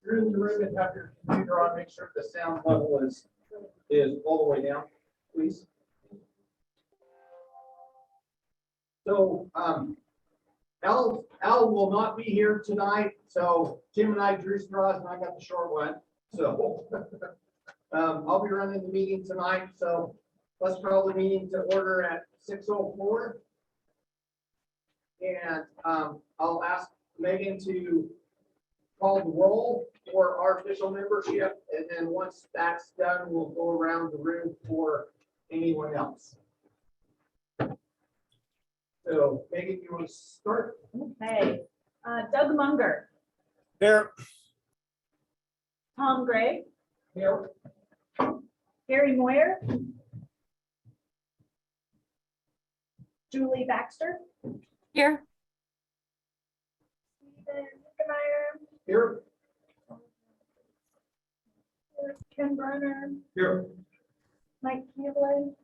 You're in the room and have your computer on, make sure the sound level is all the way down, please. So, Al will not be here tonight, so Tim and I drew straws and I got the short one. So, I'll be running the meeting tonight, so let's call the meeting to order at 6:04. And, I'll ask Megan to call the roll for our official membership, and then once that's done, we'll go around the room for anyone else. So Megan, you want to start? Okay, Doug Munger, Here. Tom Gray, Here. Gary Moyer, Julie Baxter, Here. Stephen Hickemeyer, Here. Ken Brenner, Here. Mike Camblin,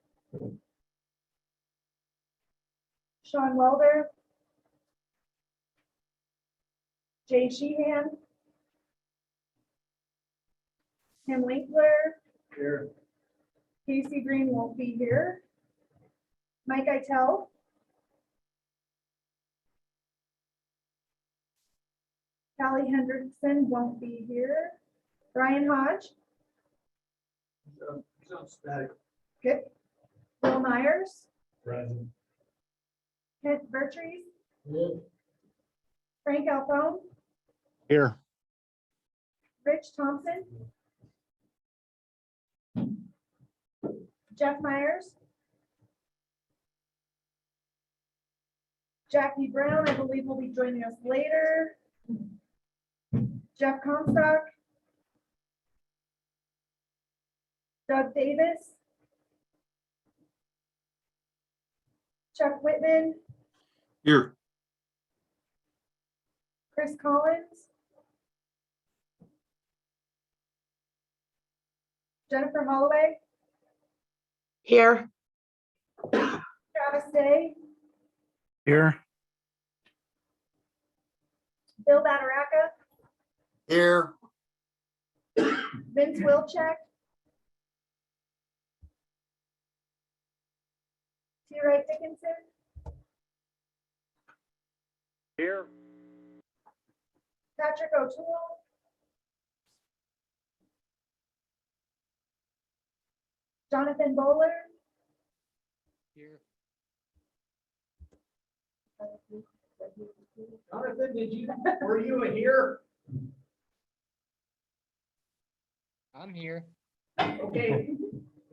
Sean Welder, Jay Sheehan, Tim Winkler, Here. Casey Green won't be here, Mike Itel, Callie Hendrickson won't be here, Brian Hodge, Static. good, Bill Myers, Present. Kent Vertrees, Here. Frank Alphone, Here. Rich Thompson, Jeff Myers, Jackie Brown, I believe will be joining us later, Jeff Comstock, Doug Davis, Chuck Whitman, Here. Chris Collins, Jennifer Holloway, Here. Travis Day, Here. Bill Bataraka, Here. Vince Wilczek, T. Wright Dickinson, Here. Patrick O'Toole, Jonathan Bowler, Here. Jonathan, were you here? I'm here. Okay.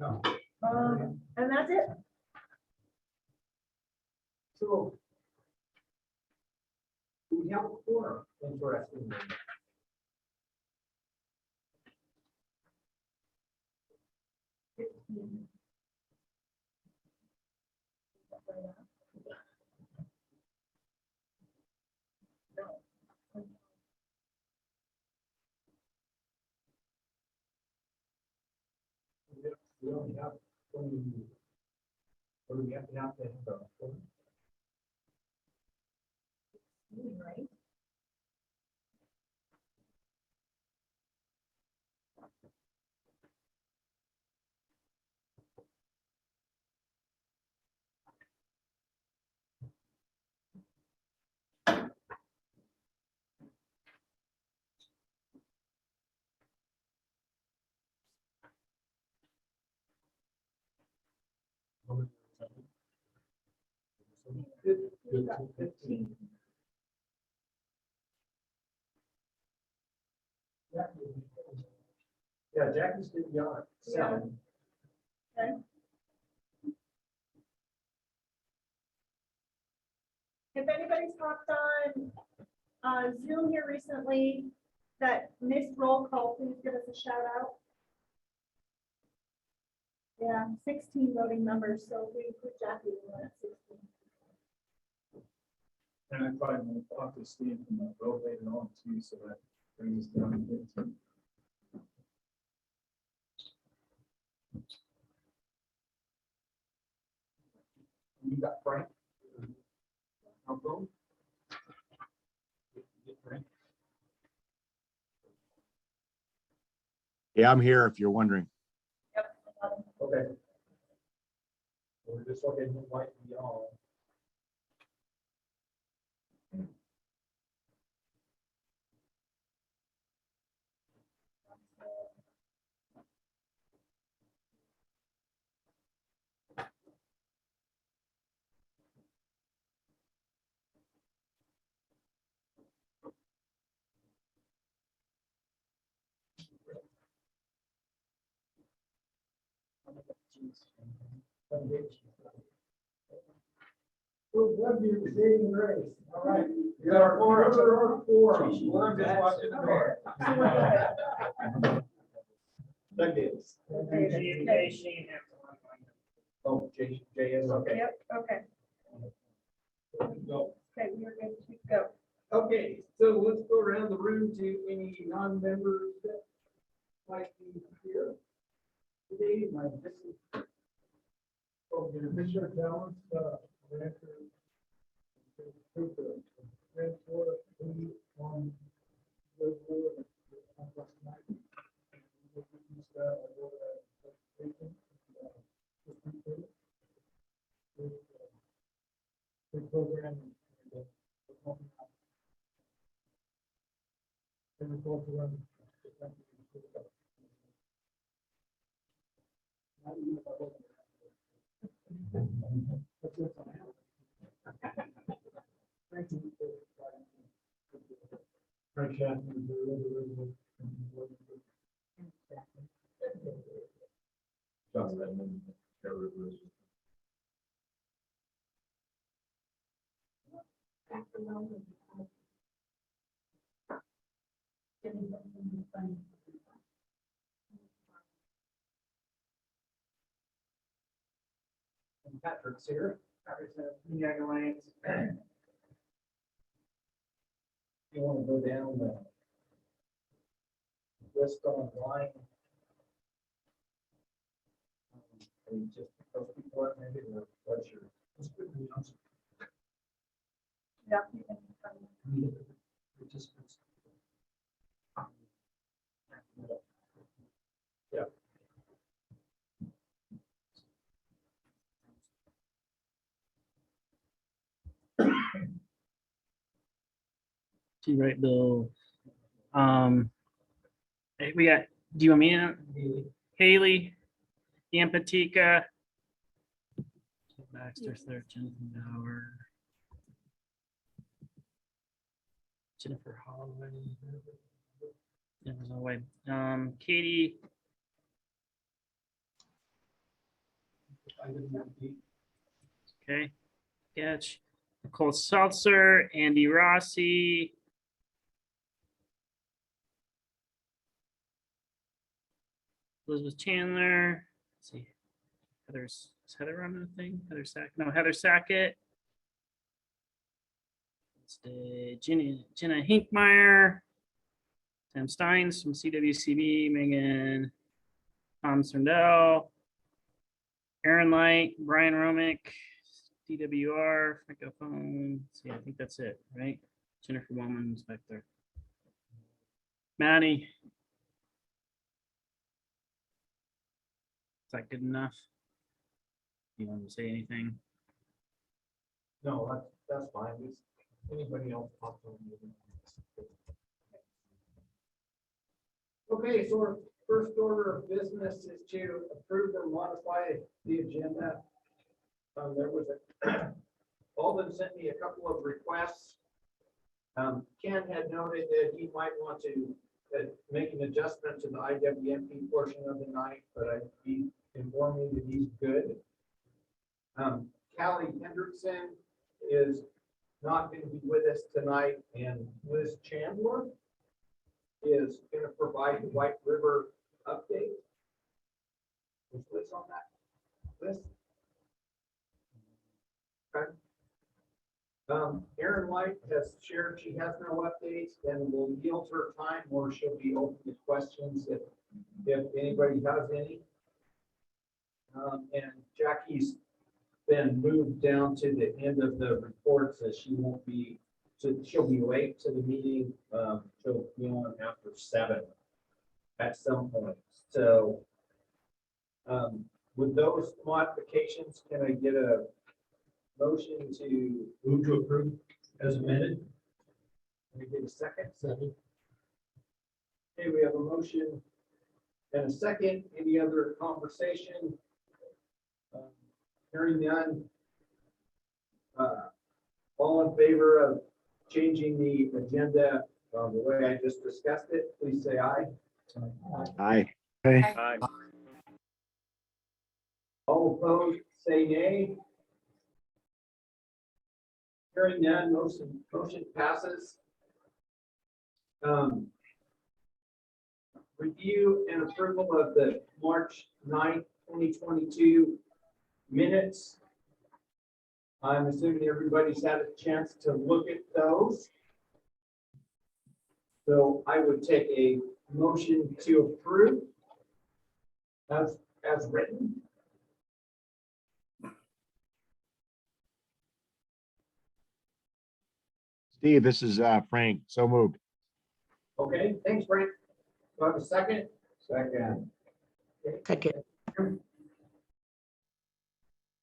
No. and that's it. So. We have a forum, interesting. We only have 20. What do we have to have? Right. We've got 15. Yeah, Jackie's gonna be on. Yeah. Okay. If anybody's hopped on Zoom here recently that missed roll call, please give us a shout out. Yeah, 16 voting members, so we include Jackie, we're at 16. And I probably want to talk to Steve from the road later on too, so that brings us down to 15. You got Frank? Alphone? Get Frank. Yeah, I'm here if you're wondering. Okay. We're just looking who might be on. All right. We got our forum. We're just watching the door. Doug is. Oh, Jay is, okay. Yep, okay, Go. okay, we are good to go. Okay, so let's go around the room to any non-members that might be here today. My business. Oh, your Commissioner Talents, program. Patrick's here. Patrick's Alliance. You want to go down the list online? And just those people up maybe the pleasure. Yeah. You can find it. Participants. Yeah. Right, Bill. We got, do you want me to? Haley, Yampa-Tika, Baxter, Thurton, Bauer, Jennifer Holloway. There's no way. Katie. Okay, catch. Nicole Seltzer, Andy Rossi. Elizabeth Chandler. Let's see. Is Heather on the thing? Heather Sackett. No, Heather Sackett. Jenna Hinkmeyer. Sam Steins from CWCB. Megan Tom Serndell. Aaron Light. Brian Romick. DWR. Francophone. See, I think that's it, right? Jennifer Wellman's back there. Maddie. Is that good enough? You want to say anything? No, that's fine. Just anybody else pops on. Okay, so our first order of business is to approve or modify the agenda. There was Alden sent me a couple of requests. Ken had noted that he might want to make an adjustment to the IWMP portion of the night, but he informed me that he's good. Callie Hendrickson is not going to be with us tonight, and Liz Chandler is going to provide the White River update. Is Liz on that list? Okay. Erin White has shared she has no updates and will yield her time, or she'll be open to questions if anybody has any. And Jackie's been moved down to the end of the reports as she won't be, she'll be late to the meeting. She'll be on after 7. at some point. So with those modifications, can I get a motion to move to approve as amended? Can I get a second? Second. Okay, we have a motion and a second. Any other conversation? Hearing none. All in favor of changing the agenda the way I just discussed it, please say aye. Aye. Aye. All opposed, say nay. Hearing none, motion passes. Review and approval of the March 9th, 2022 minutes. I'm assuming everybody's had a chance to look at those. So I would take a motion to approve as written. Steve, this is Frank. So moved. Okay, thanks, Frank. Do I have a second? Second. Second.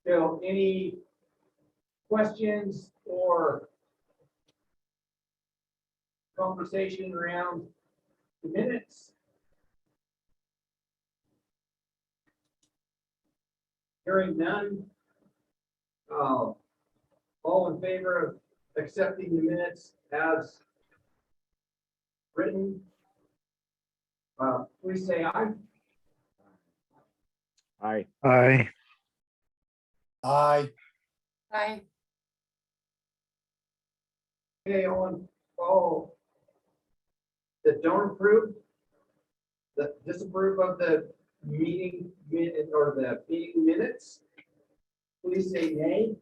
So any questions or conversation around the minutes? Hearing none. All in favor of accepting the minutes as written? Please say aye. Aye. Aye. Aye. Aye. Okay, all that don't approve, that disapprove of the meeting minute or the meeting minutes, please say nay.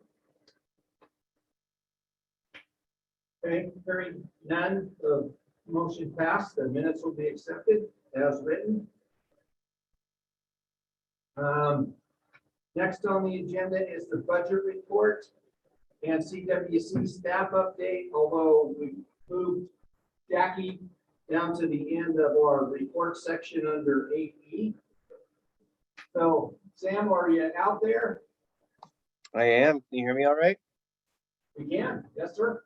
Okay, hearing none, the motion passed, the minutes will be accepted as written. Next on the agenda is the budget report and CWC staff update, although we moved Jackie down to the end of our report section under 8E. So Sam, are you out there? I am. Can you hear me all right? We can, yes, sir.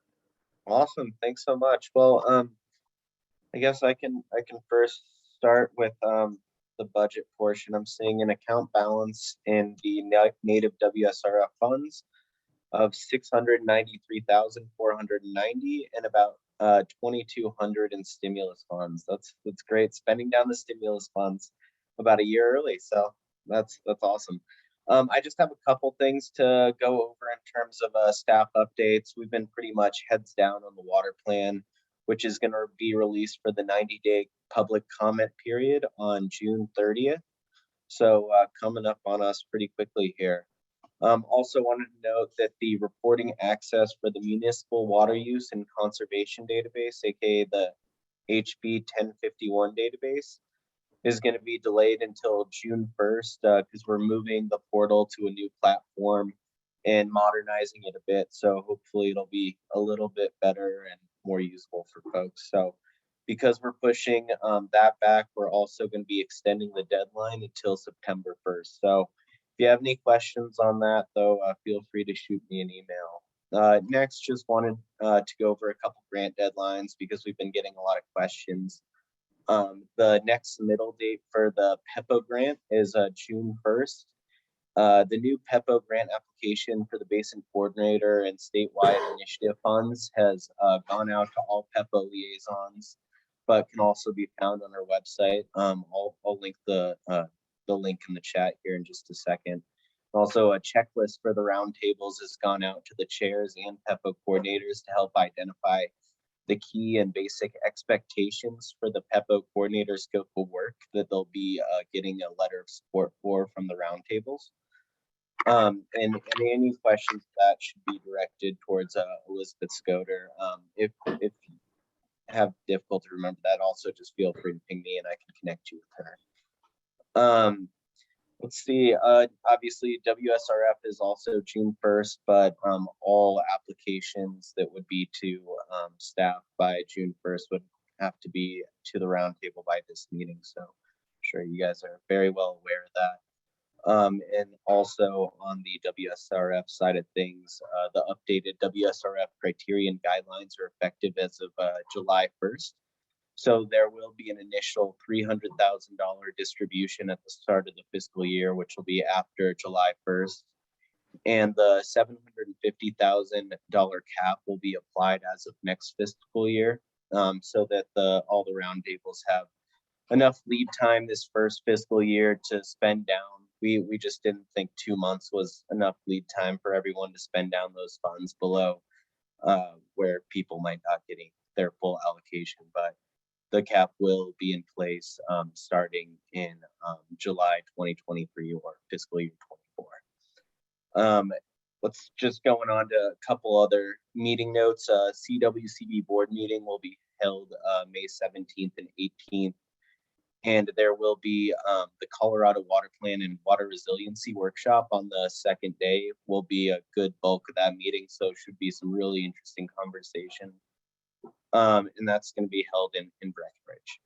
Awesome. Thanks so much. Well, I guess I can first start with the budget portion. I'm seeing an account balance in the native WSRF funds of 693,490 and about 2,200 in stimulus funds. That's great. Spending down the stimulus funds about a year early. So that's awesome. I just have a couple things to go over in terms of staff updates. We've been pretty much heads down on the water plan, which is going to be released for the 90-day public comment period on June 30th. So coming up on us pretty quickly here. Also wanted to note that the reporting access for the municipal water use and conservation database, aka the HB 1051 database, is going to be delayed until June 1st because we're moving the portal to a new platform and modernizing it a bit. So hopefully it'll be a little bit better and more usable for folks. So because we're pushing that back, we're also going to be extending the deadline until September 1st. So if you have any questions on that, though, feel free to shoot me an email. Next, just wanted to go over a couple grant deadlines because we've been getting a lot of questions. The next submittal date for the PEPO grant is June 1st. The new PEPO grant application for the Basin Coordinator and statewide initiative funds has gone out to all PEPO liaisons, but can also be found on our website. I'll link the link in the chat here in just a second. Also, a checklist for the roundtables has gone out to the chairs and PEPO coordinators to help identify the key and basic expectations for the PEPO coordinator scope of work that they'll be getting a letter of support for from the roundtables. And any questions that should be directed towards Elizabeth Scoder. If you have difficulty remember that, also just feel free to ping me and I can connect you with her. Let's see, obviously WSRF is also June 1st, but all applications that would be to staff by June 1st would have to be to the roundtable by this meeting. So I'm sure you guys are very well aware of that. And also on the WSRF side of things, the updated WSRF criterion guidelines are effective as of July 1st. So there will be an initial $300,000 distribution at the start of the fiscal year, which will be after July 1st. And the $750,000 cap will be applied as of next fiscal year, so that all the roundtables have enough lead time this first fiscal year to spend down. We just didn't think 2 months was enough lead time for everyone to spend down those funds below where people might not getting their full allocation. But the cap will be in place starting in July 2023 or fiscal year 24. Let's just going on to a couple other meeting notes. CWCB board meeting will be held May 17th and 18th. And there will be the Colorado Water Plan and Water Resiliency Workshop on the second day. Will be a good bulk of that meeting, so it should be some really interesting conversation. And that's going to be held in Breckenridge.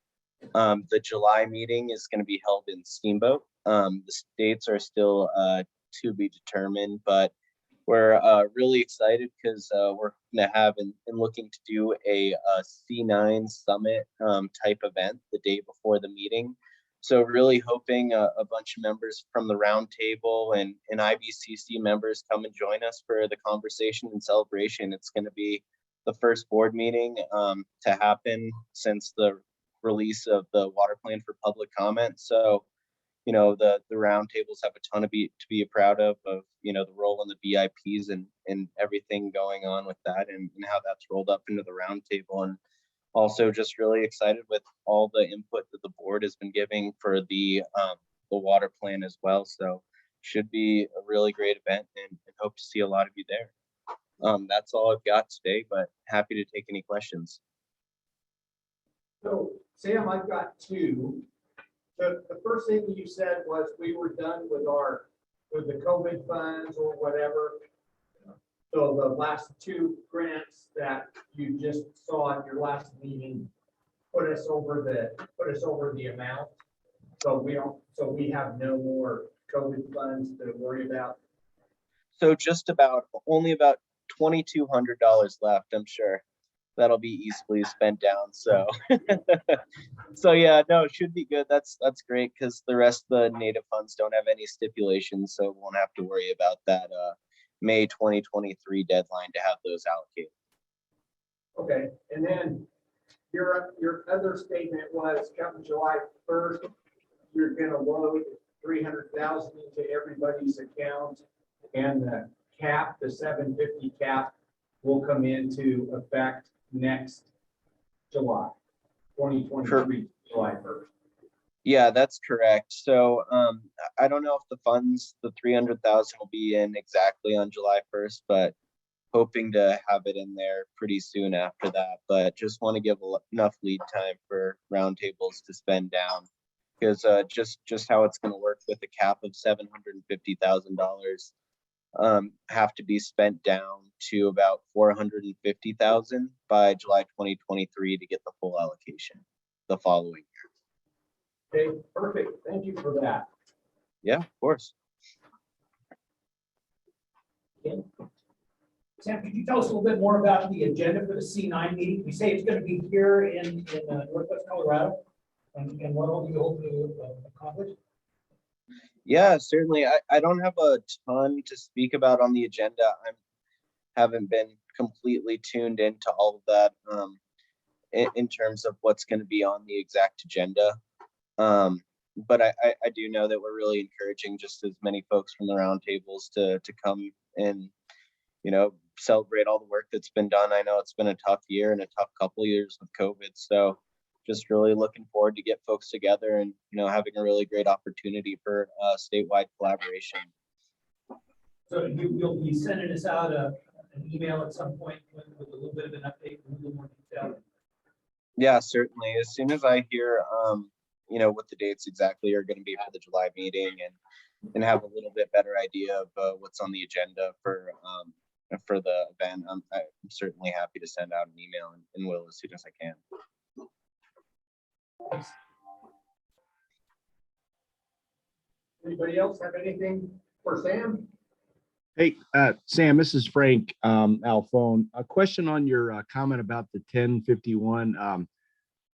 The July meeting is going to be held in Steamboat. The dates are still to be determined, but we're really excited because we're going to have and looking to do a C9 summit type event the day before the meeting. So really hoping a bunch of members from the roundtable and IBCC members come and join us for the conversation and celebration. It's going to be the first board meeting to happen since the release of the water plan for public comment. So, you know, the roundtables have a ton to be proud of, you know, the role in the VIPs and everything going on with that and how that's rolled up into the roundtable. And also just really excited with all the input that the board has been giving for the water plan as well. So should be a really great event and hope to see a lot of you there. That's all I've got today, but happy to take any questions. So Sam, I've got two. The first thing you said was we were done with the COVID funds or whatever. So the last two grants that you just saw at your last meeting put us over the amount. So we have no more COVID funds to worry about. So just only about $2,200 left, I'm sure. That'll be easily spent down. So, so yeah, no, it should be good. That's great because the rest of the native funds don't have any stipulations, so we won't have to worry about that May 2023 deadline to have those allocated. Okay, and then your other statement was come July 1st, you're gonna load 300,000 into everybody's account, and the cap, the 750 cap, will come into effect next July 2023, July 1st. Yeah, that's correct. So I don't know if the funds, the 300,000 will be in exactly on July 1st, but hoping to have it in there pretty soon after that. But just want to give enough lead time for roundtables to spend down because just how it's going to work with a cap of $750,000 have to be spent down to about 450,000 by July 2023 to get the full allocation the following year. Okay, perfect. Thank you for that. Yeah, of course. Sam, could you tell us a little bit more about the agenda for the C9 meeting? We say it's going to be here in Northwest Colorado, and what all do you hope to accomplish? Yeah, certainly. I don't have a ton to speak about on the agenda. Haven't been completely tuned into all of that in terms of what's going to be on the exact agenda. But I do know that we're really encouraging just as many folks from the roundtables to come and, you know, celebrate all the work that's been done. I know it's been a tough year and a tough couple of years with COVID. So just really looking forward to get folks together and, you know, having a really great opportunity for statewide collaboration. So you'll be sending us out an email at some point with a little bit of an update, a little more detail. Yeah, certainly. As soon as I hear, you know, what the dates exactly are going to be for the July meeting and have a little bit better idea of what's on the agenda for the event, I'm certainly happy to send out an email and will as soon as I can. Anybody else have anything for Sam? Hey, Sam, this is Frank, Alphone. A question on your comment about the 1051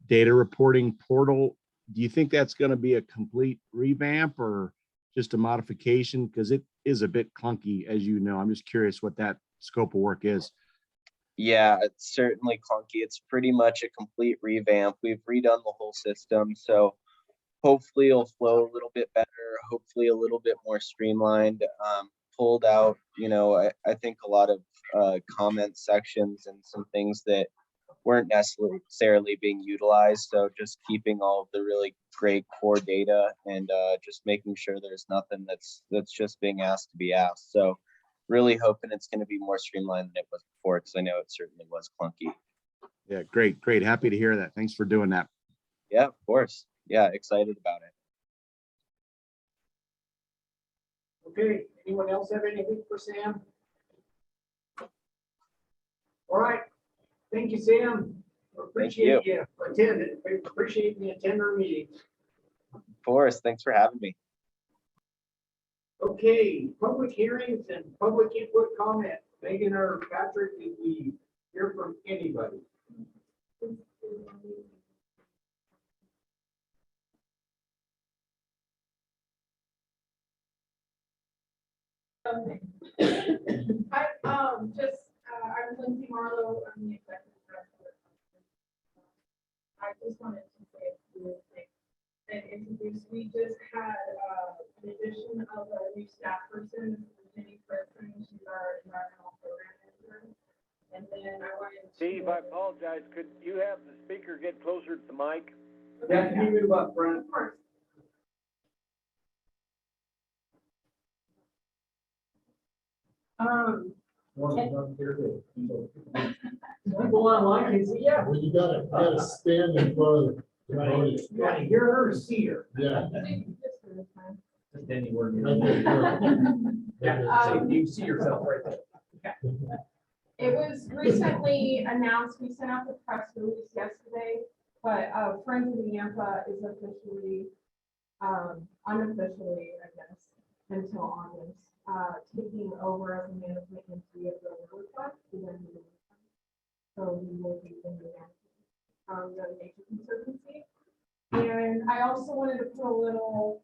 data reporting portal. Do you think that's going to be a complete revamp or just a modification? Because it is a bit clunky, as you know. I'm just curious what that scope of work is. Yeah, it's certainly clunky. It's pretty much a complete revamp. We've redone the whole system, so hopefully it'll flow a little bit better, hopefully a little bit more streamlined, pulled out, I think a lot of comment sections and some things that weren't necessarily being utilized. So just keeping all of the really great core data and just making sure there's nothing that's just being asked to be asked. So really hoping it's going to be more streamlined than it was before, because I know it certainly was clunky. Yeah, great, great. Happy to hear that. Thanks for doing that. Yeah, of course. Yeah, excited about it. Okay, anyone else have anything for Sam? All right, thank you, Sam. Appreciate you attending. Appreciate you attending our meeting. Of course. Thanks for having me. Okay, public hearings and public input comment. Megan or Patrick, did we hear from anybody? Okay. I'm Lindsay Marlowe, I'm the executive director. I just wanted to say a few things and introduce, we just had an addition of a new staff person, Jenny Preston, she's our environmental program manager. And then I wanted to. Steve, I apologize, could you have the speaker get closer to the mic? Yeah, can you move up, Brent? Of course. People online can see, yeah. Well, you gotta stand in front of the podium. You gotta hear her to see her. Yeah. Just for this time. Right there. Yeah, so you see yourself right there. It was recently announced, we sent out the press release yesterday, but Friends of the Yampa is officially, unofficially, I guess, until August, taking over as a management entity of the river fund. So we will be in the Nature Conservancy. And I also wanted to put a little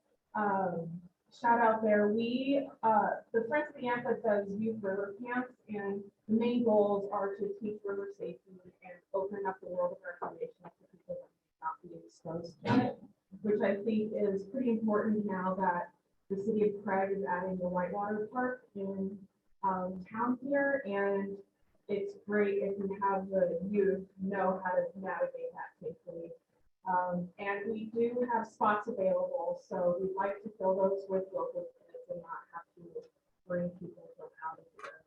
shout out there. We, the Friends of the Yampa does youth river camps, and the main goals are to teach river safety and open up the world of recreation to people that may not be exposed to it, which I think is pretty important now that the city of Craig is adding the Whitewater Park in town here, and it's great if you have the youth know how to navigate that safely. And we do have spots available, so we'd like to fill those with local kids and not have to bring people from out of the area.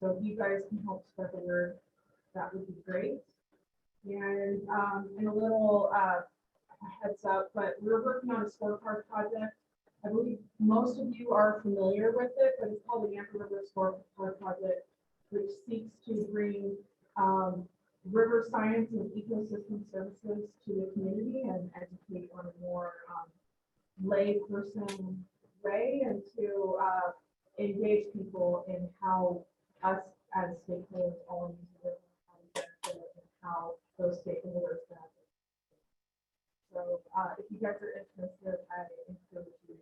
So if you guys can help spread the word, that would be great. And a little heads up, but we're working on a scorecard project. I believe most of you are familiar with it, but it's called the Yampa River Scorecard Project, which seeks to bring river science and ecosystem services to the community and educate on a more lay person way, and to engage people in how us as stakeholders all use the river, how we benefit, and how those stakeholders benefit. So if you guys are interested, I encourage you to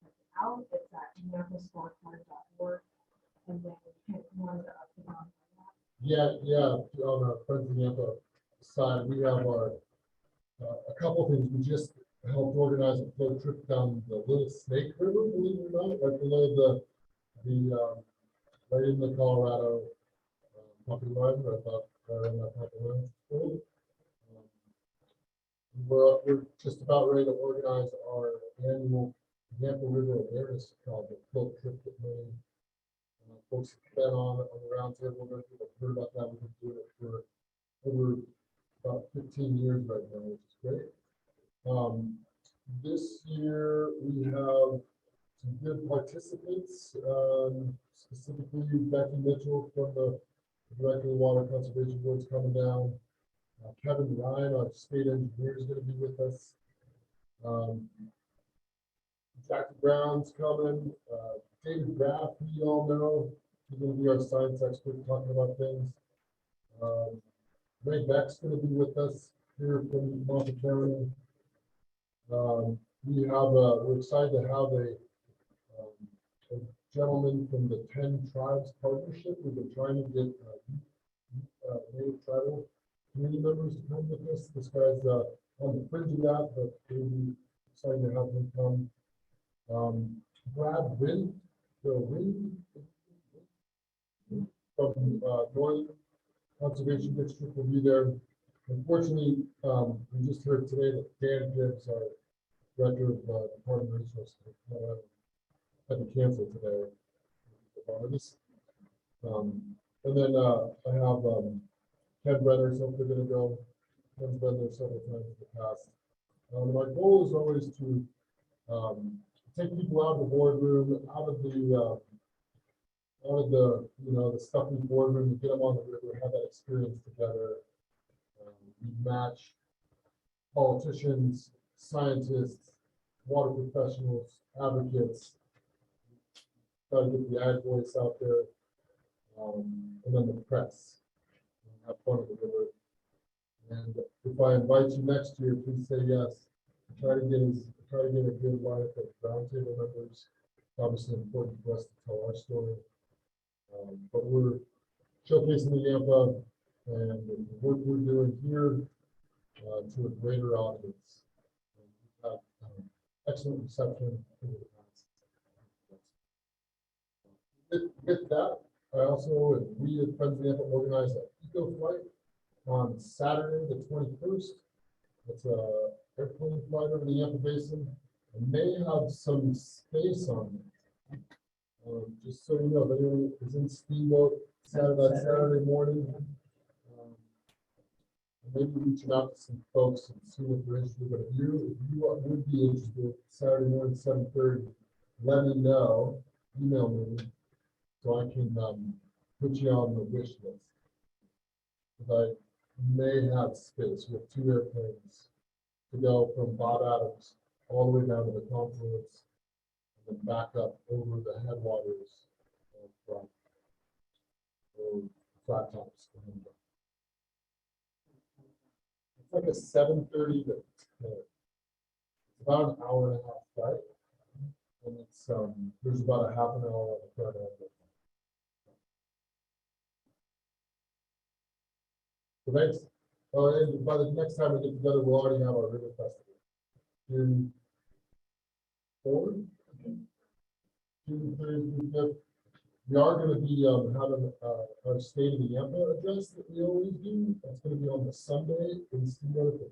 check it out. It's at yampascorecard.org, and then hit one of the up and on. Yeah, on our Friends of Yampa side, we have our, a couple things. We just helped organize a float trip down the Little Snake River, believe it or not, right below the right in the Colorado property line, right about in that property line. We're just about ready to organize our annual Yampa River Awareness Project, float trip that many folks have been on the round table. People have heard about that. We've been doing it for over about 15 years right now, which is great. This year we have some good participants, specifically Becky Mitchell from the Director of the Water Conservation Board is coming down. Kevin Ryan, our state engineer, is gonna be with us. Jackie Brown's coming, David Graff, who you all know, he's gonna be our science expert talking about things. Ray Beck's gonna be with us here from Monte County. We're excited to have a gentleman from the 10 Tribes Partnership. We've been trying to get native tribal community members to come with us. This guy's on the fringe of that, but we'll be excited to have him come. Brad Wynn, from Northern Conservation District will be there. Unfortunately, we just heard today that Dan Gibbs, our Director of Department of Resources, had to cancel today. And then I have Ken Brenner, so they're gonna go. Ken's been there several times in the past. My goal is always to take people out of the boardroom, out of the the stuffy boardroom, and get them on the river, have that experience together. We match politicians, scientists, water professionals, advocates, try to get the ag voice out there, and then the press. Have fun at the river. And if I invite you next year, please say yes. Try to get a good lineup of roundtable members. Obviously important for us to tell our story. But we're showcasing the Yampa and the work we're doing here to a greater audience. And we've had excellent reception over the past. With that, I also, and we at Friends of the Yampa organized an eco flight on Saturday, the 21st. It's a airplane flight over the Yampa Basin, and they have some space on it. Just so you know, if anyone is in Steamboat Saturday morning, maybe reaching out to some folks and see if they're interested. But if you would be interested, Saturday morning, 7:30, let me know. Email me so I can put you on the wish list. Because I may have space with 2 airplanes to go from Bob Adams all the way down to the confluence and then back up over the headwaters of Flat Tops. It's like a 7:30 to it's about an hour and a half flight, and it's there's about a half an hour on the front end. So thanks. And by the next time we get together, we'll already have our river festival. June 4th, June 3rd, June 5th. We are going to be having our State of the Yampa address that we always do. That's going to be on the Sunday in Steamboat at the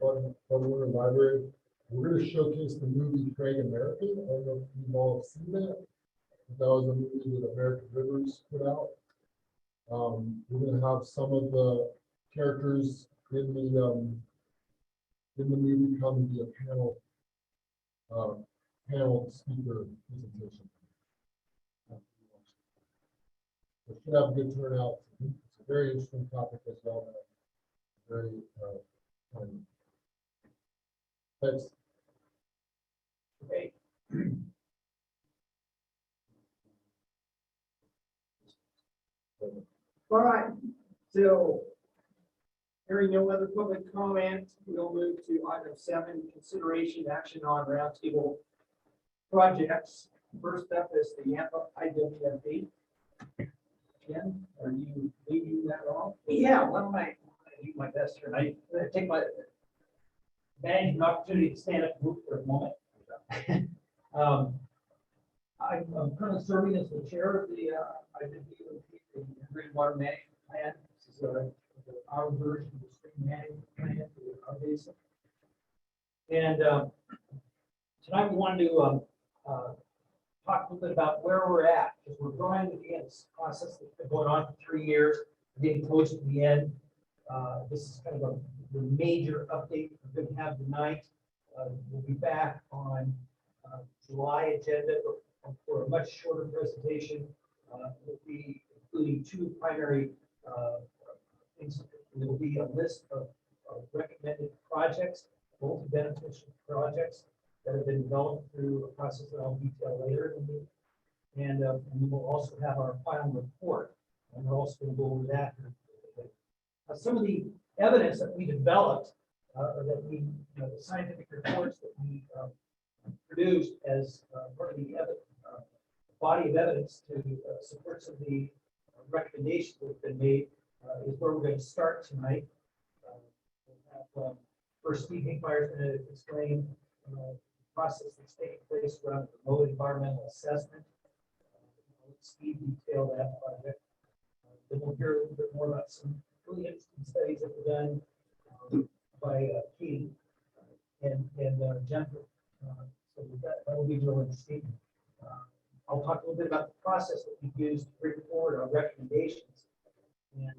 Butler Library. We're going to showcase the movie Craig American. I don't know if you've all seen that. That was a movie that American Rivers put out. We're going to have some of the characters in the movie come and be a panel speaker presentation. We should have a good turnout. It's a very interesting topic as well. Very timely. Thanks. Okay. All right, so hearing no other public comment, we'll move to item 7, consideration action on roundtable projects. First up is the Yampa IWFD. Ken, are you leading that off? Yeah, why don't I do my best here? I take my advantage of the opportunity to stand up and move for a moment. I'm currently serving as the chair of the Integrated Water Management Plan. This is our version of the stream management plan for our basin. And tonight we wanted to talk a little bit about where we're at, because we're going again this process that's been going on for 3 years, getting close to the end. This is kind of the major update we're going to have tonight. We'll be back on July agenda for a much shorter presentation. We'll be including 2 primary things. There will be a list of recommended projects, both beneficial projects that have been developed through a process that I'll detail later in the meeting. And we will also have our final report, and we're also going to go over that. Some of the evidence that we developed, or that we, the scientific reports that we produced as part of the body of evidence to support some of the recommendations that have been made, is where we're going to start tonight. We'll have, first, Steve Hinkmeyer is going to explain the process that's taking place around remote environmental assessment. Steve detailed that project. Then we'll hear a little bit more about some really interesting studies that were done by Katie and Jennifer. So that will be real interesting. I'll talk a little bit about the process that we used to bring forward our recommendations and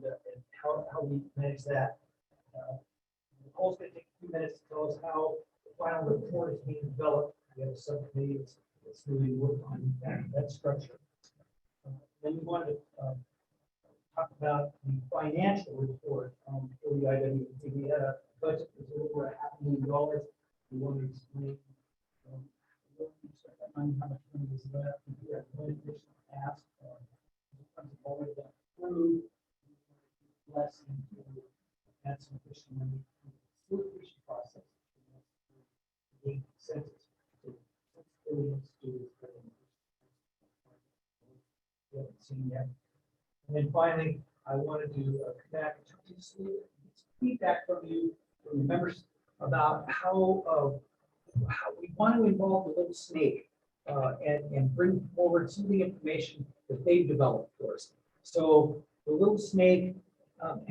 how we manage that. Nicole's going to take a few minutes to tell us how the final report is being developed. We have a subcommittee that's really working on that structure. Then we wanted to talk about the financial report for the IWC. We had a budget that was over $500,000. We wanted to explain how much money is left. We have one additional ask. Already got approved. Less to add some additional money to the solicitation process. 8 census. 6 billion students. We haven't seen yet. And then finally, I wanted to come back and talk to you, some feedback from you, from the members, about how we want to involve the little snake and bring forward some of the information that they've developed for us. So the little snake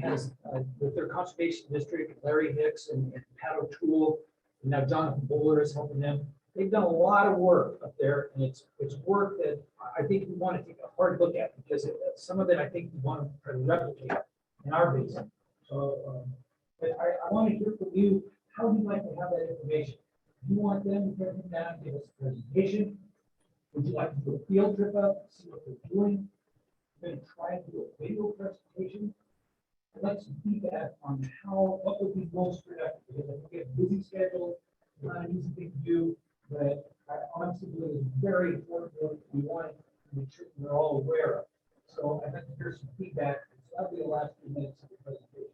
has, with their conservation district, Larry Hicks and Pat O'Toole, and now Jonathan Bowler is helping them. They've done a lot of work up there, and it's work that I think we want to take a hard look at, because some of it I think we want to try to replicate in our basin. So, but I want to hear from you. How would you like to have that information? Do you want them to come down and give us a presentation? Would you like to do a field trip up, see what they're doing? We're going to try and do a video presentation. I'd like some feedback on what would be most productive, because I think we have a busy schedule, not an easy thing to do. But I honestly believe it's very important that we want to make sure we're all aware of. So I'd like to hear some feedback. So that'll be the last few minutes of the presentation.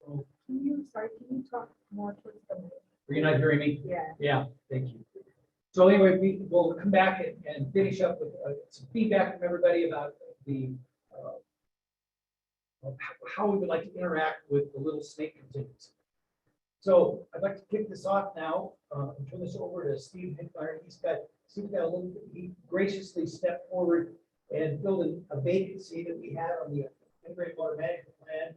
So, Can you talk more towards the mic? are you not hearing me? Yeah. Yeah, thank you. So anyway, we will come back and finish up with some feedback from everybody about the how we would like to interact with the little snake contingency. So I'd like to kick this off now and turn this over to Steve Hinkmeyer. He graciously stepped forward and filled a vacancy that we had on the integrated water management plan,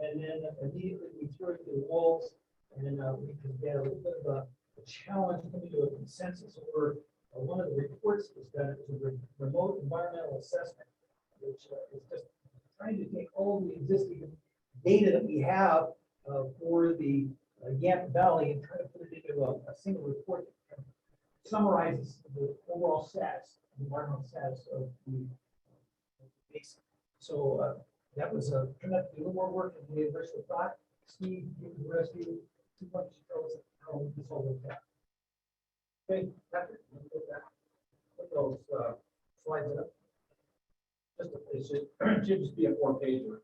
and then immediately we threw it to the wolves, and we had a little bit of a challenge coming to a consensus over one of the reports that was done. It was a remote environmental assessment, which is just trying to take all the existing data that we have for the Yampa Valley and try to put it into a single report that summarizes the overall status, the environmental status of the basin. So that was turned out to be a little more work than we originally thought. Steve, give the rest of you too much to tell us how this all worked out. Okay, Patrick, put those slides up. It should just be a 4-pager.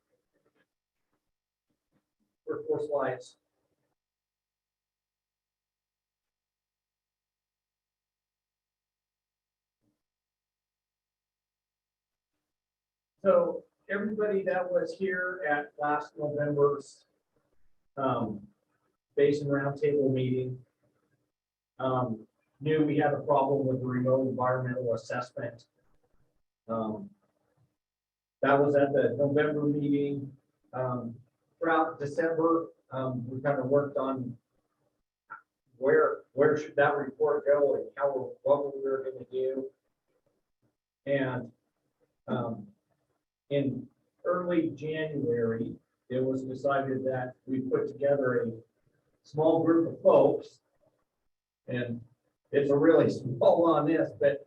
Or 4 slides. So everybody that was here at last November's Basin Roundtable meeting knew we had a problem with the remote environmental assessment. That was at the November meeting. Throughout December, we kind of worked on where should that report go and what we were going to do. And in early January, it was decided that we put together a small group of folks, and it's a really small on this, but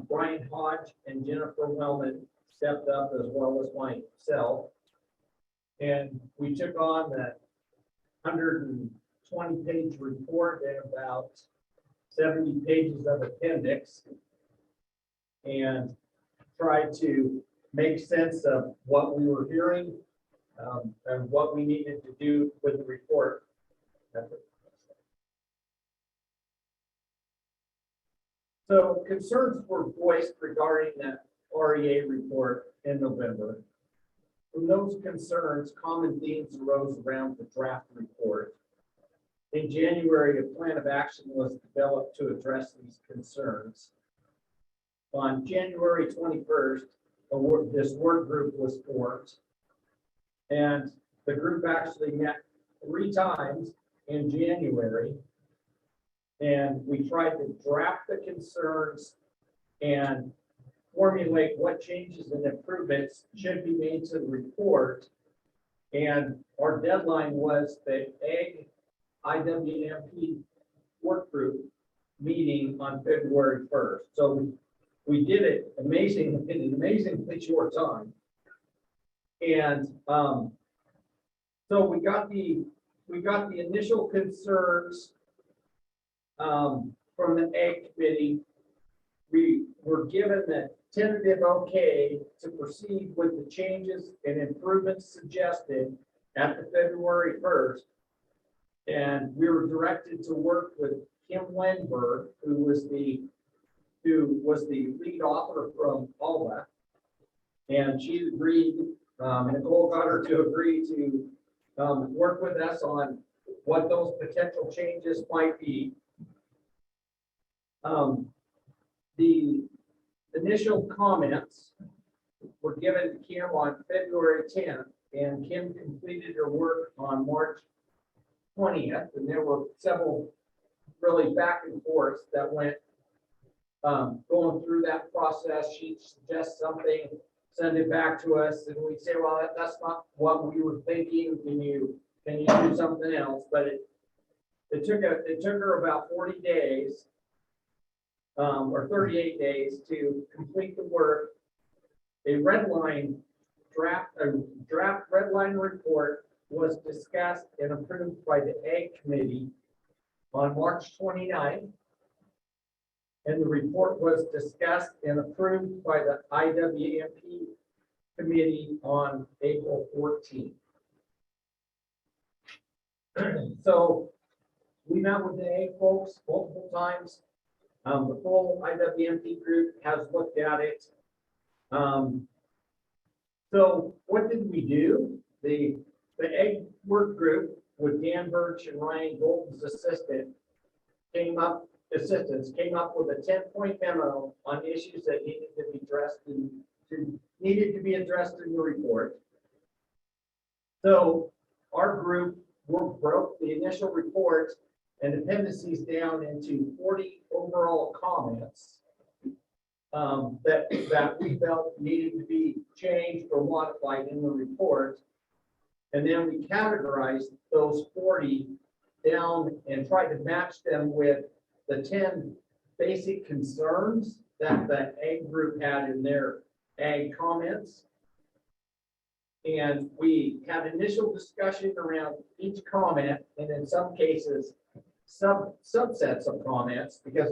Brian Hodge and Jennifer Wellman stepped up, as well as myself, and we took on 120-page report and about 70 pages of appendix, and try to make sense of what we were hearing and what we needed to do with the report. So concerns were voiced regarding that REA report in November. From those concerns, common themes arose around the draft report. In January, a plan of action was developed to address these concerns. On January 21st, this work group was formed, and the group actually met 3 times in January, and we tried to draft the concerns and formulate what changes and improvements should be made to the report. And our deadline was the Ag IWMP work group meeting on February 1st. So we did it in an amazingly short time. And so we got the initial concerns from the Ag Committee. We were given the tentative okay to proceed with the changes and improvements suggested at the February 1st. And we were directed to work with Kim Wenberg, who was the lead author from ALBA. And she agreed, Nicole got her to agree to work with us on what those potential changes might be. The initial comments were given to Kim on February 10th, and Kim completed her work on March 20th, and there were several really back and forths that went going through that process. She'd suggest something, send it back to us, and we'd say, well, that's not what we were thinking. Can you do something else? But it took her about 40 days or 38 days to complete the work. A draft red line report was discussed and approved by the Ag Committee on March 29th. And the report was discussed and approved by the IWMP Committee on April 14th. So we met with the Ag folks multiple times. The full IWMP group has looked at it. So what did we do? The Ag work group with Dan Birch and Ryan Golden's came up with a 10-point memo on issues that needed to be addressed in the report. So our group broke the initial report and appendices down into 40 overall comments that we felt needed to be changed or modified in the report. And then we categorized those 40 down and tried to match them with the 10 basic concerns that the Ag group had in their Ag comments. And we had initial discussion around each comment, and in some cases, subsets of comments, because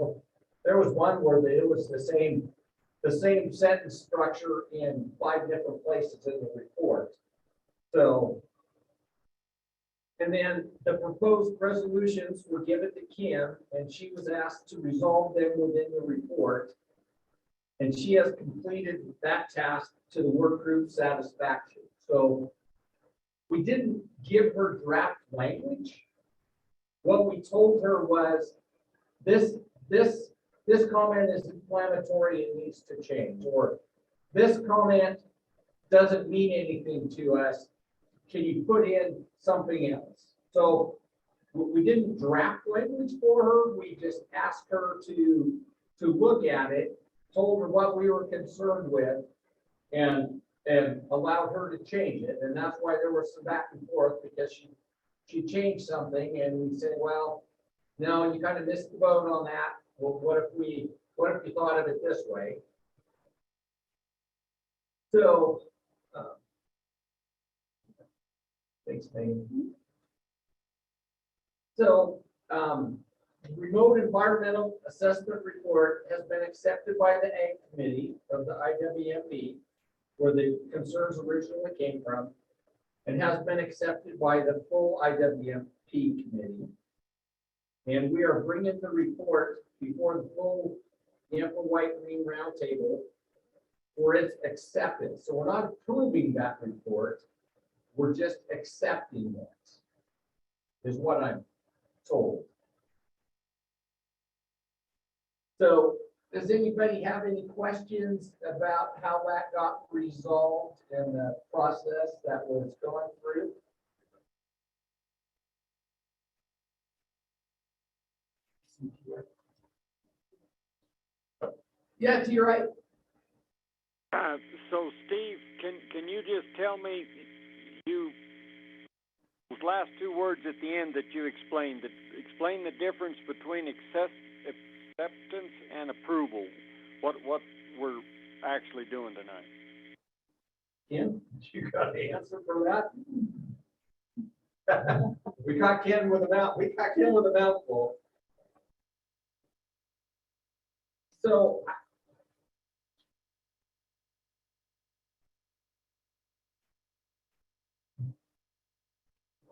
there was one where it was the same sentence structure in 5 different places in the report. So, and then the proposed resolutions were given to Kim, and she was asked to resolve them within the report. And she has completed that task to the work group's satisfaction. So we didn't give her draft language. What we told her was this comment is inflammatory and needs to change, or this comment doesn't mean anything to us. Can you put in something else? So we didn't draft language for her. We just asked her to look at it, told her what we were concerned with, and allowed her to change it. And that's why there was some back and forth, because she changed something, and we said, well, no, you kind of missed the boat on that. Well, what if we thought of it this way? So, thanks, Megan. So, remote environmental assessment report has been accepted by the Ag Committee of the IWMB, where the concerns originally came from, and has been accepted by the full IWMP committee. And we are bringing the report before the full Yampa-White-Green Roundtable for its acceptance. So we're not approving that report, we're just accepting it, is what I'm told. So does anybody have any questions about how that got resolved and the process that was going through? Yeah, to your right. So Steve, can you just tell me, those last two words at the end that you explained, explain the difference between acceptance and approval, what we're actually doing tonight. Ken, you got the answer for that? We got Ken with a mouthful. So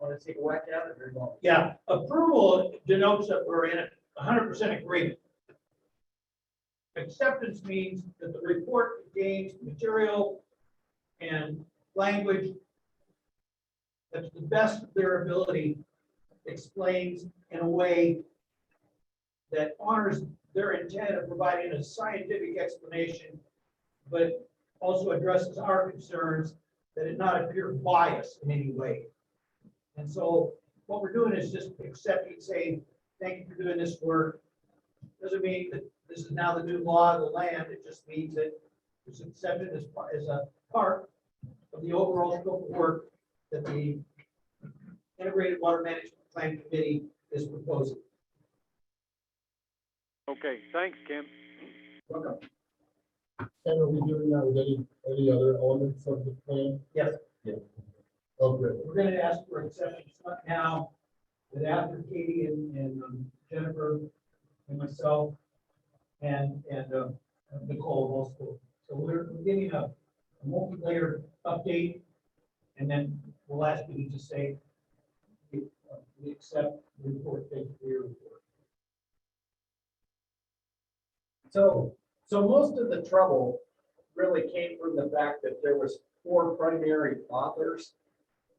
want to take a whack at it or not? Yeah, approval denotes that we're in 100% agreement. Acceptance means that the report contains material and language that to the best of their ability explains in a way that honors their intent of providing a scientific explanation, but also addresses our concerns that it not appear biased in any way. And so what we're doing is just accepting, saying, thank you for doing this work. Doesn't mean that this is now the new law of the land. It just means that it's accepted as a part of the overall scope of work that the Integrated Water Management Plan Committee is proposing. Okay, thanks, Kim. Welcome. And are we doing that with any other elements of the plan? Yes. Yeah. Oh, good. We're going to ask for acceptance not now, but after Katie and Jennifer and myself and Nicole also. So we're getting a multi-layered update, and then we'll ask you to just say we accept the report, thank you for your report. So most of the trouble really came from the fact that there was 4 primary authors,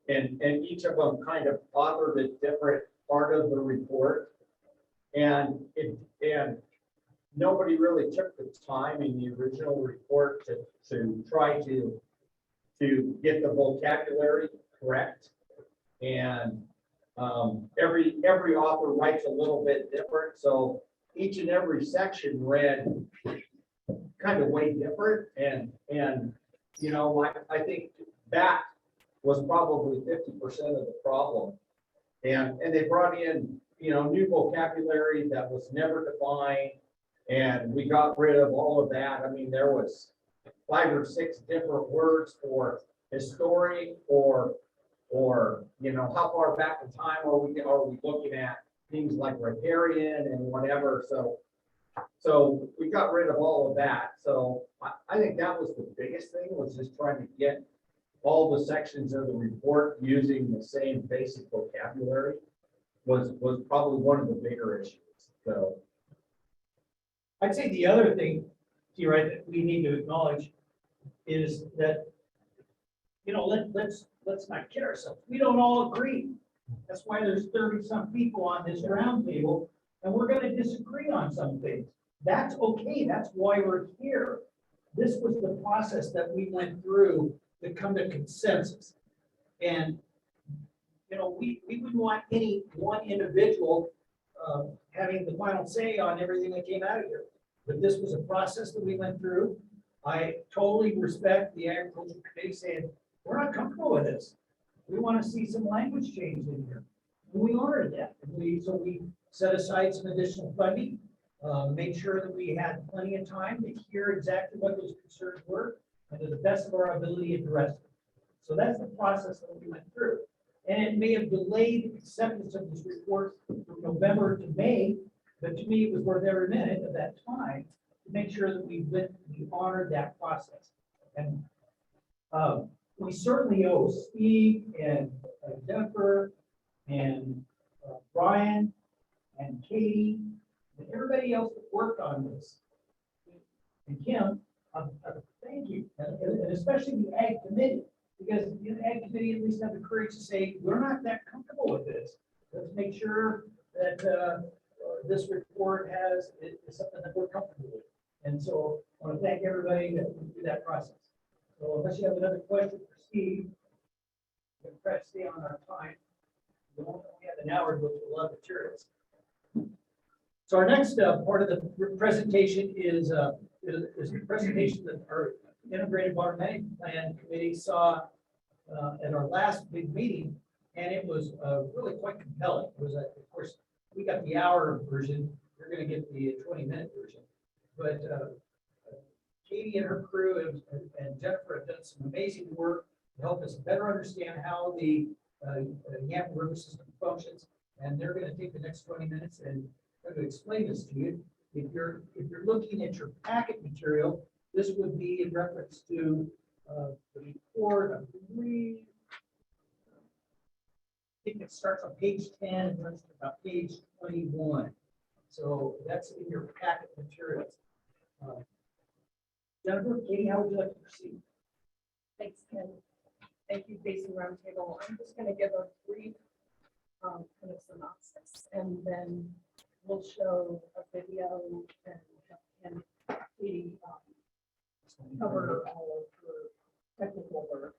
and each of them kind of authored a different part of the report. And nobody really took the time in the original report to try to get the vocabulary correct. And every author writes a little bit different, so each and every section read kind of way different. And you know, I think that was probably 50% of the problem. And they brought in, you know, new vocabulary that was never defined, and we got rid of all of that. I mean, there was 5 or 6 different words for historic or you know, how far back in time are we looking at, things like riparian and whatever. So we got rid of all of that. So I think that was the biggest thing, was just trying to get all the sections of the report using the same basic vocabulary was probably one of the bigger issues. So I'd say the other thing, right, that we need to acknowledge is that, you know, let's not kid ourselves. We don't all agree. That's why there's 30-some people on this roundtable, and we're going to disagree on some things. That's okay. That's why we're here. This was the process that we went through to come to consensus. And, you know, we wouldn't want any one individual having the final say on everything that came out of here. But this was a process that we went through. I totally respect the Agricultural Committee saying, we're not comfortable with this. We want to see some language change in here. And we honored that. And so we set aside some additional funding, made sure that we had plenty of time to hear exactly what those concerns were, and to the best of our ability address them. So that's the process that we went through. And it may have delayed acceptance of this report from November to May, but to me, it was worth every minute of that time to make sure that we honored that process. And we certainly owe Steve and Jennifer and Brian and Katie and everybody else that worked on this. And Kim, thank you, and especially the Ag Committee, because the Ag Committee at least had the courage to say, we're not that comfortable with this. Let's make sure that this report is something that we're comfortable with. And so I want to thank everybody that went through that process. So unless you have another question for Steve, we're going to try to stay on our time. We only have an hour to go through a lot of materials. So our next part of the presentation is the presentation that our Integrated Water Management Plan Committee saw at our last big meeting, and it was really quite compelling. It was, of course, we got the hour version. You're going to get the 20-minute version, but Katie and her crew and Jennifer have done some amazing work to help us better understand how the Yampa River system functions, and they're going to take the next 20 minutes and try to explain this to you. If you're looking at your packet material, this would be in reference to the report. I think it starts on page 10 and runs to about page 21. So that's in your packet materials. Jennifer, Katie, how would you like to proceed? Thanks, Ken. Thank you, Basin Roundtable. I'm just going to give a brief kind of synopsis, and then we'll show a video and Katie cover all of her technical work.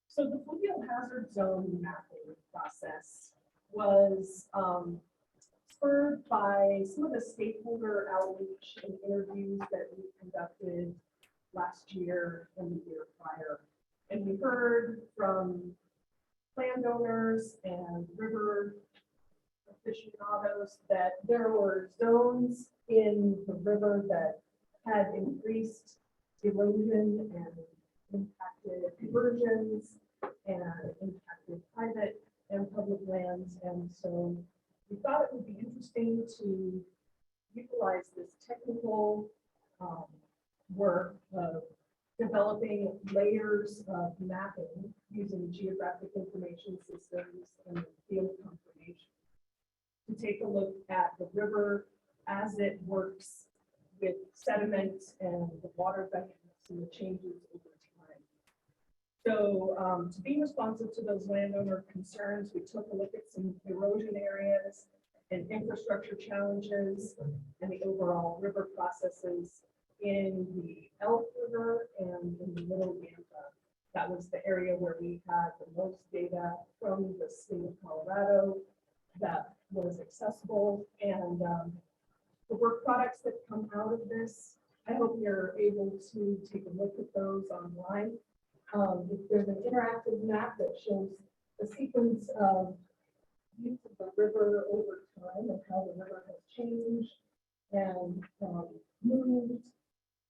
So the fluvial hazard zone mapping process was spurred by some of the stakeholder outreach and interviews that we conducted last year and the year prior. And we heard from landowners and river aficionados that there were zones in the river that had increased erosion and impacted conversions and impacted private and public lands. And so we thought it would be interesting to utilize this technical work of developing layers of mapping using geographic information systems and field confirmation to take a look at the river as it works with sediment and the water dynamics and the changes over time. So to be responsive to those landowner concerns, we took a look at some erosion areas and infrastructure challenges and the overall river processes in the Elk River and in the Little Yampa. That was the area where we had the most data from the state of Colorado that was accessible, and the work products that come out of this, I hope you're able to take a look at those online. There's an interactive map that shows the sequence of use of the river over time and how the river has changed and moved.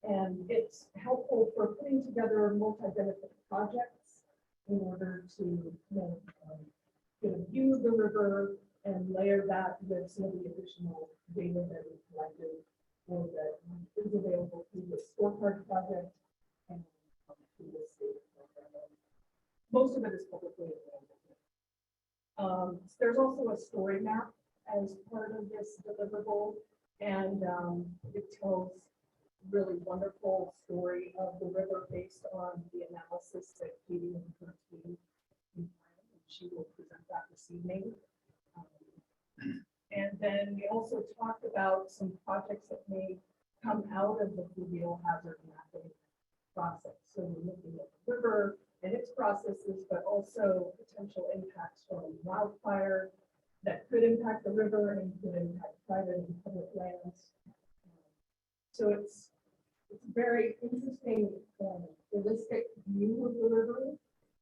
And it's helpful for putting together multi-benefit projects in order to get a view of the river and layer that with some of the additional data that we collected or that is available through the scorecard project and through the state program. Most of it is publicly available. There's also a story map as part of this deliverable, and it tells really wonderful story of the river based on the analysis that Katie and her team, and she will present that this evening. And then we also talked about some projects that may come out of the fluvial hazard mapping process. So we're looking at the river and its processes, but also potential impacts from wildfire that could impact the river and could impact private and public lands. So it's a very interesting holistic view of the river,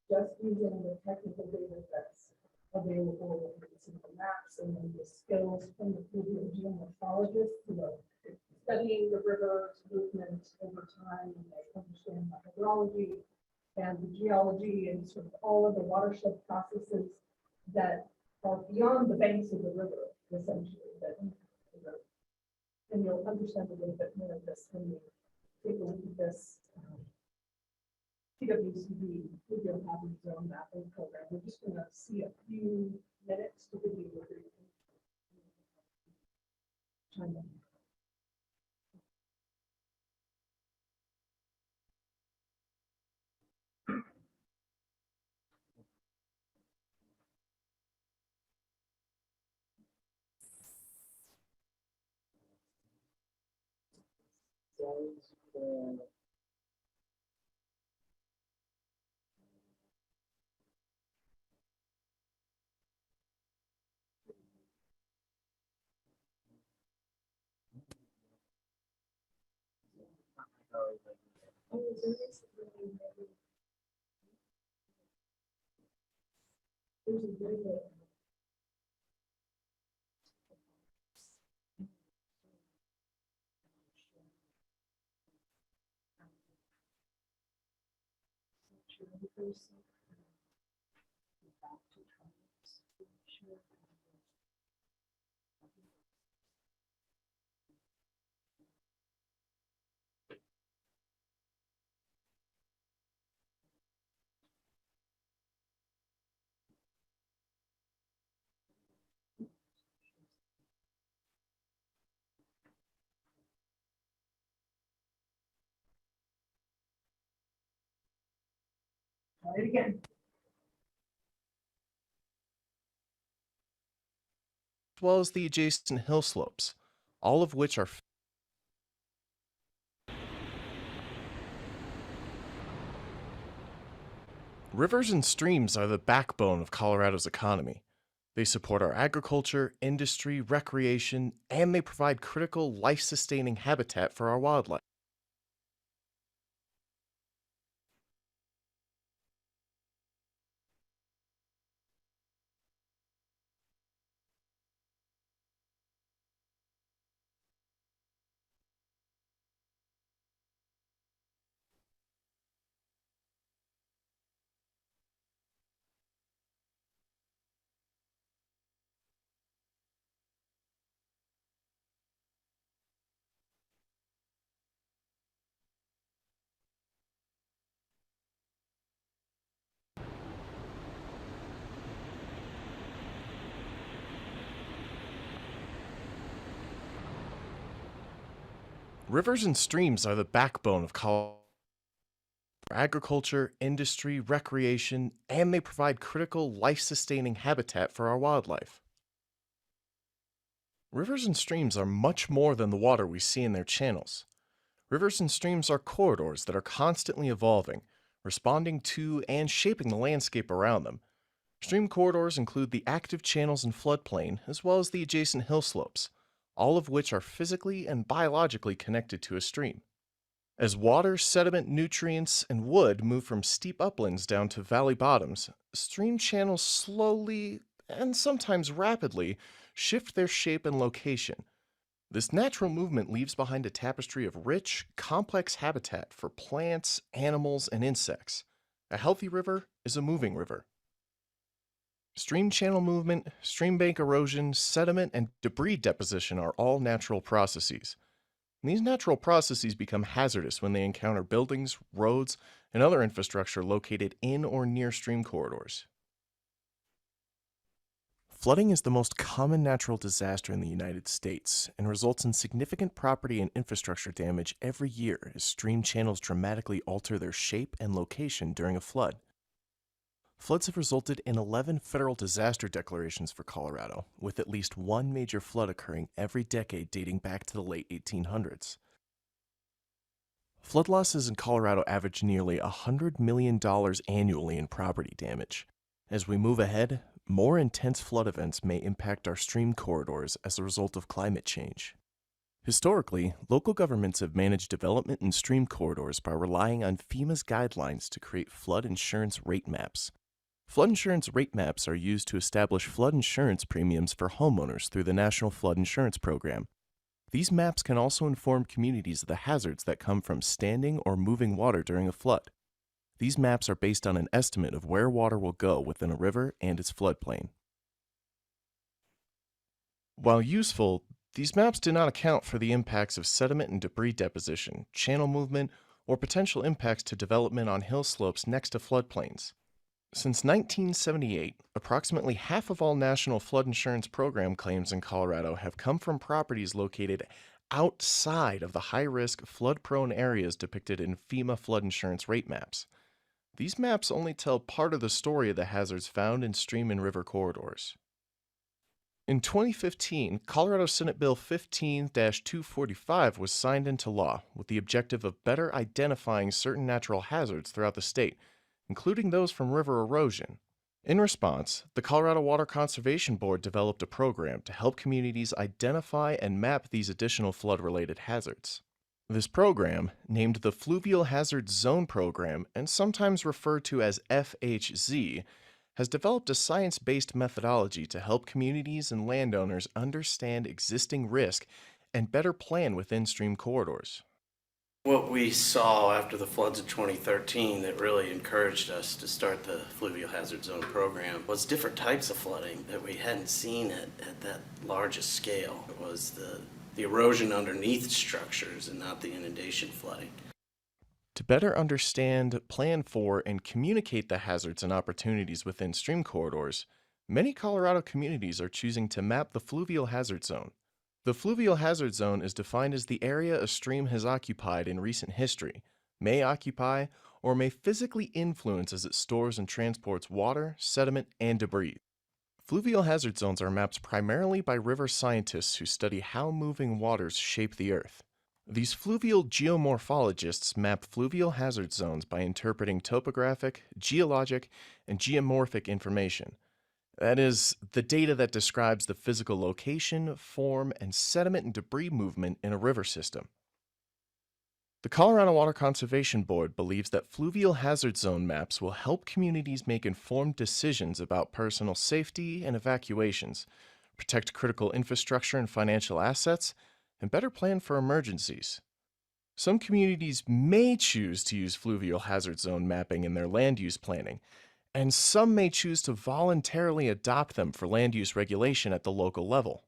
just using the technical data that's available in the maps and then the skills from the fluvial geomorphologists who are studying the river's movement over time, and they understand the hydrology and the geology and sort of all of the watershed processes that are beyond the banks of the river, essentially, that, you know, and you'll understand a little bit more of this when you take a look at this. PWCD, Video Housing Zone Mapping Program. We're just gonna see a few minutes to give you a brief. China. There's a very good. Try it again. As well as the adjacent hill slopes, all of which are rivers and streams are the backbone of Colorado's economy. They support our agriculture, industry, recreation, and they provide critical life-sustaining habitat for our wildlife. Rivers and streams are the backbone of Colorado. Agriculture, industry, recreation, and they provide critical life-sustaining habitat for our wildlife. Rivers and streams are much more than the water we see in their channels. Rivers and streams are corridors that are constantly evolving, responding to and shaping the landscape around them. Stream corridors include the active channels and floodplain, as well as the adjacent hill slopes, all of which are physically and biologically connected to a stream. As water, sediment, nutrients, and wood move from steep uplands down to valley bottoms, stream channels slowly, and sometimes rapidly, shift their shape and location. This natural movement leaves behind a tapestry of rich, complex habitat for plants, animals, and insects. A healthy river is a moving river. Stream channel movement, stream bank erosion, sediment, and debris deposition are all natural processes. These natural processes become hazardous when they encounter buildings, roads, and other infrastructure located in or near stream corridors. Flooding is the most common natural disaster in the United States and results in significant property and infrastructure damage every year as stream channels dramatically alter their shape and location during a flood. Floods have resulted in 11 federal disaster declarations for Colorado, with at least one major flood occurring every decade dating back to the late 1800s. Flood losses in Colorado average nearly $100 million annually in property damage. As we move ahead, more intense flood events may impact our stream corridors as a result of climate change. Historically, local governments have managed development in stream corridors by relying on FEMA's guidelines to create flood insurance rate maps. Flood insurance rate maps are used to establish flood insurance premiums for homeowners through the National Flood Insurance Program. These maps can also inform communities of the hazards that come from standing or moving water during a flood. These maps are based on an estimate of where water will go within a river and its floodplain. While useful, these maps do not account for the impacts of sediment and debris deposition, channel movement, or potential impacts to development on hill slopes next to floodplains. Since 1978, approximately half of all national flood insurance program claims in Colorado have come from properties located outside of the high-risk, flood-prone areas depicted in FEMA flood insurance rate maps. These maps only tell part of the story of the hazards found in stream and river corridors. In 2015, Colorado Senate Bill 15-245 was signed into law with the objective of better identifying certain natural hazards throughout the state, including those from river erosion. In response, the Colorado Water Conservation Board developed a program to help communities identify and map these additional flood-related hazards. This program, named the Fluvial Hazard Zone Program and sometimes referred to as FHZ, has developed a science-based methodology to help communities and landowners understand existing risk and better plan within stream corridors. What we saw after the floods of 2013 that really encouraged us to start the Fluvial Hazard Zone program was different types of flooding that we hadn't seen at that largest scale. It was the erosion underneath structures and not the inundation flooding. To better understand, plan for, and communicate the hazards and opportunities within stream corridors, many Colorado communities are choosing to map the Fluvial Hazard Zone. The Fluvial Hazard Zone is defined as the area a stream has occupied in recent history, may occupy, or may physically influence as it stores and transports water, sediment, and debris. Fluvial hazard zones are mapped primarily by river scientists who study how moving waters shape the earth. These fluvial geomorphologists map fluvial hazard zones by interpreting topographic, geologic, and geomorphic information. That is, the data that describes the physical location, form, and sediment and debris movement in a river system. The Colorado Water Conservation Board believes that fluvial hazard zone maps will help communities make informed decisions about personal safety and evacuations, protect critical infrastructure and financial assets, and better plan for emergencies. Some communities may choose to use fluvial hazard zone mapping in their land use planning, and some may choose to voluntarily adopt them for land use regulation at the local level.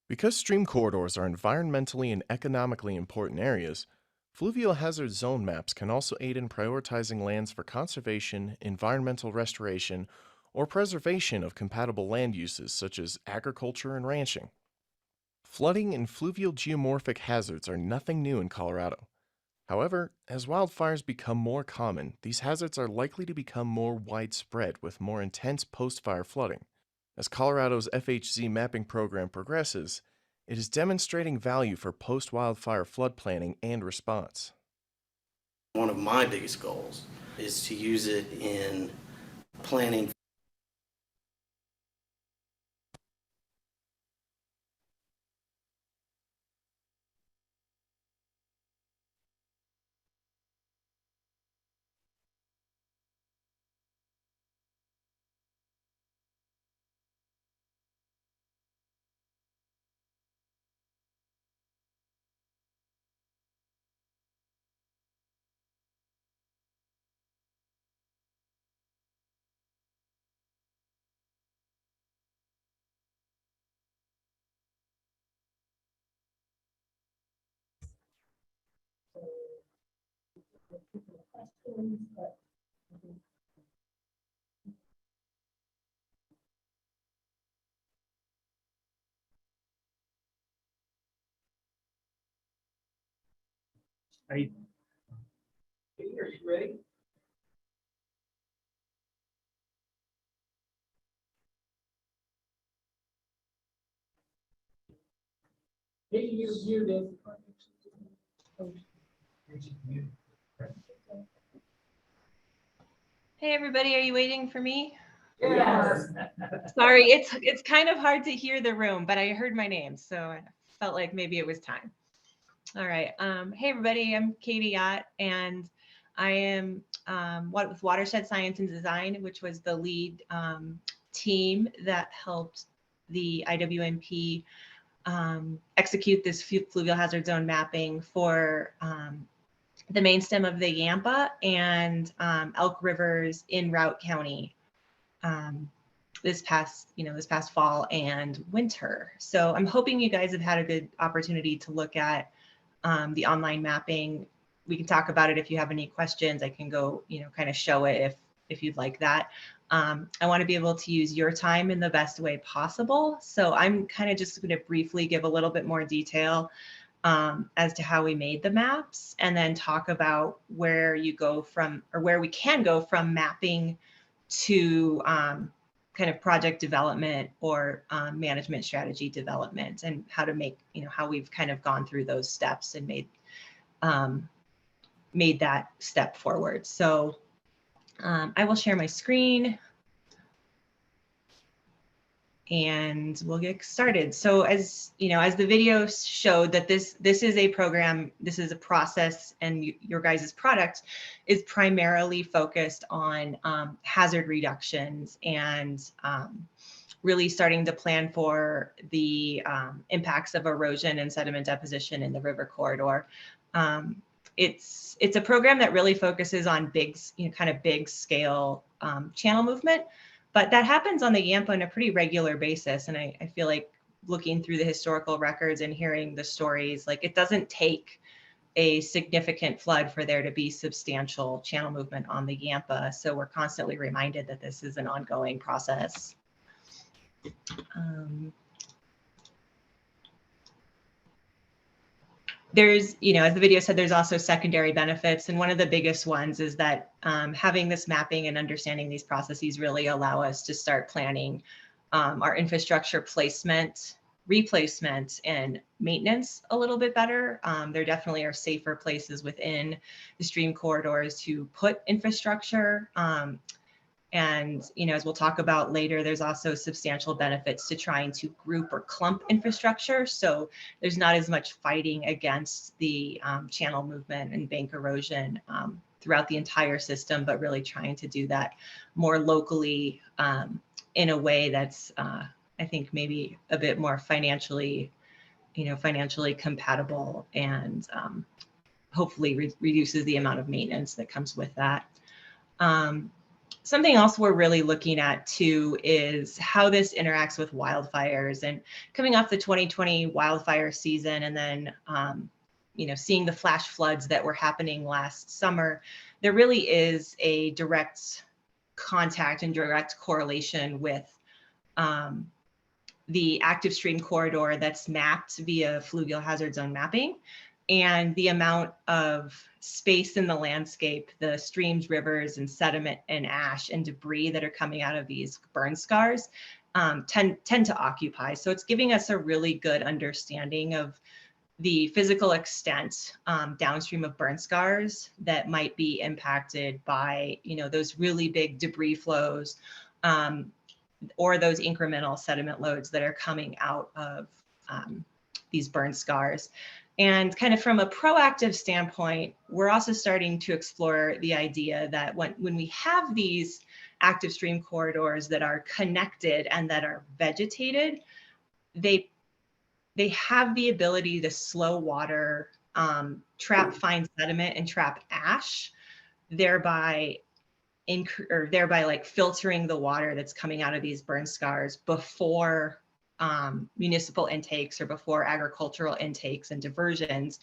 Because stream corridors are environmentally and economically important areas, fluvial hazard zone maps can also aid in prioritizing lands for conservation, environmental restoration, or preservation of compatible land uses such as agriculture and ranching. Flooding and fluvial geomorphic hazards are nothing new in Colorado. However, as wildfires become more common, these hazards are likely to become more widespread with more intense post-fire flooding. As Colorado's FHZ mapping program progresses, it is demonstrating value for post-wildfire flood planning and response. One of my biggest goals is to use it in planning. Katie, are you ready? Katie, you're muted. Hey everybody, are you waiting for me? Yes. Sorry, it's kind of hard to hear the room, but I heard my name, so I felt like maybe it was time. All right. Hey everybody, I'm Katie Yacht, and I am with Watershed Science and Design, which was the lead team that helped the IWMP execute this fluvial hazard zone mapping for the main stem of the Yampa and Elk Rivers in Routt County this past fall and winter. So I'm hoping you guys have had a good opportunity to look at the online mapping. We can talk about it if you have any questions. I can go, kind of show it if you'd like that. I want to be able to use your time in the best way possible. So I'm kind of just going to briefly give a little bit more detail as to how we made the maps, and then talk about where you go from, or where we can go from mapping to kind of project development or management strategy development, and how to make, how we've kind of gone through those steps and made that step forward. So I will share my screen and we'll get started. So as the video showed, that this is a program, this is a process, and your guys' product is primarily focused on hazard reductions and really starting to plan for the impacts of erosion and sediment deposition in the river corridor. It's a program that really focuses on big scale channel movement. But that happens on the Yampa on a pretty regular basis. And I feel like looking through the historical records and hearing the stories, like it doesn't take a significant flood for there to be substantial channel movement on the Yampa. So we're constantly reminded that this is an ongoing process. There's, as the video said, there's also secondary benefits. And one of the biggest ones is that having this mapping and understanding these processes really allow us to start planning our infrastructure placement, replacement, and maintenance a little bit better. There definitely are safer places within the stream corridors to put infrastructure. And, as we'll talk about later, there's also substantial benefits to trying to group or clump infrastructure. So there's not as much fighting against the channel movement and bank erosion throughout the entire system, but really trying to do that more locally in a way that's, I think, maybe a bit more financially compatible, and hopefully reduces the amount of maintenance that comes with that. Something else we're really looking at too is how this interacts with wildfires. And coming off the 2020 wildfire season, and then seeing the flash floods that were happening last summer, there really is a direct contact and direct correlation with the active stream corridor that's mapped via fluvial hazard zone mapping, and the amount of space in the landscape, the streams, rivers, and sediment and ash and debris that are coming out of these burn scars tend to occupy. So it's giving us a really good understanding of the physical extent downstream of burn scars that might be impacted by, those really big debris flows or those incremental sediment loads that are coming out of these burn scars. And kind of from a proactive standpoint, we're also starting to explore the idea that when we have these active stream corridors that are connected and that are vegetated, they have the ability to slow water, trap fine sediment, and trap ash, thereby like filtering the water that's coming out of these burn scars before municipal intakes or before agricultural intakes and diversions,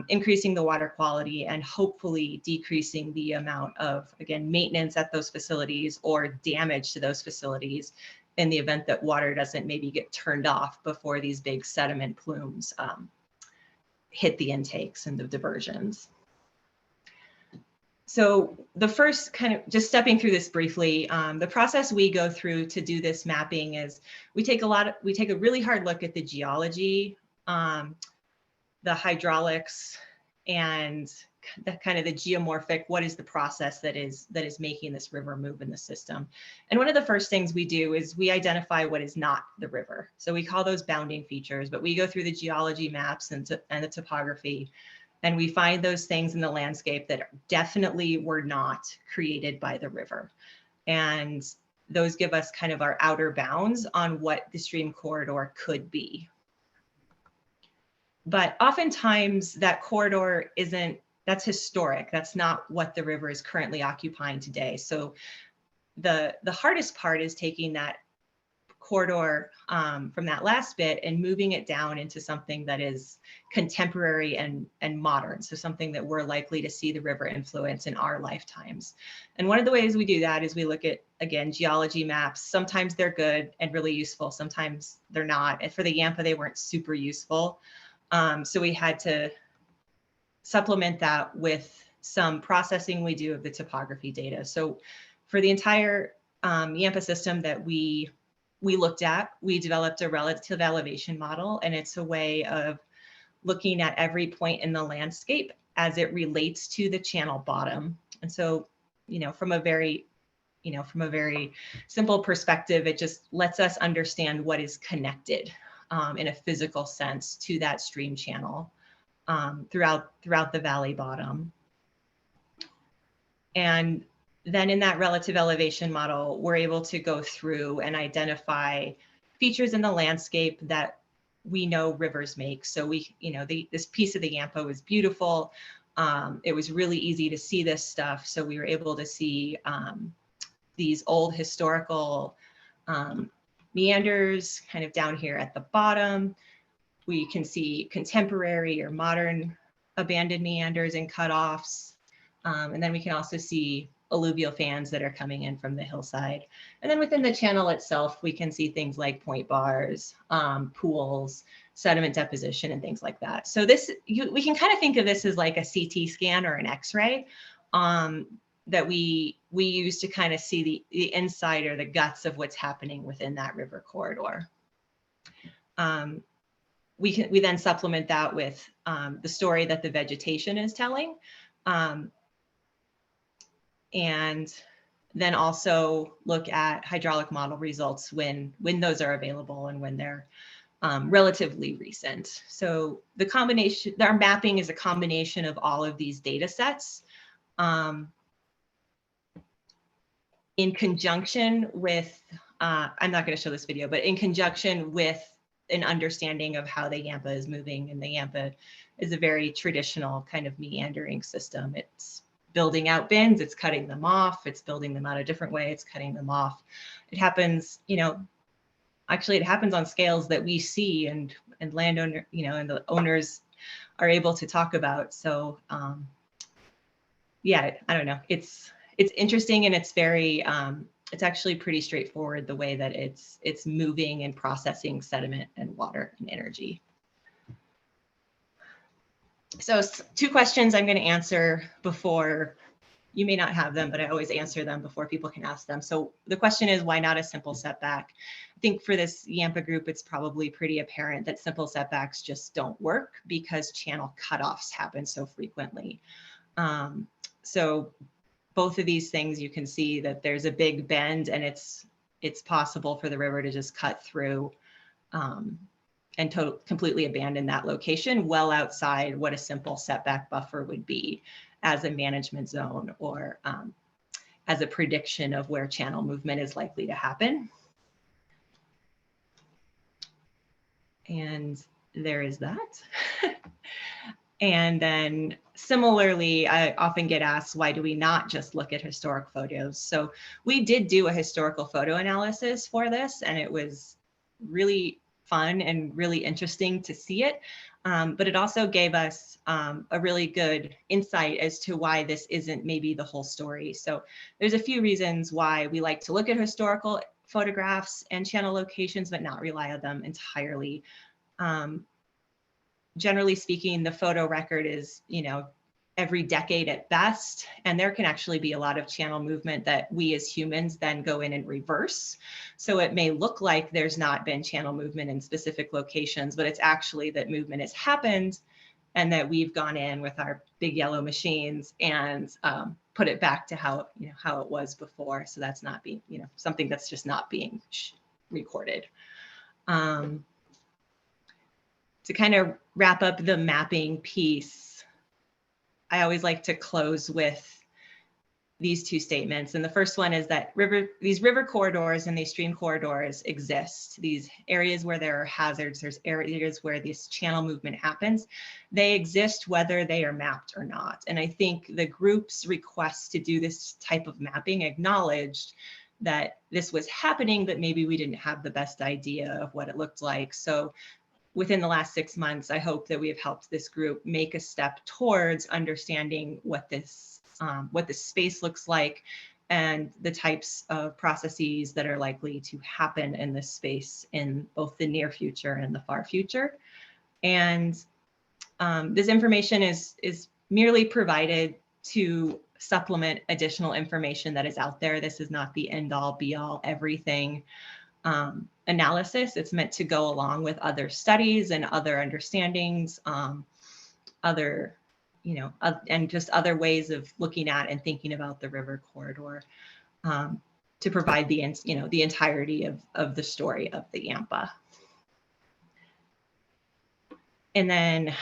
increasing the water quality and hopefully decreasing the amount of, again, maintenance at those facilities or damage to those facilities in the event that water doesn't maybe get turned off before these big sediment plumes hit the intakes and the diversions. So the first, kind of just stepping through this briefly, the process we go through to do this mapping is we take a really hard look at the geology, the hydraulics, and the kind of the geomorphic, what is the process that is making this river move in the system. And one of the first things we do is we identify what is not the river. So we call those bounding features, but we go through the geology maps and the topography, and we find those things in the landscape that definitely were not created by the river. And those give us kind of our outer bounds on what the stream corridor could be. But oftentimes that corridor isn't that's historic. That's not what the river is currently occupying today. So the hardest part is taking that corridor from that last bit and moving it down into something that is contemporary and modern. So something that we're likely to see the river influence in our lifetimes. And one of the ways we do that is we look at, again, geology maps. Sometimes they're good and really useful. Sometimes they're not. And for the Yampa, they weren't super useful. So we had to supplement that with some processing we do of the topography data. So for the entire Yampa system that we looked at, we developed a relative elevation model, and it's a way of looking at every point in the landscape as it relates to the channel bottom. And so, from a very simple perspective, it just lets us understand what is connected in a physical sense to that stream channel throughout the valley bottom. And then in that relative elevation model, we're able to go through and identify features in the landscape that we know rivers make. So this piece of the Yampa was beautiful. It was really easy to see this stuff. So we were able to see these old historical meanders kind of down here at the bottom. We can see contemporary or modern abandoned meanders and cutoffs. And then we can also see alluvial fans that are coming in from the hillside. And then within the channel itself, we can see things like point bars, pools, sediment deposition, and things like that. So we can kind of think of this as like a CT scan or an X-ray that we use to kind of see the inside or the guts of what's happening within that river corridor. We then supplement that with the story that the vegetation is telling. And then also look at hydraulic model results when those are available and when they're relatively recent. So the combination, our mapping is a combination of all of these data sets in conjunction with, I'm not going to show this video, but in conjunction with an understanding of how the Yampa is moving. And the Yampa is a very traditional kind of meandering system. It's building out bends, it's cutting them off, it's building them out a different way, it's cutting them off. It happens, actually it happens on scales that we see and landowner, and the owners are able to talk about. So yeah, I don't know. It's interesting, and it's very it's actually pretty straightforward the way that it's moving and processing sediment and water and energy. So 2 questions I'm going to answer before, you may not have them, but I always answer them before people can ask them. So the question is, why not a simple setback? I think for this Yampa group, it's probably pretty apparent that simple setbacks just don't work because channel cutoffs happen so frequently. So both of these things, you can see that there's a big bend, and it's possible for the river to just cut through and completely abandon that location well outside what a simple setback buffer would be as a management zone or as a prediction of where channel movement is likely to happen. And there is that. And then similarly, I often get asked, why do we not just look at historic photos? So we did do a historical photo analysis for this, and it was really fun and really interesting to see it. But it also gave us a really good insight as to why this isn't maybe the whole story. So there's a few reasons why we like to look at historical photographs and channel locations, but not rely on them entirely. Generally speaking, the photo record is, every decade at best, and there can actually be a lot of channel movement that we as humans then go in and reverse. So it may look like there's not been channel movement in specific locations, but it's actually that movement has happened and that we've gone in with our big yellow machines and put it back to how it was before. So that's not being, something that's just not being recorded. To kind of wrap up the mapping piece, I always like to close with these two statements. And the first one is that these river corridors and these stream corridors exist. These areas where there are hazards, there's areas where this channel movement happens. They exist whether they are mapped or not. And I think the group's request to do this type of mapping acknowledged that this was happening, but maybe we didn't have the best idea of what it looked like. So within the last 6 months, I hope that we have helped this group make a step towards understanding what this space looks like and the types of processes that are likely to happen in this space in both the near future and the far future. And this information is merely provided to supplement additional information that is out there. This is not the end all be all everything analysis. It's meant to go along with other studies and other understandings, and just other ways of looking at and thinking about the river corridor to provide the entirety of the story of the Yampa. And then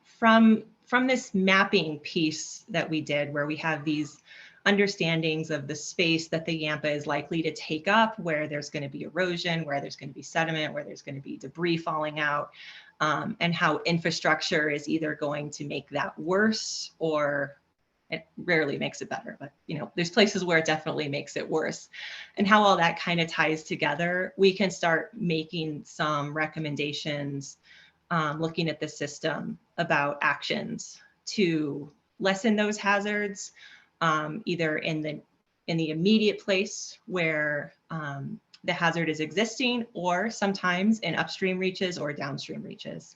from this mapping piece that we did, where we have these understandings of the space that the Yampa is likely to take up, where there's going to be erosion, where there's going to be sediment, where there's going to be debris falling out, and how infrastructure is either going to make that worse, or it rarely makes it better, but there's places where it definitely makes it worse. And how all that kind of ties together, we can start making some recommendations, looking at the system about actions to lessen those hazards, either in the immediate place where the hazard is existing, or sometimes in upstream reaches or downstream reaches.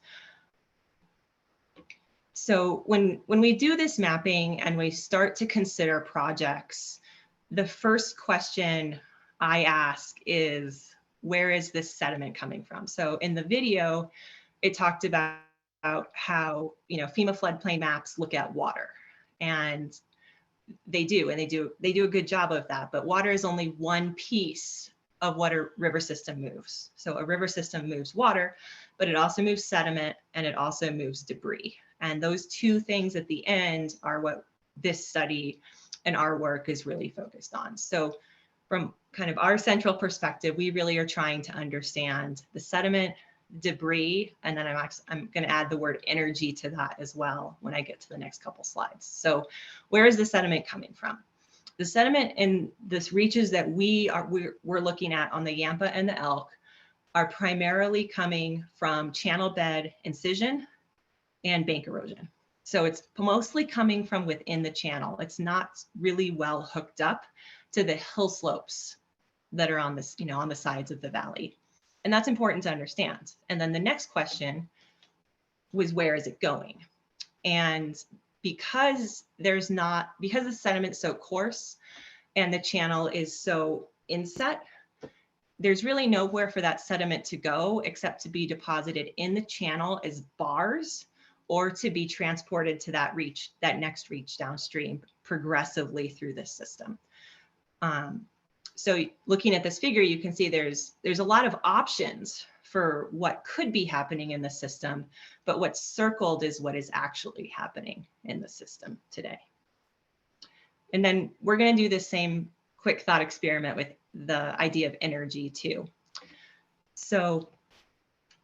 So when we do this mapping and we start to consider projects, the first question I ask is, where is this sediment coming from? So in the video, it talked about how FEMA floodplain maps look at water, and they do a good job of that. But water is only one piece of what a river system moves. So a river system moves water, but it also moves sediment and it also moves debris. And those two things at the end are what this study and our work is really focused on. So from kind of our central perspective, we really are trying to understand the sediment, debris, and then I'm going to add the word energy to that as well when I get to the next couple slides. So where is the sediment coming from? The sediment in this reaches that we're looking at on the Yampa and the Elk are primarily coming from channel bed incision and bank erosion. So it's mostly coming from within the channel. It's not really well hooked up to the hill slopes that are on this, on the sides of the valley. And that's important to understand. And then the next question was, where is it going? And because the sediment is so coarse and the channel is so inset, there's really nowhere for that sediment to go except to be deposited in the channel as bars, or to be transported to that next reach downstream progressively through this system. So looking at this figure, you can see there's a lot of options for what could be happening in the system, but what's circled is what is actually happening in the system today. And then we're going to do the same quick thought experiment with the idea of energy too. So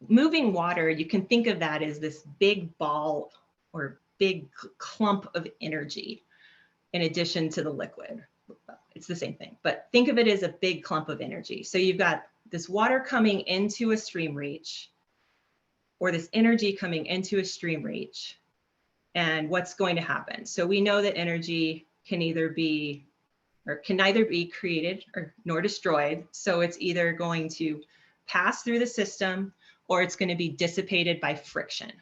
moving water, you can think of that as this big ball or big clump of energy in addition to the liquid. It's the same thing, but think of it as a big clump of energy. So you've got this water coming into a stream reach, or this energy coming into a stream reach, and what's going to happen. So we know that energy can neither be created nor destroyed. So it's either going to pass through the system, or it's going to be dissipated by friction.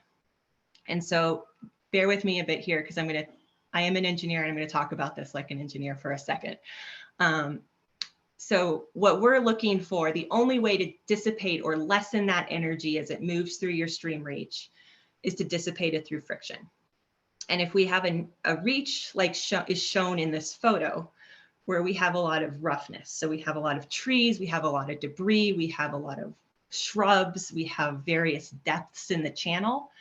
And so bear with me a bit here, because I am an engineer and I'm going to talk about this like an engineer for a second. So what we're looking for, the only way to dissipate or lessen that energy as it moves through your stream reach is to dissipate it through friction. And if we have a reach like is shown in this photo, where we have a lot of roughness, so we have a lot of trees, we have a lot of debris, we have a lot of shrubs, we have various depths in the channel,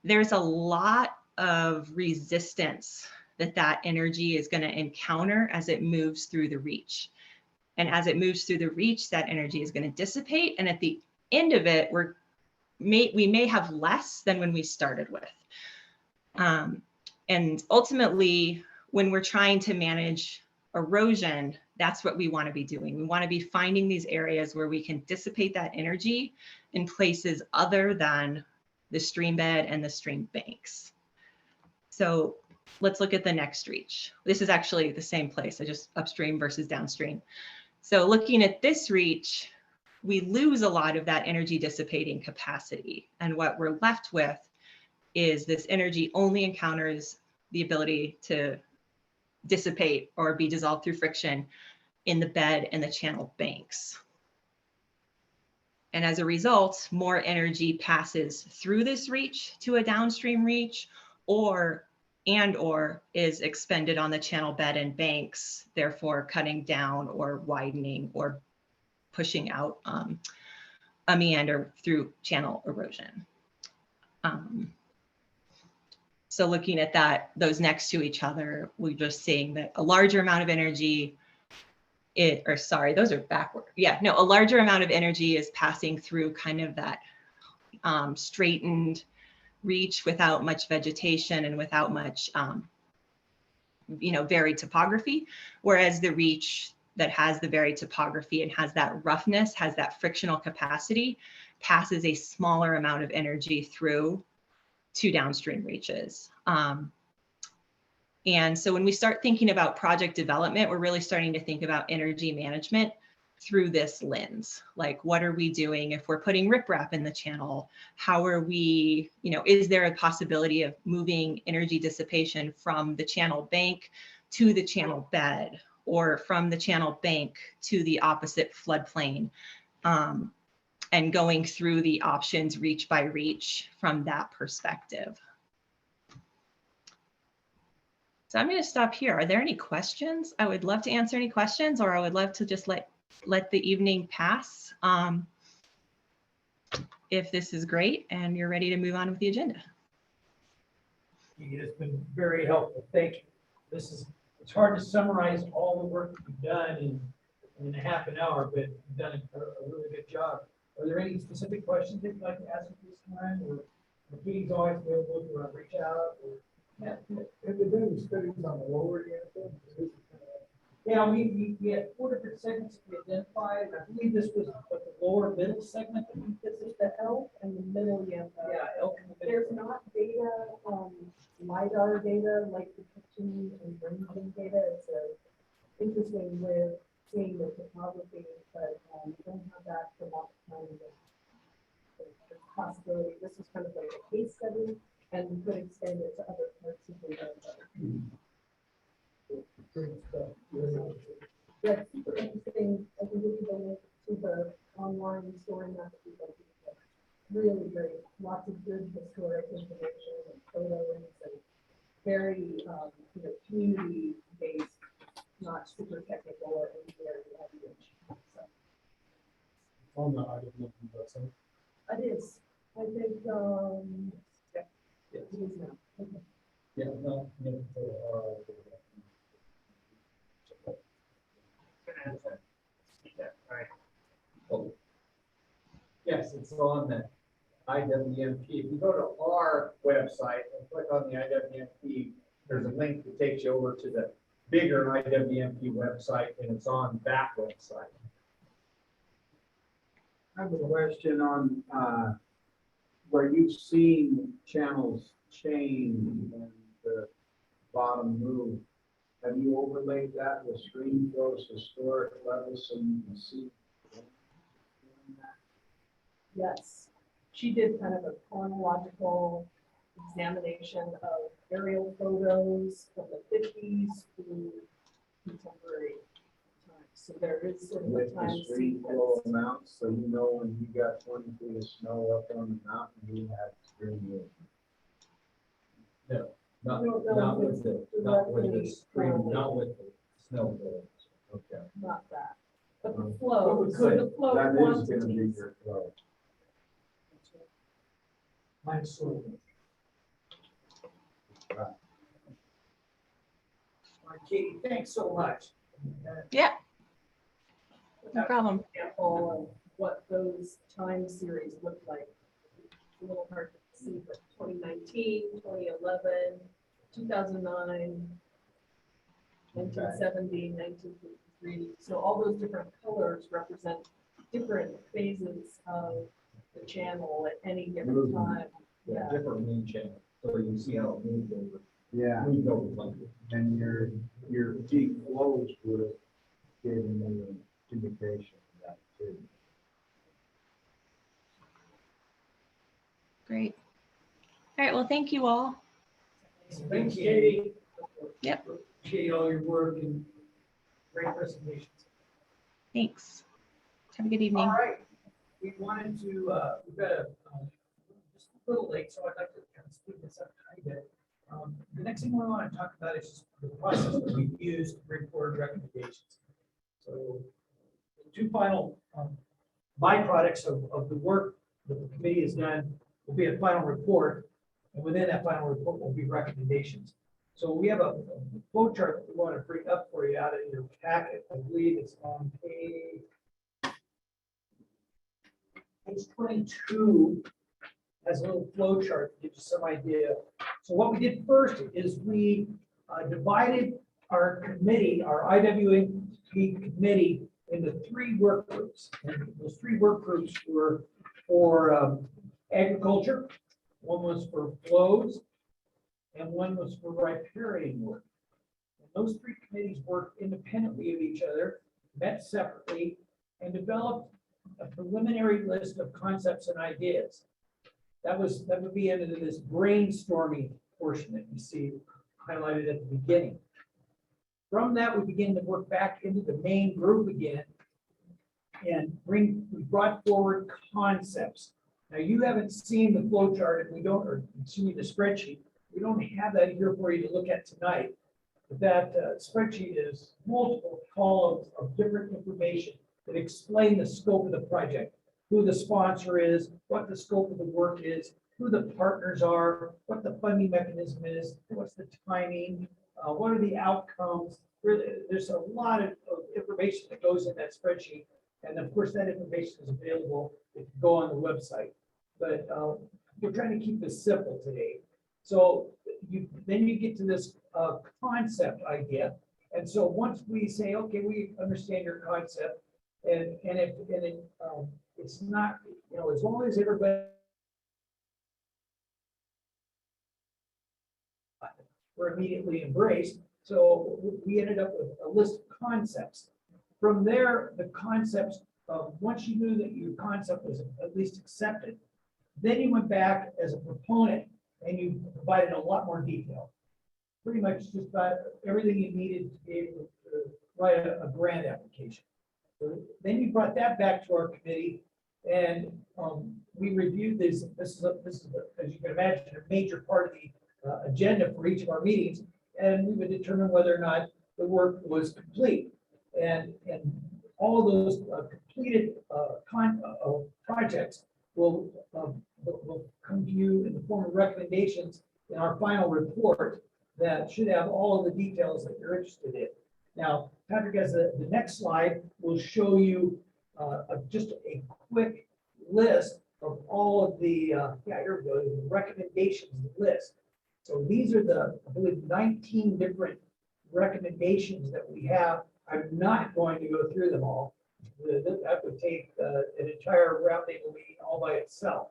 there's a lot of resistance that that energy is going to encounter as it moves through the reach. And as it moves through the reach, that energy is going to dissipate. And at the end of it, we may have less than when we started with. And ultimately, when we're trying to manage erosion, that's what we want to be doing. We want to be finding these areas where we can dissipate that energy in places other than the stream bed and the stream banks. So let's look at the next reach. This is actually the same place, so just upstream versus downstream. So looking at this reach, we lose a lot of that energy dissipating capacity. And what we're left with is this energy only encounters the ability to dissipate or be dissolved through friction in the bed and the channel banks. And as a result, more energy passes through this reach to a downstream reach or is expended on the channel bed and banks, therefore cutting down or widening or pushing out a meander through channel erosion. So looking at that, those next to each other, we're just seeing that a larger amount of energy, those are backward. Yeah, no, a larger amount of energy is passing through kind of that straightened reach without much vegetation and without much, varied topography, whereas the reach that has the varied topography and has that roughness, has that frictional capacity, passes a smaller amount of energy through to downstream reaches. And so when we start thinking about project development, we're really starting to think about energy management through this lens. Like, what are we doing if we're putting riprap in the channel? How are we, is there a possibility of moving energy dissipation from the channel bank to the channel bed, or from the channel bank to the opposite floodplain? And going through the options reach by reach from that perspective. So I'm going to stop here. Are there any questions? I would love to answer any questions, or I would love to just let the evening pass. If this is great and you're ready to move on with the agenda. It's been very helpful. Thank you. It's hard to summarize all the work you've done in a half an hour, but you've done a really good job. Are there any specific questions that you'd like to ask at this time, or Katie's always available if you want to reach out? Have there been any studies on the lower Yampa? Yeah, we had 4 different segments that we identified. I believe this was the lower middle segment. This is the elk and the middle Yampa. Yeah, elk in the middle. There's not data, LiDAR data like detection and ranging data. It's interesting with seeing the topography, but we don't have that for lots of time. The possibility, this is kind of like a case study, and we could extend it to other parts of the world. That's super interesting. I can give you the link to the online story map that people can. Really great. Lots of good historic information and photos and very community based, not super technical or engineering language. So. On the IWP website. It is. I think yeah, it is now. Okay. Yeah, no. Yes, it's on the IWMP. If you go to our website and click on the IWMP, there's a link that takes you over to the bigger IWMP website, and it's on that website. I have a question on where you've seen channels change and the bottom move. Have you overlaid that with stream flow's historic levels so you can see? Yes, she did kind of a chronological examination of aerial photos from the 50s through contemporary times. So there is sort of a With time the stream flow sequence. amounts, so you know when you got 20 feet of snow up on the mountain, you had stream flow. No, Not with the stream, not with the snow. Okay. Not that, but the flow, But so the flow that is gonna be quantities. your flow. Mine's sort of. Katie, thanks so much. Yeah. No problem. Example of what those time series look like. It's a little hard to see, but 2019, 2011, 2009, 1970, 1953. So all those different colors represent different phases of the channel at any given Movement. time. Yeah. Different main channel, so you see how it moved over. Yeah. Moved over like it. And your peak flows would have given you an indication of that too. Great. All right, well, thank you all. Thanks, Katie. Yep. Appreciate all your work and great presentations. Thanks. Have a good evening. All right, we wanted to, we've got just a little late, so I'd like to kind of speed this up a tiny bit. The next thing we want to talk about is just the process that we've used to bring forward recommendations. So the two final byproducts of the work that the committee has done will be a final report, and within that final report will be recommendations. So we have a flow chart that we want to bring up for you out of your packet. I believe it's on page 22 has a little flow chart to give you some idea. So what we did first is we divided our committee, our IWNP committee, into 3 work groups. And those 3 work groups were for agriculture, one was for flows, and one was for riparian work. And those 3 committees worked independently of each other, met separately, and developed a preliminary list of concepts and ideas. That would be into this brainstorming portion that you see highlighted at the beginning. From that, we begin to work back into the main group again and we brought forward concepts. Now, you haven't seen the flow chart, and we don't, or excuse me, the spreadsheet. We don't have that here for you to look at tonight. But that spreadsheet is multiple columns of different information that explain the scope of the project, who the sponsor is, what the scope of the work is, who the partners are, what the funding mechanism is, what's the timing, what are the outcomes. There's a lot of information that goes in that spreadsheet. And of course, that information is available if you go on the website. But we're trying to keep this simple today. So then you get to this concept idea. And so once we say, okay, we understand your concept, it's not, you know, as long as everybody were immediately embraced. So we ended up with a list of concepts. From there, the concepts, once you knew that your concept was at least accepted, then you went back as a proponent and you provided a lot more detail. Pretty much just about everything you needed to be able to write a grant application. So then you brought that back to our committee, and we reviewed this. This is, as you can imagine, a major part of the agenda for each of our meetings, and we would determine whether or not the work was complete. And all of those completed projects will come to you in the form of recommendations in our final report that should have all of the details that you're interested in. Now, Patrick, as the next slide will show you just a quick list of all of the, here we go, the recommendations list. So these are the, I believe, 19 different recommendations that we have. I'm not going to go through them all. That would take an entire roundtable meeting all by itself.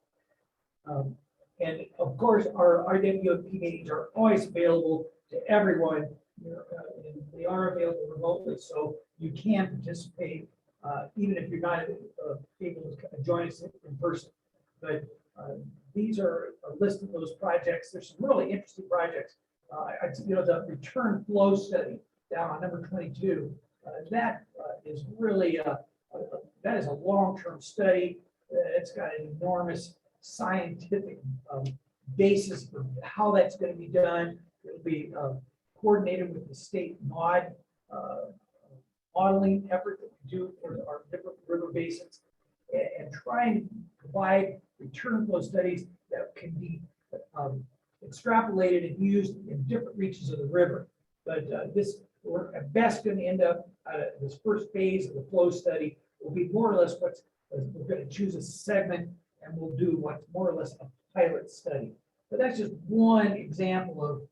And of course, our IWNP meetings are always available to everyone. And they are available remotely, so you can participate even if you're not able to join us in person. But these are a list of those projects. There's some really interesting projects. The return flow study down on number 22. That is really that is a long-term study. It's got an enormous scientific basis for how that's going to be done. It'll be coordinated with the state modeling effort that we do for our different river basins, and try and provide return flow studies that can be extrapolated and used in different reaches of the river. But this, we're at best going to end up, this first phase of the flow study will be more or less we're going to choose a segment and we'll do what's more or less a pilot study. But that's just one example of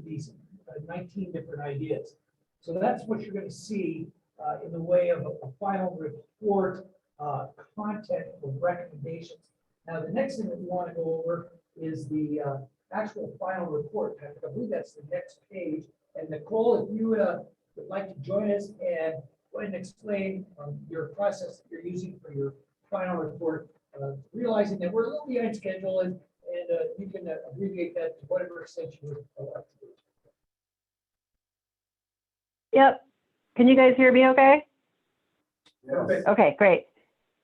these 19 different ideas. So that's what you're going to see in the way of a final report, content or recommendations. Now, the next thing that we want to go over is the actual final report. I believe that's the next page. And Nicole, if you would like to join us and go ahead and explain your process that you're using for your final report, realizing that we're a little behind schedule and you can abbreviate that to whatever extent you would like to do. Yep. Can you guys hear me okay? Perfect. Okay, great.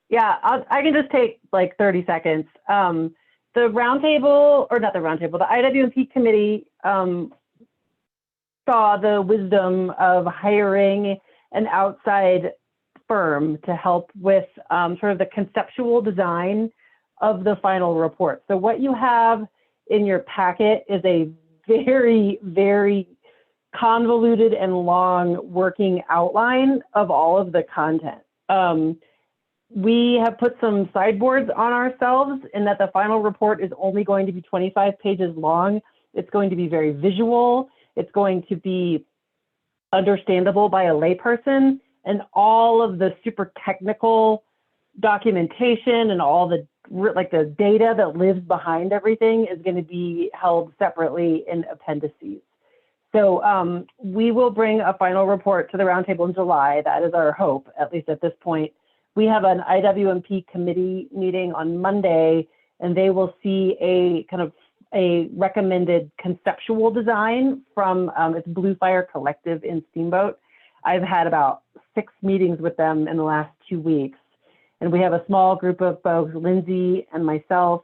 Yeah, I can just take like 30 seconds. The roundtable, or not the roundtable, the IWMP committee saw the wisdom of hiring an outside firm to help with sort of the conceptual design of the final report. So what you have in your packet is a very, very convoluted and long working outline of all of the content. We have put some sideboards on ourselves in that the final report is only going to be 25 pages long. It's going to be very visual. It's going to be understandable by a layperson, and all of the super technical documentation and all the the data that lives behind everything is going to be held separately in appendices. So we will bring a final report to the roundtable in July. That is our hope, at least at this point. We have an IWMP committee meeting on Monday, and they will see a kind of a recommended conceptual design from it's Blue Fire Collective in Steamboat. I've had about 6 meetings with them in the last 2 weeks. And we have a small group of folks, Lindsay and myself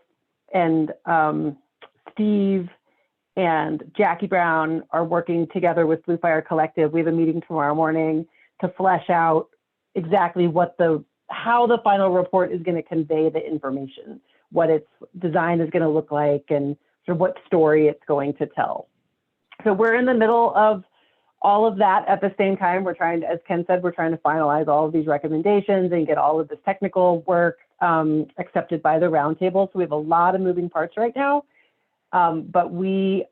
and Steve and Jackie Brown are working together with Blue Fire Collective. We have a meeting tomorrow morning to flesh out exactly how the final report is going to convey the information, what its design is going to look like, and sort of what story it's going to tell. So we're in the middle of all of that at the same time. We're trying to, as Ken said, we're trying to finalize all of these recommendations and get all of this technical work accepted by the roundtable. So we have a lot of moving parts right now. But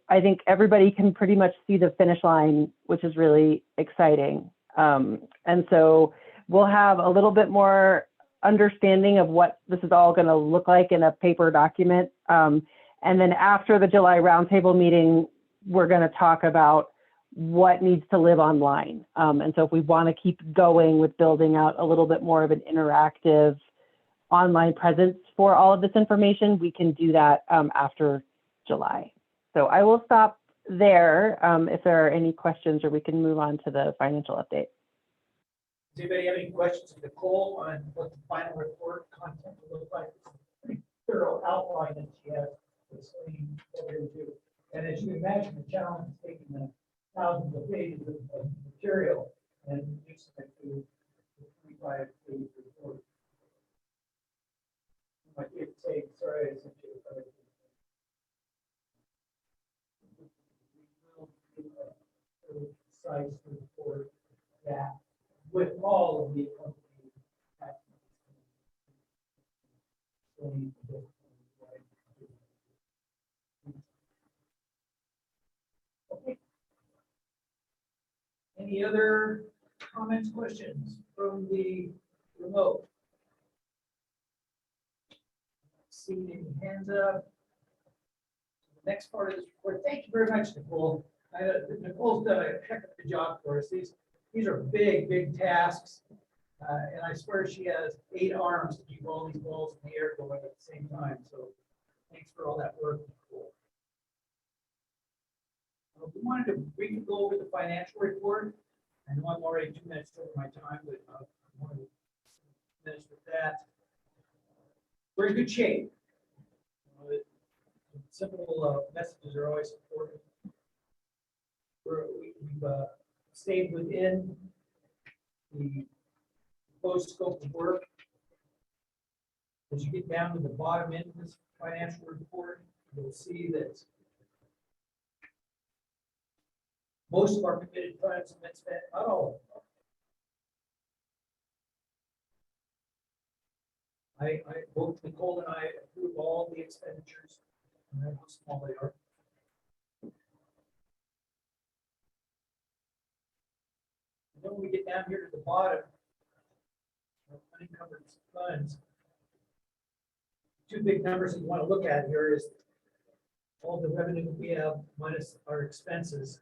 I think everybody can pretty much see the finish line, which is really exciting. And so we'll have a little bit more understanding of what this is all going to look like in a paper document. And then after the July roundtable meeting, we're going to talk about what needs to live online. And so if we want to keep going with building out a little bit more of an interactive online presence for all of this information, we can do that after July. So I will stop there if there are any questions, or we can move on to the financial update. Does anybody have any questions of Nicole on what the final report content will look like? It's a pretty thorough outline that she has explaining what we're going to do. And as you can imagine, the challenge is taking the thousands of pages of material and reducing it to a 25-page report. I did say, sorry, I sent you a photo. We will do a concise report that with all of the accompanying okay. Any other comments, questions from the remote? See any hands up? The next part of this report. Thank you very much, Nicole. Nicole's done a heck of a job for us. These are big, big tasks. And I swear she has 8 arms to keep all these balls in the air going at the same time. So thanks for all that work, Nicole. We wanted to briefly go over the financial report. I know I'm already 2 minutes over my time, but I want to finish with that. We're in good shape. Simple messages are always important. We've stayed within the proposed scope of work. As you get down to the bottom end of this financial report, you'll see that most of our committed funds have been spent, not all of them. Both Nicole and I approve all the expenditures, no matter how small they are. And then when we get down here to the bottom, unencumbered funds, two big numbers that you want to look at here is all the revenue that we have minus our expenses.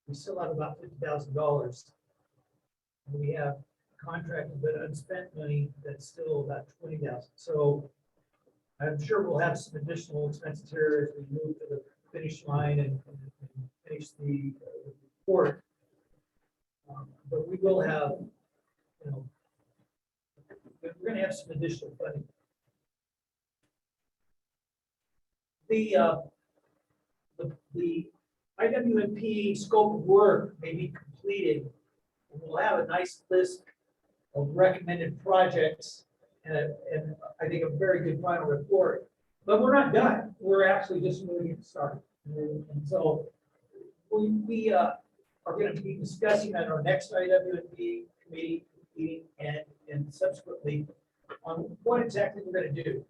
We still have about $50,000. We have contracted but unspent money that's still about 20,000. So I'm sure we'll have some additional expenses here as we move to the finish line and finish the report. But we will have, you know, we're going to have some additional funding. The IWMP scope of work may be completed, and we'll have a nice list of recommended projects and I think a very good final report. But we're not done. We're actually just really getting started. And so we are going to be discussing at our next IWMP committee meeting and subsequently on what exactly we're going to do.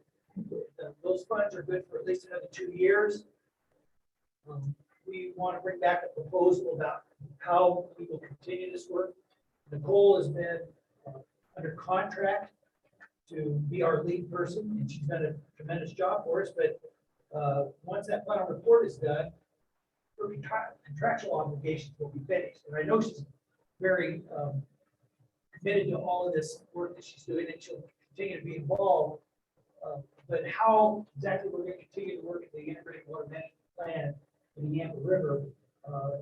Those funds are good for at least another 2 years. We want to bring back a proposal about how we will continue this work. Nicole has been under contract to be our lead person, and she's done a tremendous job for us. But once that final report is done, her contractual obligations will be finished. And I know she's very committed to all of this work that she's doing, and she'll continue to be involved. But how exactly we're going to continue to work at the integrated water management plan in the Yampa River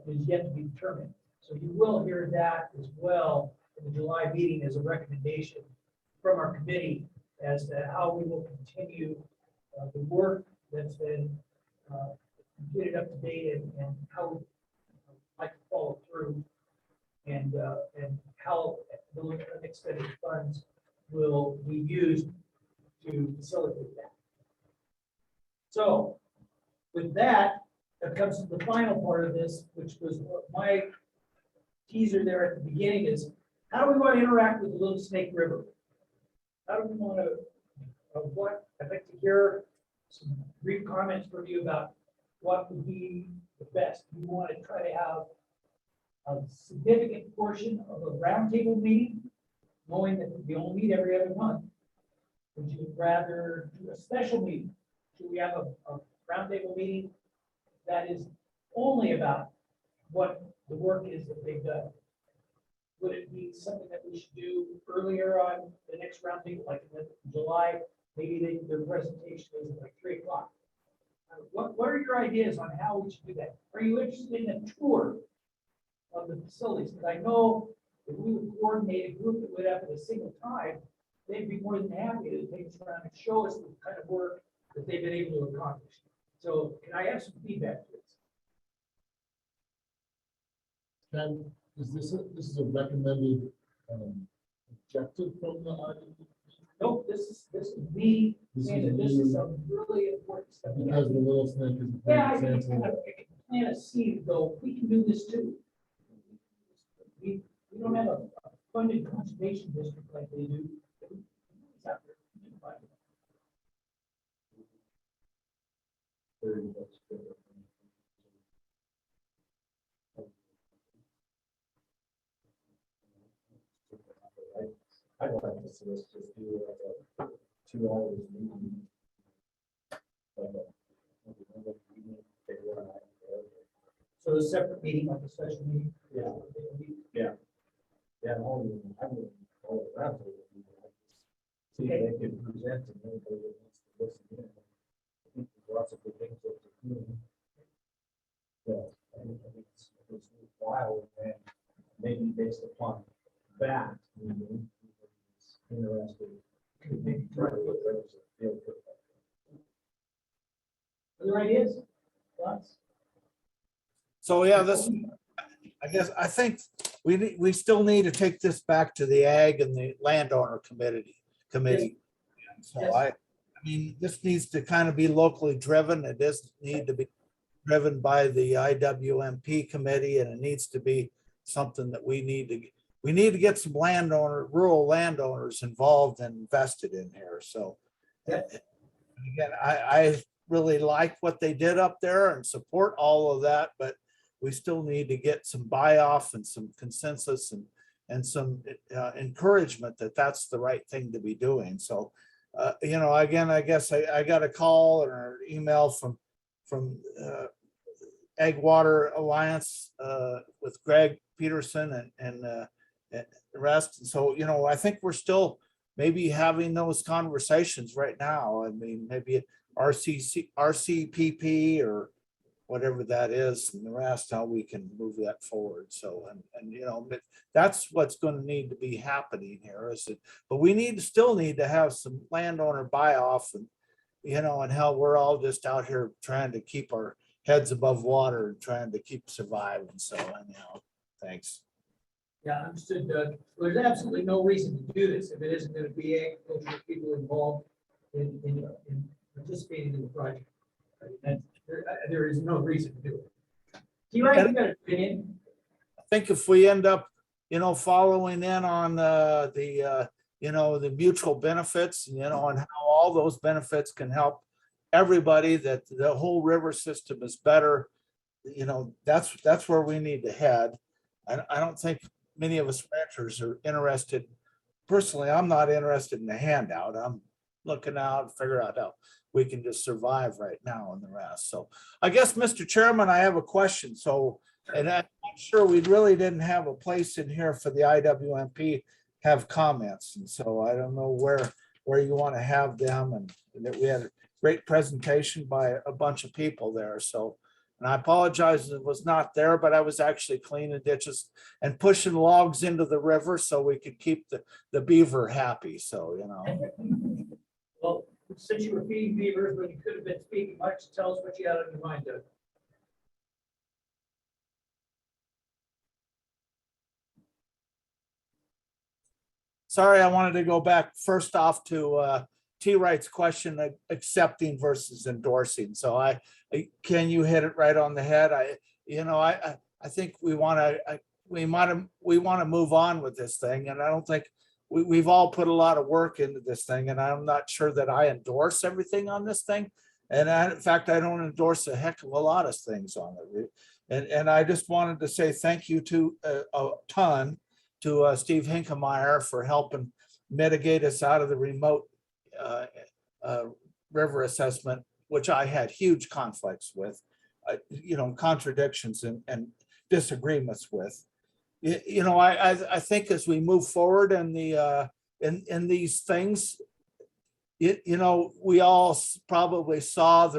is yet to be determined. So you will hear that as well in the July meeting as a recommendation from our committee as to how we will continue the work that's been completed up to date and how we like to follow through and how the unexpended funds will be used to facilitate that. So with that, that comes to the final part of this, which was my teaser there at the beginning is how do we want to interact with the Little Snake River? How do we want to, I'd like to hear some brief comments from you about what would be the best. We want to try to have a significant portion of a roundtable meeting, knowing that we only meet every other month. Would you rather do a special meeting? Should we have a roundtable meeting that is only about what the work is that they've done? Would it be something that we should do earlier on the next roundtable, like in July? Maybe their presentation is at like 3 o'clock. What are your ideas on how we should do that? Are you interested in a tour of the facilities? Because I know if we would coordinate a group that would have at a single time, they'd be more than happy to take us around and show us the kind of work that they've been able to accomplish. So can I have some feedback, please? Ken, this is a recommended objective from the IDP? Nope, this is me This saying is that this you. is some really important stuff. Because the Little Snake is a Yeah, I great can example. plant a seed, though, we can do this too. We don't have a funded conservation district like they do. It's out there. You can find it. I'd like to see us just do like a 2 hours meeting. So a separate meeting, like a special meeting? Yeah. Yeah, only, I mean, all around. See, Okay. they can present and nobody wants to listen in. I think there's lots of good things that they're doing. Yeah, I think it's worthwhile and maybe based upon that, it's interesting. Could maybe try to look at those field trip. Other ideas? Thoughts? So yeah, I think we still need to take this back to the ag and the landowner committee. So Yes. I mean, this needs to kind of be locally driven. It doesn't need to be driven by the IWMP committee, and it needs to be something that we need to get some rural landowners involved and invested in here. So again, I really like what they did up there and support all of that, but we still need to get some buy-off and some consensus and some encouragement that that's the right thing to be doing. So, again, I guess I got a call or an email from Ag Water Alliance with Greg Peterson and the rest. And so, I think we're still maybe having those conversations right now. I mean, maybe RCPP or whatever that is, and the rest, how we can move that forward. So, but that's what's going to need to be happening here. But we still need to have some landowner buy off, and and how we're all just out here trying to keep our heads above water and trying to keep surviving. So anyhow, thanks. Yeah, understood, Doug. There's absolutely no reason to do this if it isn't going to be agricultural people involved in participating in the project. And there is no reason to do it. Do you have an opinion? I think if we end up, following in on the mutual benefits, and how all those benefits can help everybody, that the whole river system is better, that's where we need to head. I don't think many of us ranchers are interested. Personally, I'm not interested in a handout. I'm looking out, figure out how we can just survive right now and the rest. So I guess, Mr. Chairman, I have a question. So, and I'm not sure, we really didn't have a place in here for the IWMP have comments. And so I don't know where you want to have them, and that we had a great presentation by a bunch of people there. So, and I apologize it was not there, but I was actually cleaning ditches and pushing logs into the river so we could keep the beaver happy. So, Well, since you were feeding beavers, but you could have been speaking much, tell us what you had on your mind, Doug. Sorry, I wanted to go back first off to T. Wright's question, accepting versus endorsing. So can you hit it right on the head? I think we want to move on with this thing, and I don't think we've all put a lot of work into this thing, and I'm not sure that I endorse everything on this thing. And in fact, I don't endorse a heck of a lot of things on it. And I just wanted to say thank you to a ton to Steve Hinkemeyer for helping mitigate us out of the remote river assessment, which I had huge conflicts with, contradictions and disagreements with. I think as we move forward in in these things, we all probably saw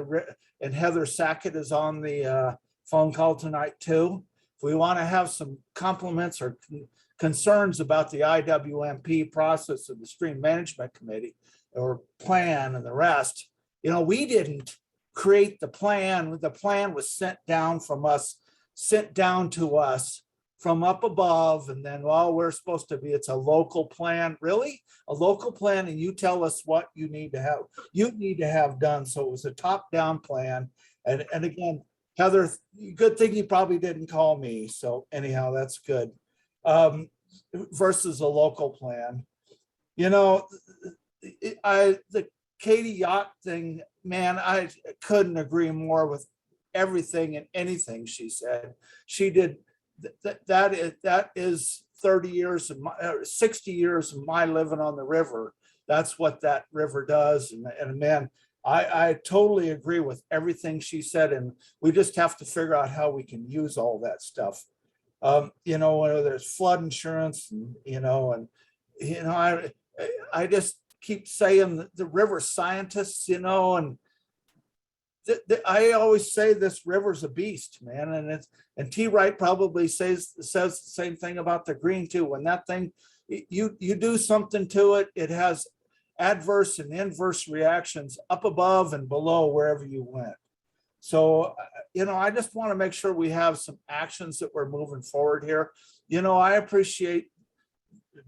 and Heather Sackett is on the phone call tonight too. If we want to have some compliments or concerns about the IWMP process of the Stream Management Committee or plan and the rest, we didn't create the plan. The plan was sent down to us from up above, and then we're supposed to be, it's a local plan. Really? A local plan, and you tell us what you need to have done. So it was a top-down plan. And again, Heather, good thing you probably didn't call me. So anyhow, that's good. Versus a local plan. The Katie Yacht thing, man, I couldn't agree more with everything and anything she said. She did. That is 30 years of 60 years of my living on the river. That's what that river does. And man, I totally agree with everything she said. And we just have to figure out how we can use all that stuff. Whether there's flood insurance, I just keep saying the river scientists, and I always say this river's a beast, man. And T. Wright probably says the same thing about the green too. When that thing, you do something to it, it has adverse and inverse reactions up above and below wherever you went. So, I just want to make sure we have some actions that we're moving forward here. I appreciate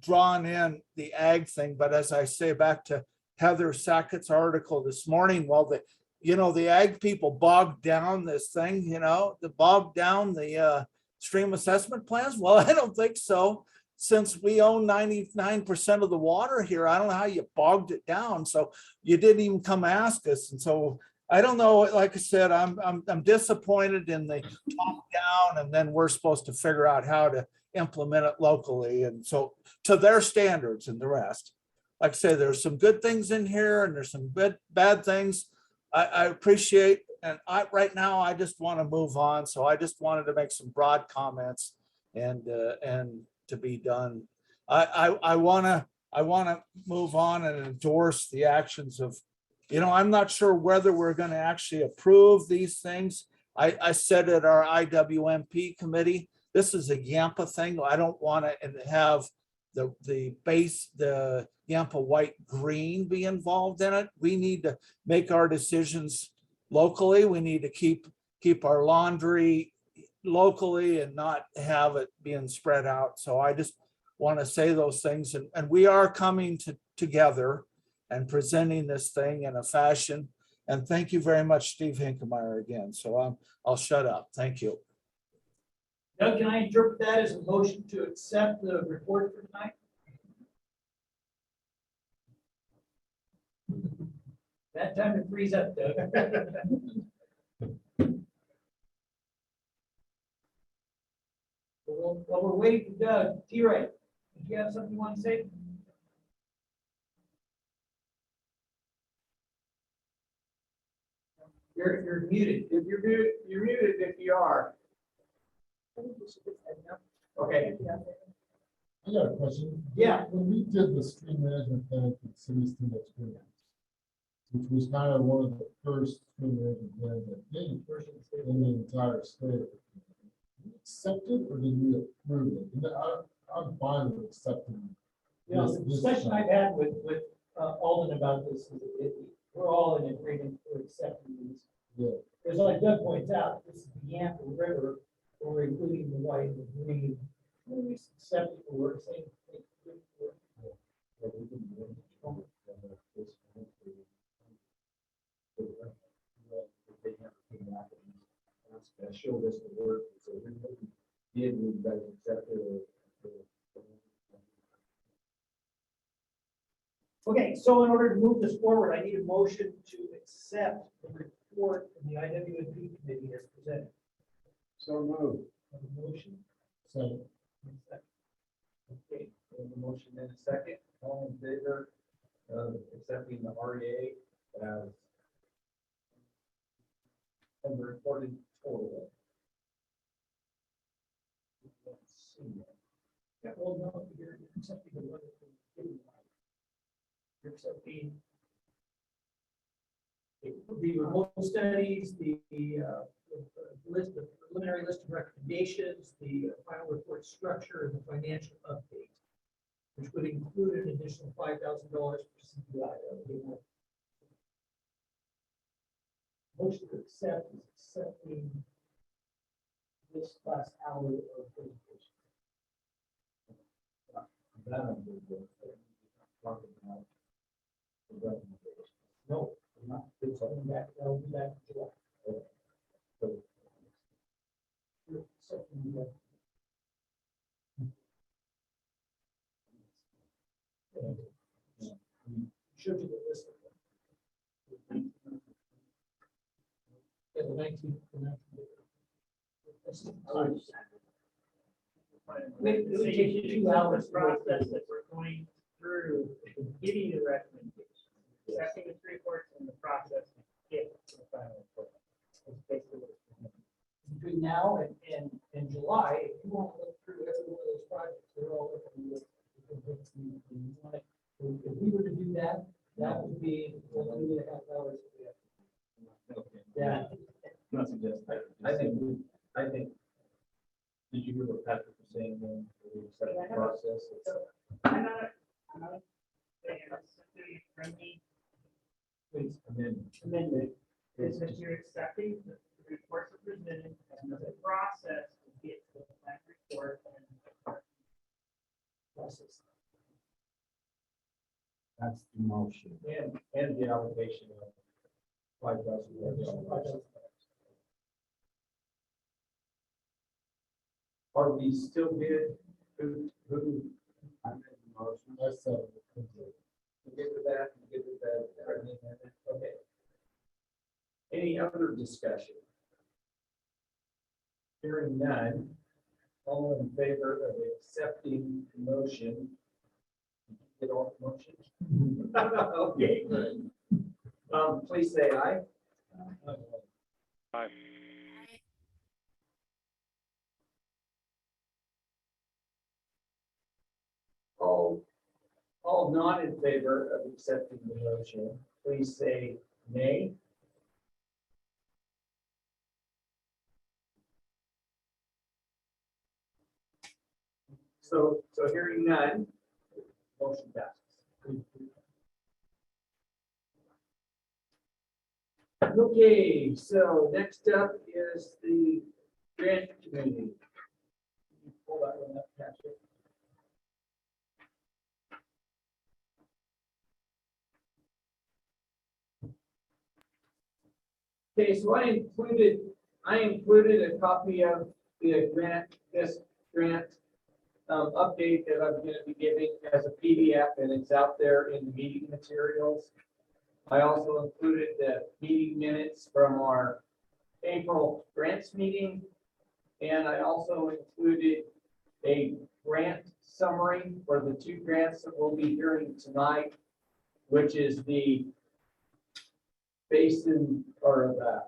drawing in the ag thing, but as I say, back to Heather Sackett's article this morning, the ag people bogged down this thing, the bogged down the stream assessment plans. Well, I don't think so. Since we own 99% of the water here, I don't know how you bogged it down. So you didn't even come ask us. And so I don't know, like I said, I'm disappointed in the top down, and then we're supposed to figure out how to implement it locally. And so to their standards and the rest. Like I say, there's some good things in here and there's some bad things. I appreciate, and right now I just want to move on. So I just wanted to make some broad comments and to be done. I want to move on and endorse the actions of, I'm not sure whether we're going to actually approve these things. I said at our IWMP committee, this is a Yampa thing. I don't want to have the Yampa-White-Green be involved in it. We need to make our decisions locally. We need to keep our laundry locally and not have it being spread out. So I just want to say those things, and we are coming together and presenting this thing in a fashion. And thank you very much, Steve Hinkemeyer, again. So I'll shut up. Thank you. Doug, can I interpret that as a motion to accept the report for tonight? That time to freeze up, Doug. While we're waiting for Doug, T-Ray, did you have something you want to say? You're muted. If you're muted, if you are. Okay. I got a question. Yeah. When we did the stream management plan for the city's stream experience, which was kind of one of the first stream management plans that came in the entire state, did we accept it or did we approve it? And I'm fine with accepting. The discussion I've had with Alden about this is we're all in agreement for accepting these. Yeah. Because like Doug points out, this is the Yampa River, we're including the white and the green. We accept it, we're saying. Show us the work. So we did, we guys accept it. Okay, so in order to move this forward, I need a motion to accept the report from the IWMP committee as presented. So moved. Have a motion? So Okay, we have a motion in a second. All in favor of accepting the REA as and the reported total. Let's see. Yeah, well, no, you're accepting the one that you're accepting the remote studies, the list of preliminary list of recommendations, the final report structure, and the financial update, which would include an additional $5,000 for CPI. Motion to accept is accepting this last hour of presentation. That I'm good with. Talking about the recommendation. No, I'm not. It's coming back. I'll be back in July. So, Accepting the- Should be the list of them. Yeah, the 19th. It would take you 2 hours Process that we're going through, giving the recommendations, accepting the three reports and the process to get to the final report. That's basically what it's doing. between now and July. If you want to look through every one of those projects, they're all looking at. If we were to do that, that would be 2.5 hours. okay. Yeah. Not suggest. I think. Did you hear what Patrick was saying then? The acceptance process. Please Amendment is that you're accepting the reports are presented and the process to get to the final report and process. That's the motion. And the allocation of $5,000. Are we still good? Who? I made the motion. I said, You good with that? You good with that? Friendly amendment? Okay. Any other discussion? Hearing none. All in favor of accepting the motion? Get all the motions? Okay, good. Please say aye. Aye. All not in favor of accepting the motion, please say nay. So hearing none, motion passes. Okay, so next up is the grant committee. Pull that one up, Patrick. Okay, so I included a copy of the this grant update that I'm going to be giving as a PDF, and it's out there in the meeting materials. I also included the meeting minutes from our April grants meeting, and I also included a grant summary for the two grants that we'll be hearing tonight, which is the basin or the.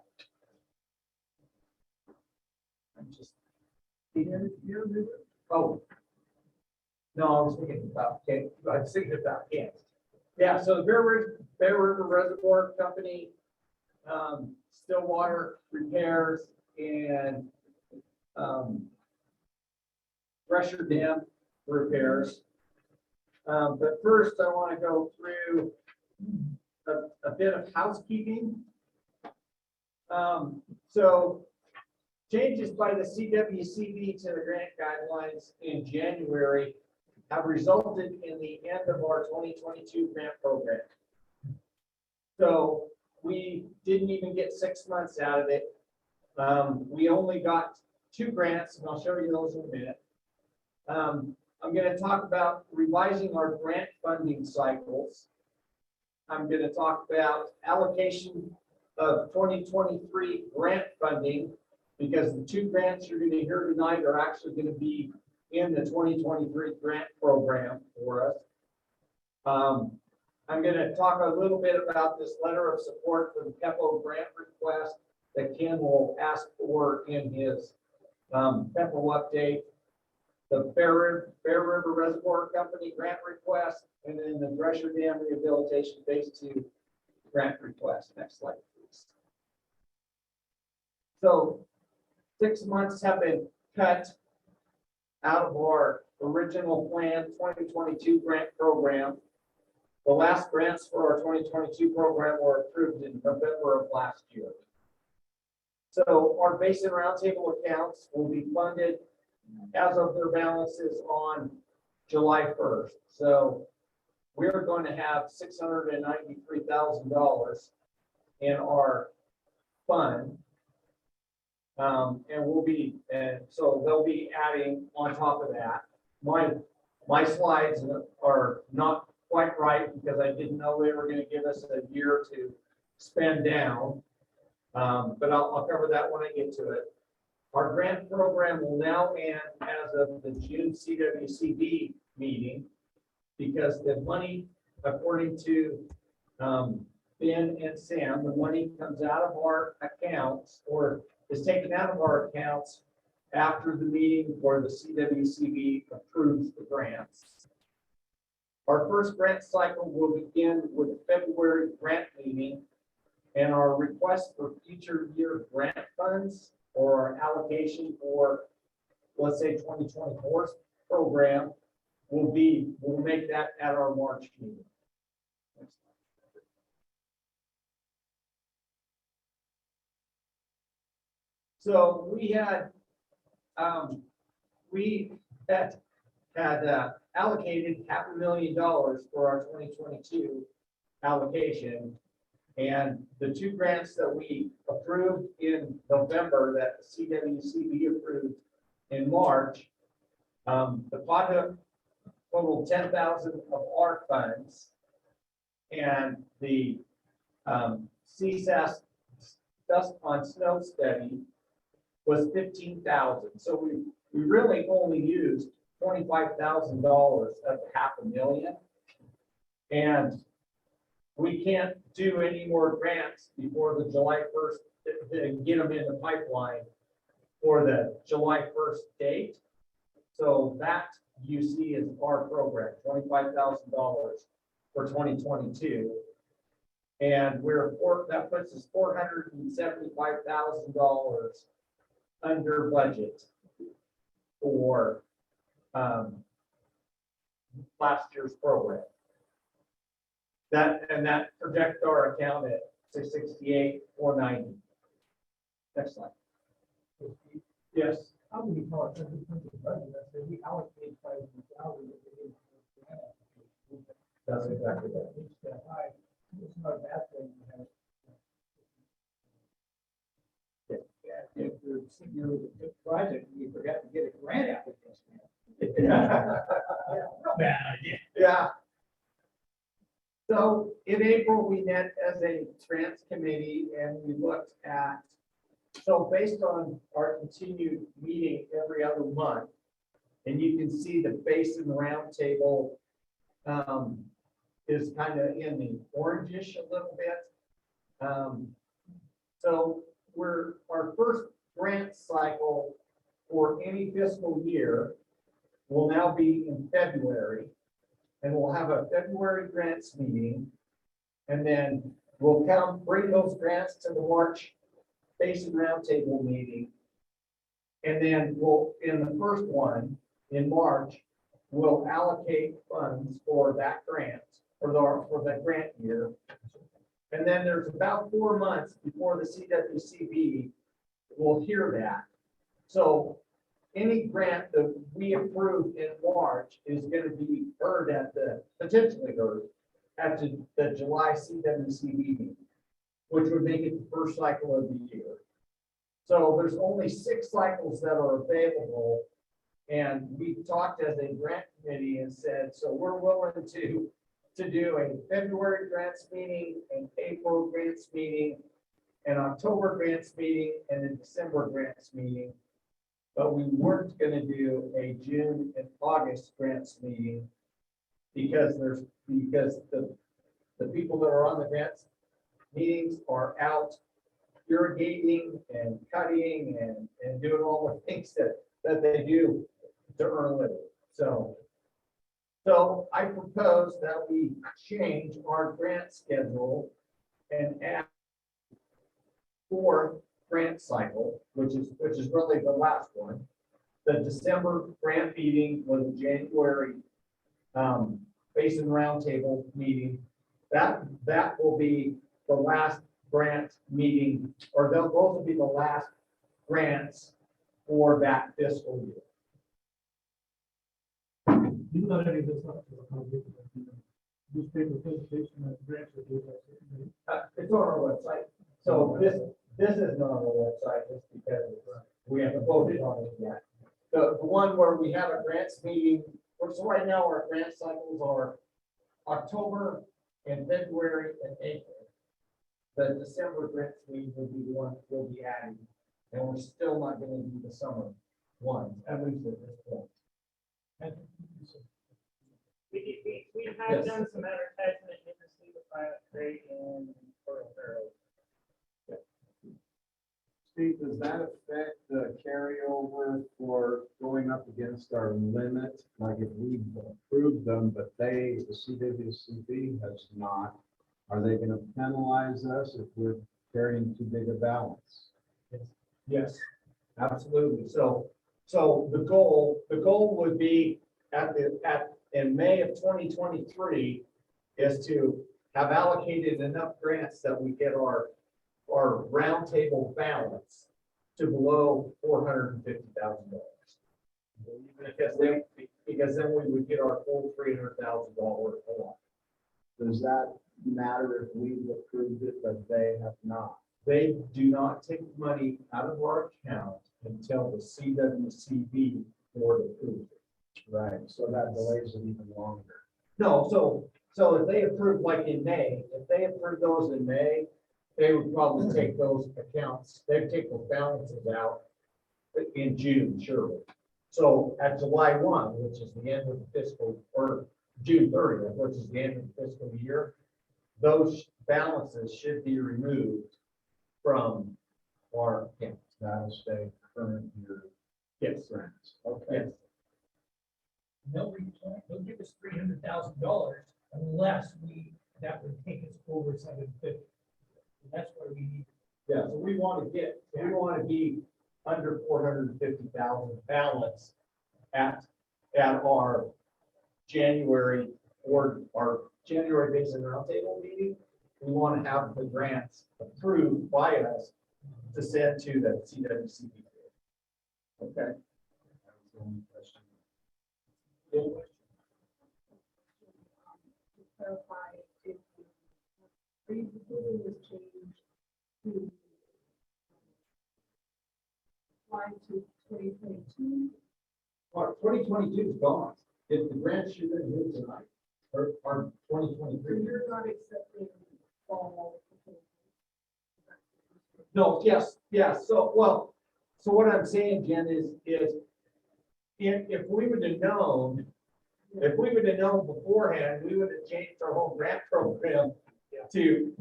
I'm just. Oh. No, I was thinking about, okay, I was thinking about Kansas. Yeah, so the Bear River Reservoir Company, Stillwater repairs and pressure dam repairs. But first I want to go through a bit of housekeeping. So changes by the CWCB to the grant guidelines in January have resulted in the end of our 2022 grant program. So we didn't even get 6 months out of it. We only got 2 grants, and I'll show you those in a minute. I'm going to talk about revising our grant funding cycles. I'm going to talk about allocation of 2023 grant funding, because the 2 grants you're going to hear tonight are actually going to be in the 2023 grant program for us. I'm going to talk a little bit about this letter of support for the PEPO grant request that Ken will ask for in his PEPO update, the Bear River Reservoir Company grant request, and then the Drescher Dam Rehabilitation Phase 2 grant request. Next slide, please. So 6 months have been cut out of our original plan 2022 grant program. The last grants for our 2022 program were approved in November of last year. So our Basin Roundtable accounts will be funded as of their balances on July 1st. So we're going to have $693,000 in our fund. And we'll be, and so they'll be adding on top of that. My slides are not quite right because I didn't know they were going to give us a year to spend down. But I'll cover that when I get to it. Our grant program will now end as of the June CWCB meeting, because the money, according to Ben and Sam, the money comes out of our accounts, or is taken out of our accounts after the meeting where the CWCB approves the grants. Our first grant cycle will begin with the February grant meeting, and our request for future year grant funds or our allocation for, let's say, 2024's program we'll make that at our March meeting. So we had allocated $500,000 for our 2022 allocation, And the two grants that we approved in November that the CWCB approved in March, the project totaled 10,000 of our funds. And the CSAS dust on snow study was 15,000. So we really only used $25,000 of $500,000. And we can't do any more grants before the July 1st, to get them in the pipeline for the July 1st date. So that you see is our program, $25,000 for 2022. And that puts us $475,000 under budget for last year's program. That projects our account at 668,490. Next slide. Yes. How do we call it? We allocate $5,000. That's exactly right. It's not a bad thing. If the senior was a good project, we forgot to get a grant application. Not bad idea. Yeah. So in April, we met as a grants committee and we looked at, so based on our continued meeting every other month, and you can see the Basin Roundtable is kind of in the orangish a little bit. So our first grant cycle for any fiscal year will now be in February. And we'll have a February grants meeting. And then we'll bring those grants to the March Basin Roundtable meeting. And then in the first one, in March, we'll allocate funds for that grant, for the grant year. And then there's about 4 months before the CWCB will hear that. So any grant that we approve in March is going to be potentially heard at the July CWCB meeting, which would make it the first cycle of the year. So there's only 6 cycles that are available. And we talked as a grant committee and said, so we're willing to do a February grants meeting, an April grants meeting, an October grants meeting, and a December grants meeting. But we weren't going to do a June and August grants meeting because the people that are on the grants meetings are out irrigating and cutting and doing all the things that they do to earn a living. So I propose that we change our grant schedule and add 4th grant cycle, which is really the last one. The December grant meeting was a January Basin Roundtable meeting. That will be the last grant meeting, or those will be the last grants for that fiscal year. You know, any of this stuff is a newspaper presentation and grants are due by. It's on our website. So this is not on the website just because we haven't voted on it yet. The one where we have a grants meeting, so right now our grant cycles are October and February and April. The December grants meeting will be the one we'll be adding. And we're still not going to do the summer ones, at least at this point. We have done some advertisement in the state of Pilot Crate and Coral Barrel. Steve, does that affect the carryover for going up against our limit? Like if we approved them, but the CWCB has not, are they going to penalize us if we're carrying too big a balance? Yes, absolutely. So the goal would be in May of 2023 is to have allocated enough grants that we get our roundtable balance to below $450,000. Because then we would get our full $300,000 allotment. Does that matter if we've approved it, but they have not? They do not take money out of our account until the CWCB board approves it. Right, so that delays it even longer. No, so if they approve like in May, if they approve those in May, they would probably take those accounts, they'd take those balances out in June, surely. So at July 1, which is the end of the fiscal, or June 30th, which is the end of the fiscal year, those balances should be removed from our accounts. That'll stay current year Yes, grants. Okay. yes. They'll give us $300,000 unless that would take us over 750. That's where we need. Yeah, so we want to be under 450,000 balance at our January or our January Basin Roundtable meeting. We want to have the grants approved by us to send to the CWCB. Okay. That was the only question. To clarify, if are you proposing this change to apply to 2022? Our 2022 is gone. If the grants should have been here tonight, or 2023. You're not accepting fall. No, yes, yes. So, well, so what I'm saying, Jen, is if we would have known, beforehand, we would have changed our whole grant program to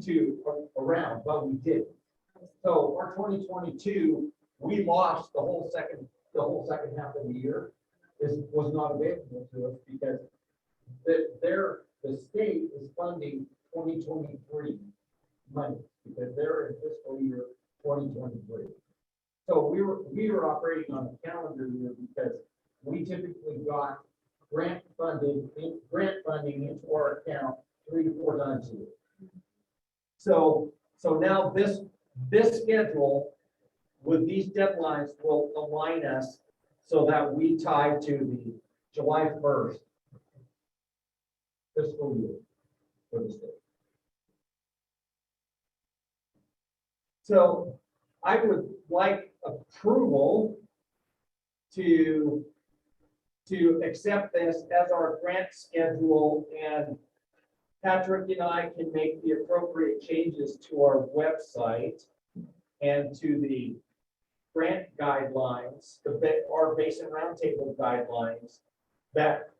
around, but we didn't. So our 2022, we lost the whole second half of the year was not available to us because the state is funding 2023 money because they're in fiscal year 2023. So we were operating on a calendar year because we typically got grant funding into our account 3 to 4 times a year. So now this schedule with these deadlines will align us so that we tie to the July 1st fiscal year for the state. So I would like approval to accept this as our grant schedule, and Patrick and I can make the appropriate changes to our website and to the grant guidelines, our Basin Roundtable guidelines, that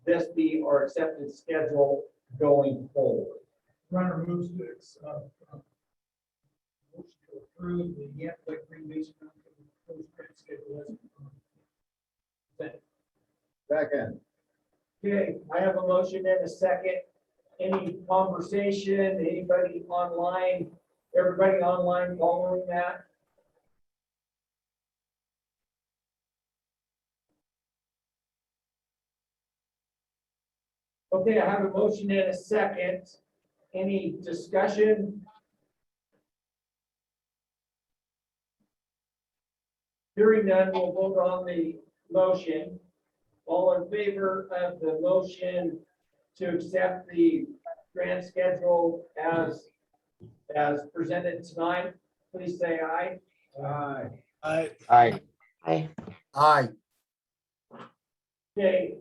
this be our accepted schedule going forward. Runner moves to motion to approve the Yampa-White-Green Basin Roundtable grant schedule as Second. Okay, I have a motion and a second. Any conversation, anybody online, everybody online following that? Okay, I have a motion and a second. Any discussion? Hearing none, we'll vote on the motion. All in favor of the motion to accept the grant schedule as presented tonight, please say aye. Aye. Aye. Aye. Aye. Okay,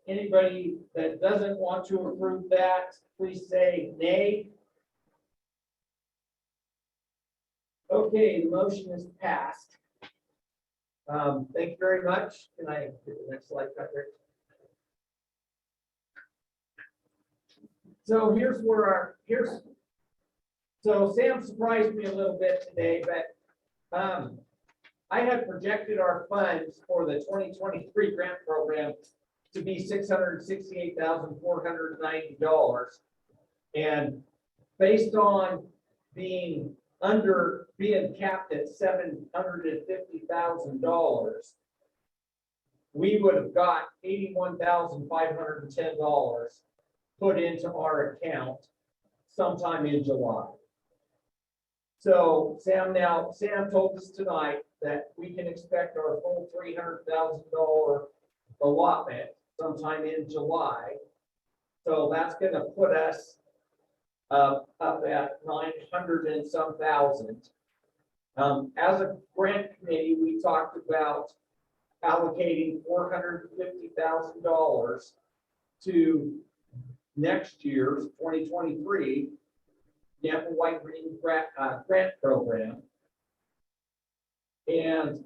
anybody that doesn't want to approve that, please say nay. Okay, the motion is passed. Thank you very much. Can I get the next slide, Patrick? So here's where so Sam surprised me a little bit today, but I had projected our funds for the 2023 grant program to be $668,490. And based on being capped at $750,000, we would have got $81,510 put into our account sometime in July. So Sam told us tonight that we can expect our full $300,000 allotment sometime in July. So that's going to put us up at 900 and some thousand. As a grant committee, we talked about allocating $450,000 to next year's 2023 Yampa-White-Green grant program. And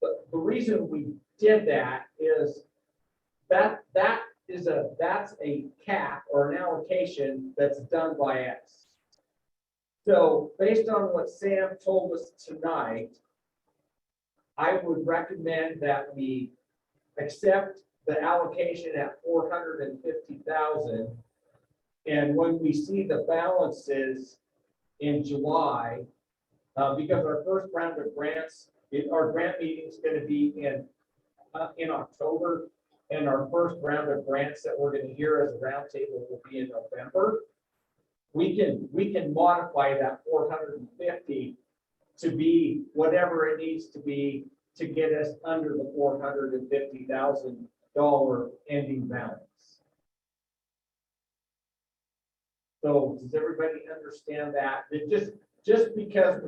the reason we did that is that's a cap or an allocation that's done by us. So based on what Sam told us tonight, I would recommend that we accept the allocation at 450,000. And when we see the balances in July, because our first round of grants, our grant meeting is going to be in October, and our first round of grants that we're going to hear as a roundtable will be in November. We can modify that 450 to be whatever it needs to be to get us under the $450,000 ending balance. So does everybody understand that? It just because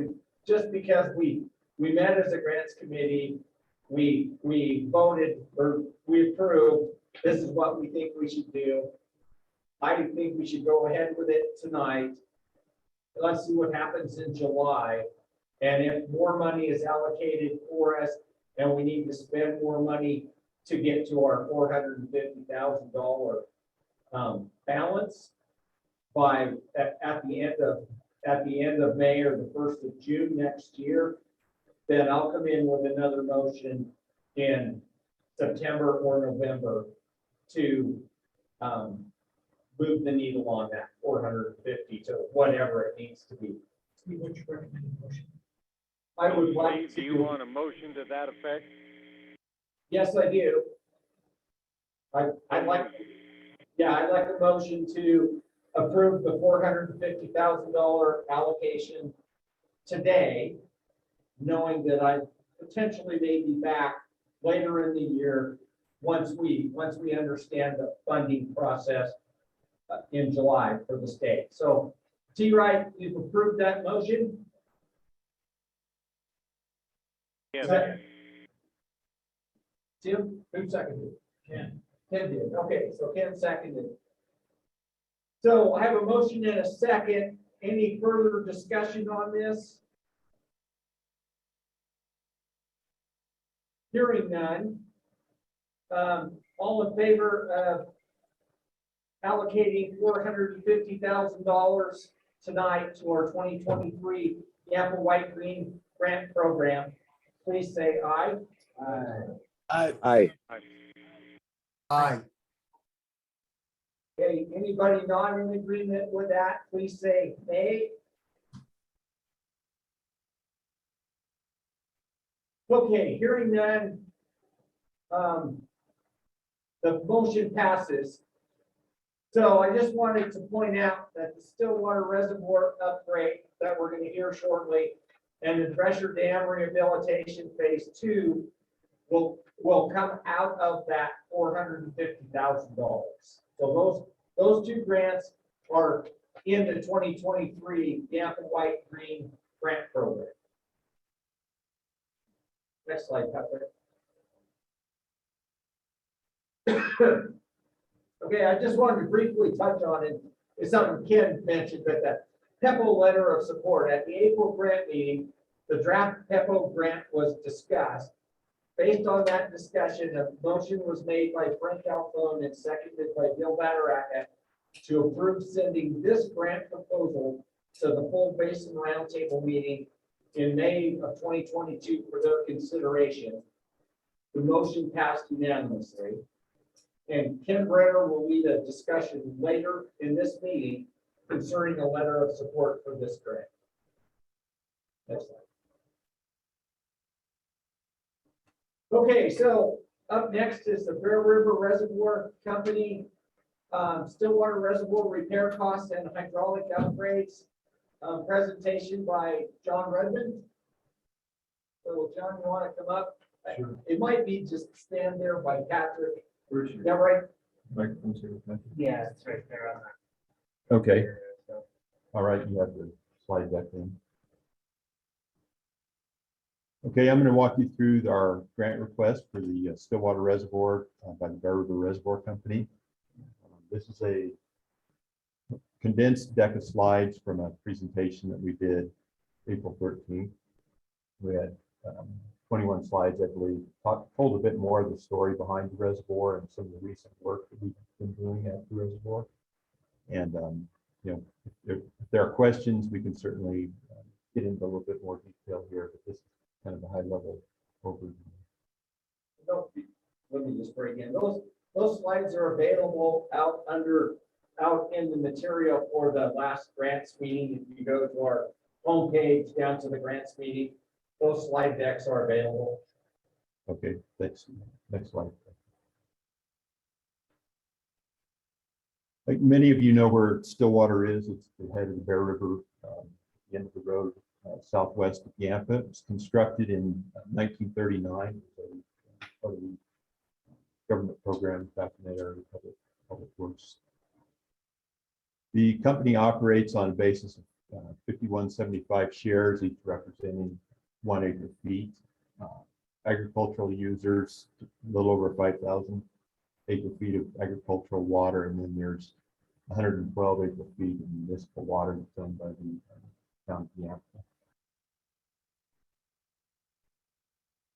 we met as a grants committee, we voted or we approved, this is what we think we should do. I think we should go ahead with it tonight. Let's see what happens in July. And if more money is allocated for us and we need to spend more money to get to our $450,000 balance by at the end of May or the 1st of June next year, then I'll come in with another motion in September or November to move the needle on that 450 to whatever it needs to be. What's your recommended motion? I would like Do to. you want a motion to that effect? Yes, I do. I'd like a motion to approve the $450,000 allocation today, knowing that I potentially may be back later in the year once we understand the funding process in July for the state. So T-Wright, you've approved that motion? Yes. Tim, who seconded? Ken. Ken did. Okay, so Ken seconded. So I have a motion and a second. Any further discussion on this? Hearing none. All in favor of allocating $450,000 tonight to our 2023 Yampa-White-Green grant program, please say aye. Aye. Aye. Okay, anybody not in agreement with that, please say nay. Okay, hearing none. The motion passes. So I just wanted to point out that the Stillwater Reservoir upgrade that we're going to hear shortly and the Thresher Dam Rehabilitation Phase 2 will come out of that $450,000. So those two grants are in the 2023 Yampa-White-Green grant program. Next slide, Patrick. Okay, I just wanted to briefly touch on it. It's something Ken mentioned, but the PEPO letter of support at the April grant meeting, the draft PEPO grant was discussed. Based on that discussion, a motion was made by Frank Alphone and seconded by Bill Badaraka to approve sending this grant proposal to the full Basin Roundtable meeting in May of 2022 for their consideration. The motion passed unanimously. And Ken Brenner will lead a discussion later in this meeting concerning a letter of support for this grant. Next slide. Okay, so up next is the Bear River Reservoir Company, Stillwater Reservoir repair costs and hydraulic upgrades. Presentation by John Redmond. So John, you want to come up? Sure. It might be just stand there by Patrick. Where's Is that right? microphone's here? Yeah, it's right there on Okay. that. All right, you have the slide deck in. Okay, I'm going to walk you through our grant request for the Stillwater Reservoir by the Bear River Reservoir Company. This is a condensed deck of slides from a presentation that we did April 13th. We had 21 slides, I believe, told a bit more of the story behind the reservoir and some of the recent work that we've been doing at the reservoir. And you know, if there are questions, we can certainly get into a little bit more detail here, but this is kind of a high level overview. Let me just break in. Those slides are available out in the material for the last grants meeting. If you go to our homepage down to the grants meeting, those slide decks are available. Okay, thanks. Next slide. Like many of you know where Stillwater is. It's the head of the Bear River, the end of the road, southwest of Yampa. It was constructed in 1939. Part of the government program back in that area, public works. The company operates on a basis of 5175 shares, each representing 1 acre feet. Agricultural users, a little over 5,000 acre feet of agricultural water, and then there's 112 acre feet of municipal water that's owned by the town of Yampa.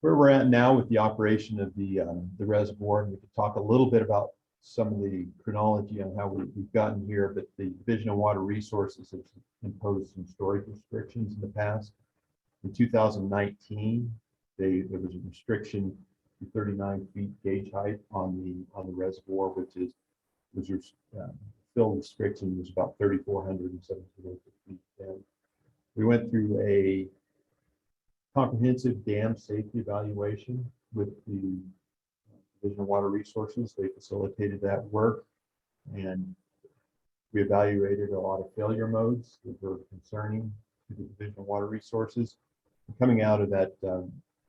Where we're at now with the operation of the reservoir, and we could talk a little bit about some of the chronology on how we've gotten here, but the Division of Water Resources has imposed some storage restrictions in the past. In 2019, there was a restriction to 39 feet gauge height on the reservoir, which was your fill restriction was about 3,417 feet. And we went through a comprehensive dam safety evaluation with the Division of Water Resources. They facilitated that work, and we evaluated a lot of failure modes that were concerning to the Division of Water Resources. And coming out of that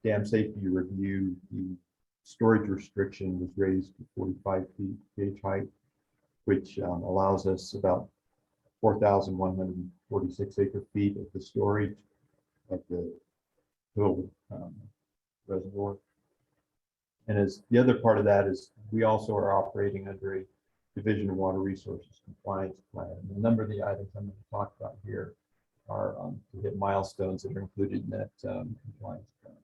dam safety review, the storage restriction was raised to 45 feet gauge height, which allows us about 4,146 acre feet of the storage of the total reservoir. And as the other part of that is, we also are operating under a Division of Water Resources compliance plan. And a number of the items I'm going to talk about here are to hit milestones that are included in that compliance plan.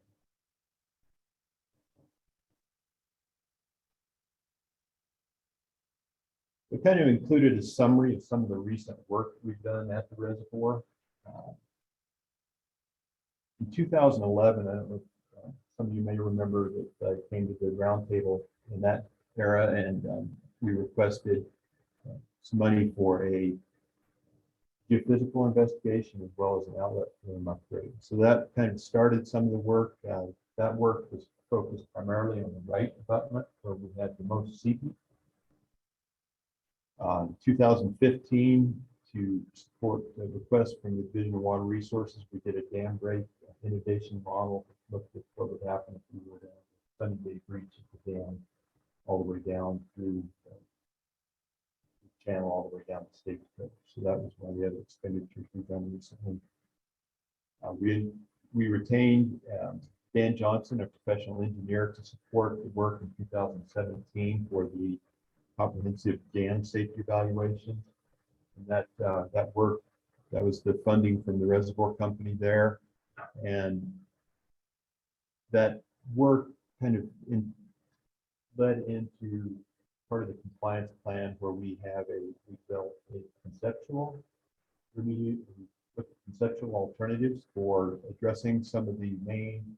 We kind of included a summary of some of the recent work we've done at the reservoir. In 2011, I don't know if some of you may remember that I came to the roundtable in that era, and we requested some money for a geophysical investigation as well as an outlet room upgrade. So that kind of started some of the work. That work was focused primarily on the right abutment, where we had the most seepage. 2015, to support the request from the Division of Water Resources, we did a dam break inundation model, looked at what would happen if we were to have a 7-day breach of the dam all the way down through the channel, all the way down the state coast. So that was one of the other expenditures we've done recently. We retained Dan Johnson, a professional engineer, to support the work in 2017 for the comprehensive dam safety evaluation. And that work, that was the funding from the reservoir company there. And that work kind of led into part of the compliance plan, where we built a conceptual conceptual alternatives for addressing some of the main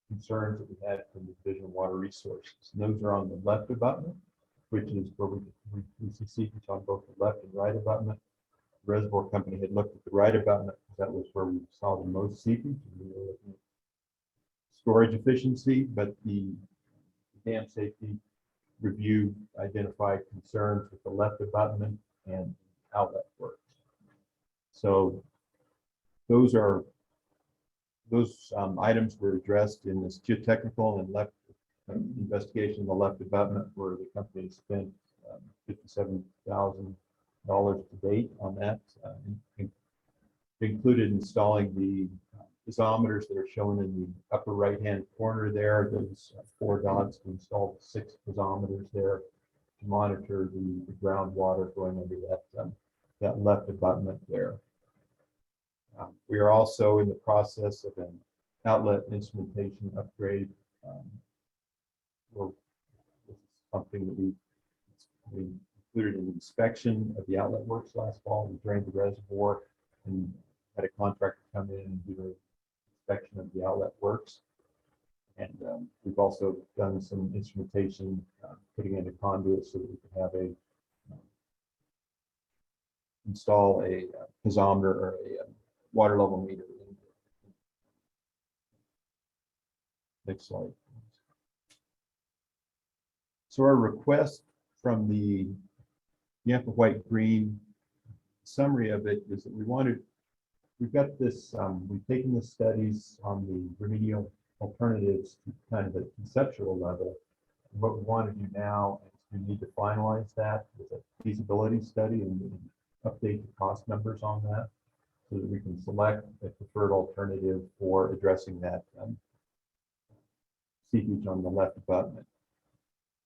concerns that we had from the Division of Water Resources. And those are on the left abutment, which is where we see seepage on both the left and right abutment. The reservoir company had looked at the right abutment because that was where we saw the most seepage. We were looking at storage efficiency, but the dam safety review identified concerns with the left abutment and outlet works. So those items were addressed in this geotechnical and left investigation in the left abutment, where the company spent $57,000 to date on that. Included installing the piezometers that are shown in the upper right-hand corner there. Those 4 dots to install 6 piezometers there to monitor the groundwater going under that left abutment there. We are also in the process of an outlet instrumentation upgrade. This is something that we included an inspection of the outlet works last fall. We drained the reservoir and had a contractor come in and do an inspection of the outlet works. And we've also done some instrumentation, putting in a conduit so that we can have install a piezometer or a water level meter. Next slide. So our request from the Yampa-White-Green summary of it is that we've got this, we've taken the studies on the remedial alternatives to kind of a conceptual level. And what we want to do now is we need to finalize that with a feasibility study and update the cost numbers on that so that we can select a preferred alternative for addressing that seepage on the left abutment.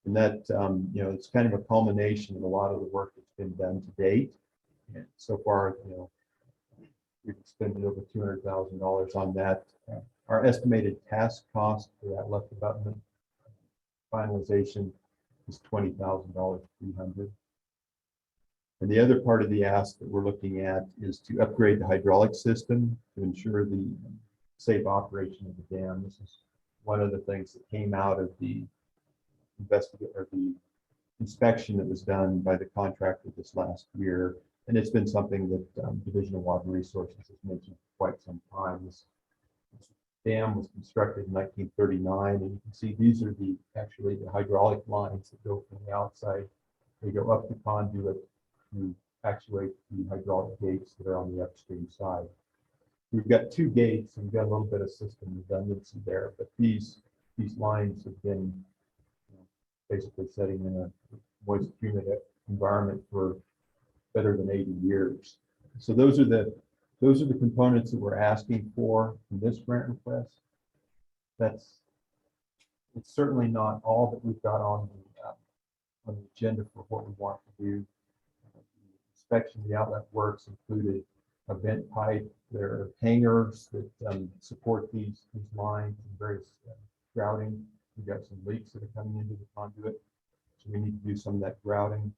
And that, it's kind of a culmination of a lot of the work that's been done to date. And so far, we've expended over $200,000 on that. Our estimated task cost for that left abutment finalization is $20,300. And the other part of the ask that we're looking at is to upgrade the hydraulic system to ensure the safe operation of the dam. This is one of the things that came out of the inspection that was done by the contractor this last year. And it's been something that Division of Water Resources has mentioned for quite some time. This dam was constructed in 1939, and you can see these are actually the hydraulic lines that go from the outside. They go up the conduit to actuate the hydraulic gates that are on the upstream side. We've got 2 gates, and we've got a little bit of system redundancy there, but these lines have been basically setting in a moist, humid environment for better than 80 years. So those are the components that we're asking for in this grant request. It's certainly not all that we've got on the agenda for what we want to do. The inspection of the outlet works included a vent pipe. There are hangers that support these lines and various grouting. We've got some leaks that are coming into the conduit, so we need to do some of that grouting.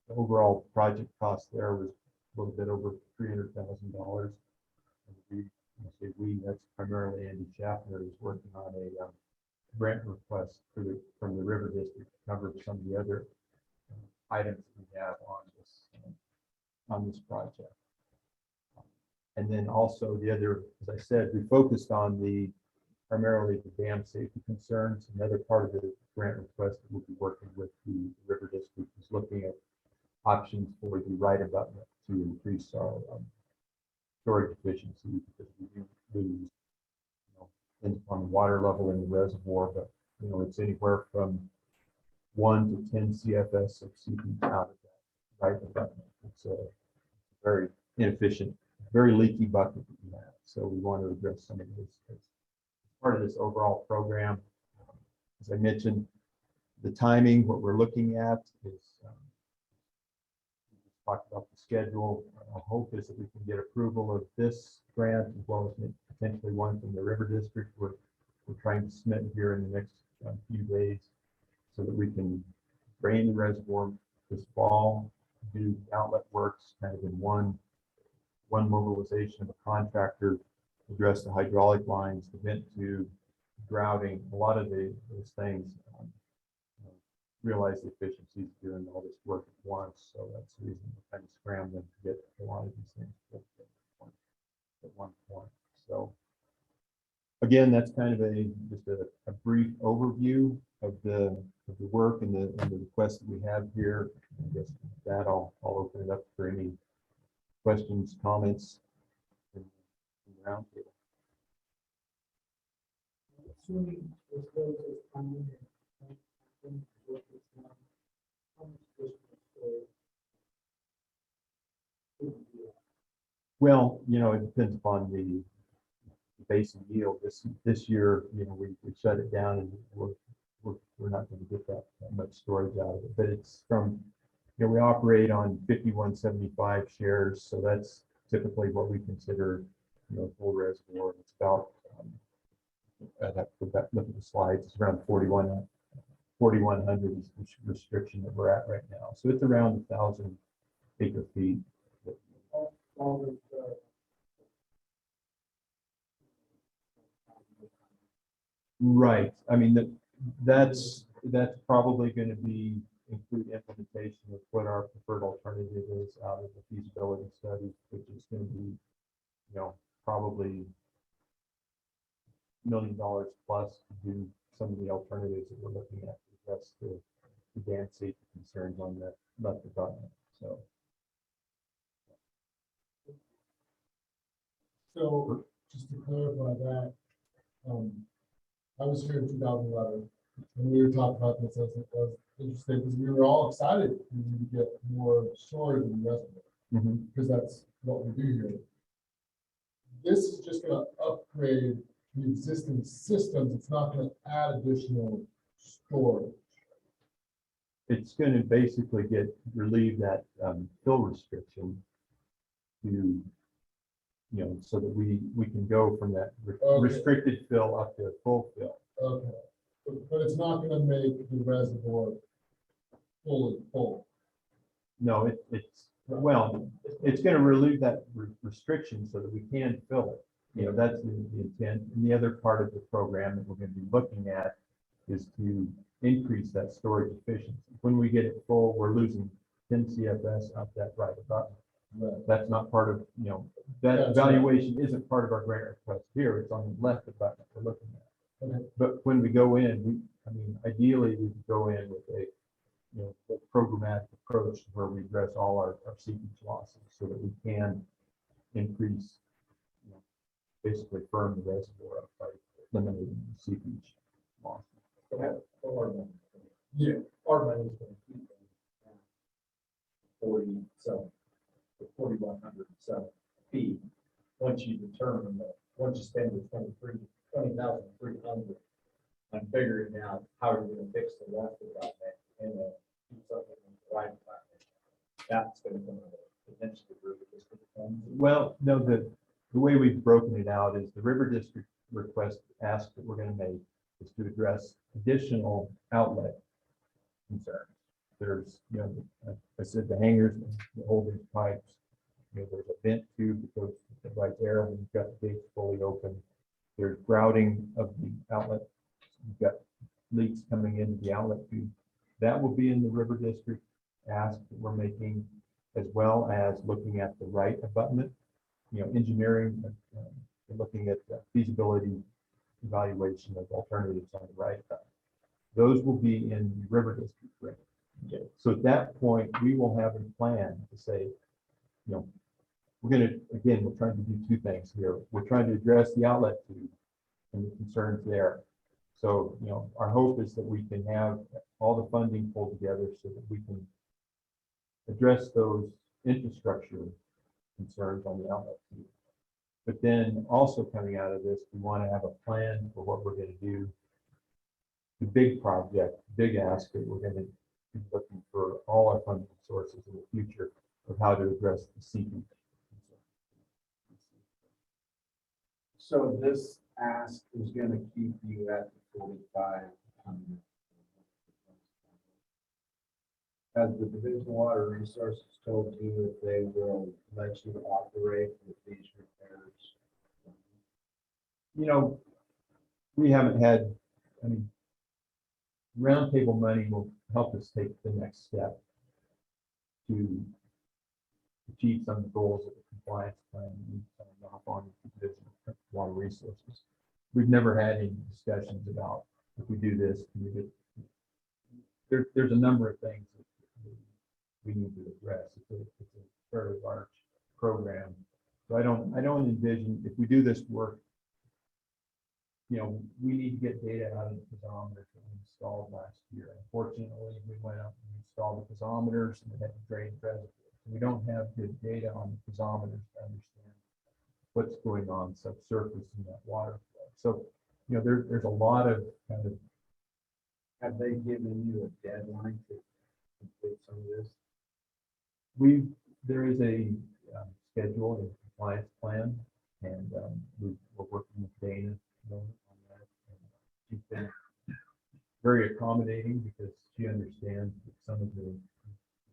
The overall project cost there was a little bit over $300,000. That's primarily Andy Schaffner, who's working on a grant request from the River District to cover some of the other items that we have on this project. And then also the other, as I said, we focused on primarily the dam safety concerns. Another part of the grant request that we'll be working with the River District is looking at options for the right abutment to increase our storage efficiency, because we do lose, on the water level in the reservoir, but it's anywhere from 1 to 10 CFS of seepage out of that right abutment. It's a very inefficient, very leaky bucket that we have. So we want to address some of this as part of this overall program. As I mentioned, the timing, what we're looking at is, we just talked about the schedule. Our hope is that we can get approval of this grant as well as potentially one from the River District. We're trying to submit here in the next few days so that we can drain the reservoir this fall, do outlet works kind of in one mobilization of a contractor, address the hydraulic lines, the vent tube, grouting, a lot of those things, realize the efficiencies of doing all this work at once. So that's the reason we're kind of scrambling to get a lot of these things at one point. So again, that's kind of just a brief overview of the work and the requests that we have here. I guess with that I'll open it up for any questions, comments in the roundtable. Assuming this goes as planned and work is done, how much additional storage Well, it depends upon the basin yield. This year, we shut it down and we're not going to get that much storage out of it. But it's from, we operate on 5175 shares, so that's typically what we consider, full reservoir. It's about, I'd have to look at the slides. It's around 4,100 is the restriction that we're at right now. So it's around 1,000 acre feet. Right. I mean, that's probably going to include implementation of what our preferred alternative is out of the feasibility study, which is going to be, probably $1 million plus to do some of the alternatives that we're looking at to address the dam safety concerns on that left abutment. So just to clarify that, I was here in 2011 and we were talking about this as it was interesting because we were all excited to get more storage in the reservoir because that's what we do here. This is just going to upgrade the existing systems. It's not going to add additional storage. It's going to basically relieve that fill restriction to, so that we can go from that restricted fill up to full fill. Okay, but it's not going to make the reservoir fully full. No, it's going to relieve that restriction so that we can fill it. That's the intent. And the other part of the program that we're going to be looking at is to increase that storage efficiency. When we get it full, we're losing 10 CFS out that right abutment. Right. That's not part of, that evaluation isn't part of our grant request here. It's on the left abutment we're looking at. Okay. But when we go in, ideally we could go in with a programmatic approach where we address all our seepage losses so that we can increase, basically firm the reservoir up by eliminating the seepage losses. Yeah, our money is going to keep them at 4,107 feet. Once you determine that, once you spend the 20,300 on figuring out how you're going to fix the left of that and then do something on the right of that, that's going to come out of potentially river district funds. Well, no, the way we've broken it out is the river district request ask that we're going to make is to address additional outlet concerns. There's, I said the hangers, the holding pipes, there's a vent tube that goes right there when you've got the gates fully open. There's grouting of the outlet. You've got leaks coming into the outlet tube. That will be in the river district ask that we're making, as well as looking at the right abutment, engineering, looking at the feasibility evaluation of alternatives on the right abutment. Those will be in the river district grant. Okay. So at that point, we will have a plan to say, we're trying to do two things here. We're trying to address the outlet tube and the concerns there. So, our hope is that we can have all the funding pulled together so that we can address those infrastructure concerns on the outlet tube. But then also coming out of this, we want to have a plan for what we're going to do. The big project, big ask that we're going to be looking for all our funding sources in the future of how to address the seepage. So this ask is going to keep you at the 4,500. Has the Division of Water Resources told you if they will let you operate with these repairs? We haven't had, roundtable money will help us take the next step to achieve some of the goals of the compliance plan and sign off on the Division of Water Resources. We've never had any discussions about if we do this, can we get, there's a number of things that we need to address. It's a fairly large program. So I don't envision if we do this work, we need to get data out of the piezometers that we installed last year. Unfortunately, we went out and installed the piezometers and had to drain reservoirs. We don't have good data on the piezometers to understand what's going on subsurface in that water flow. So, there's a lot of kind of. Have they given you a deadline to complete some of this? There is a schedule and compliance plan, and we're working with Dana on that. And she's been very accommodating because she understands that some of the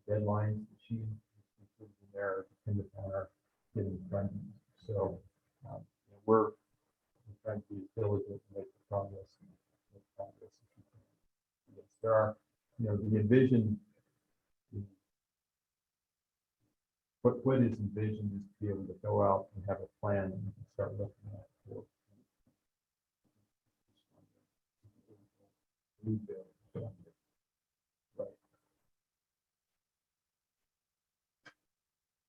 deadlines that she includes in there are dependent on our getting funding. So we're trying to be diligent and make progress. Yes, there are, the envision. What is envisioned is to be able to go out and have a plan and we can start looking at for rebuild. Right.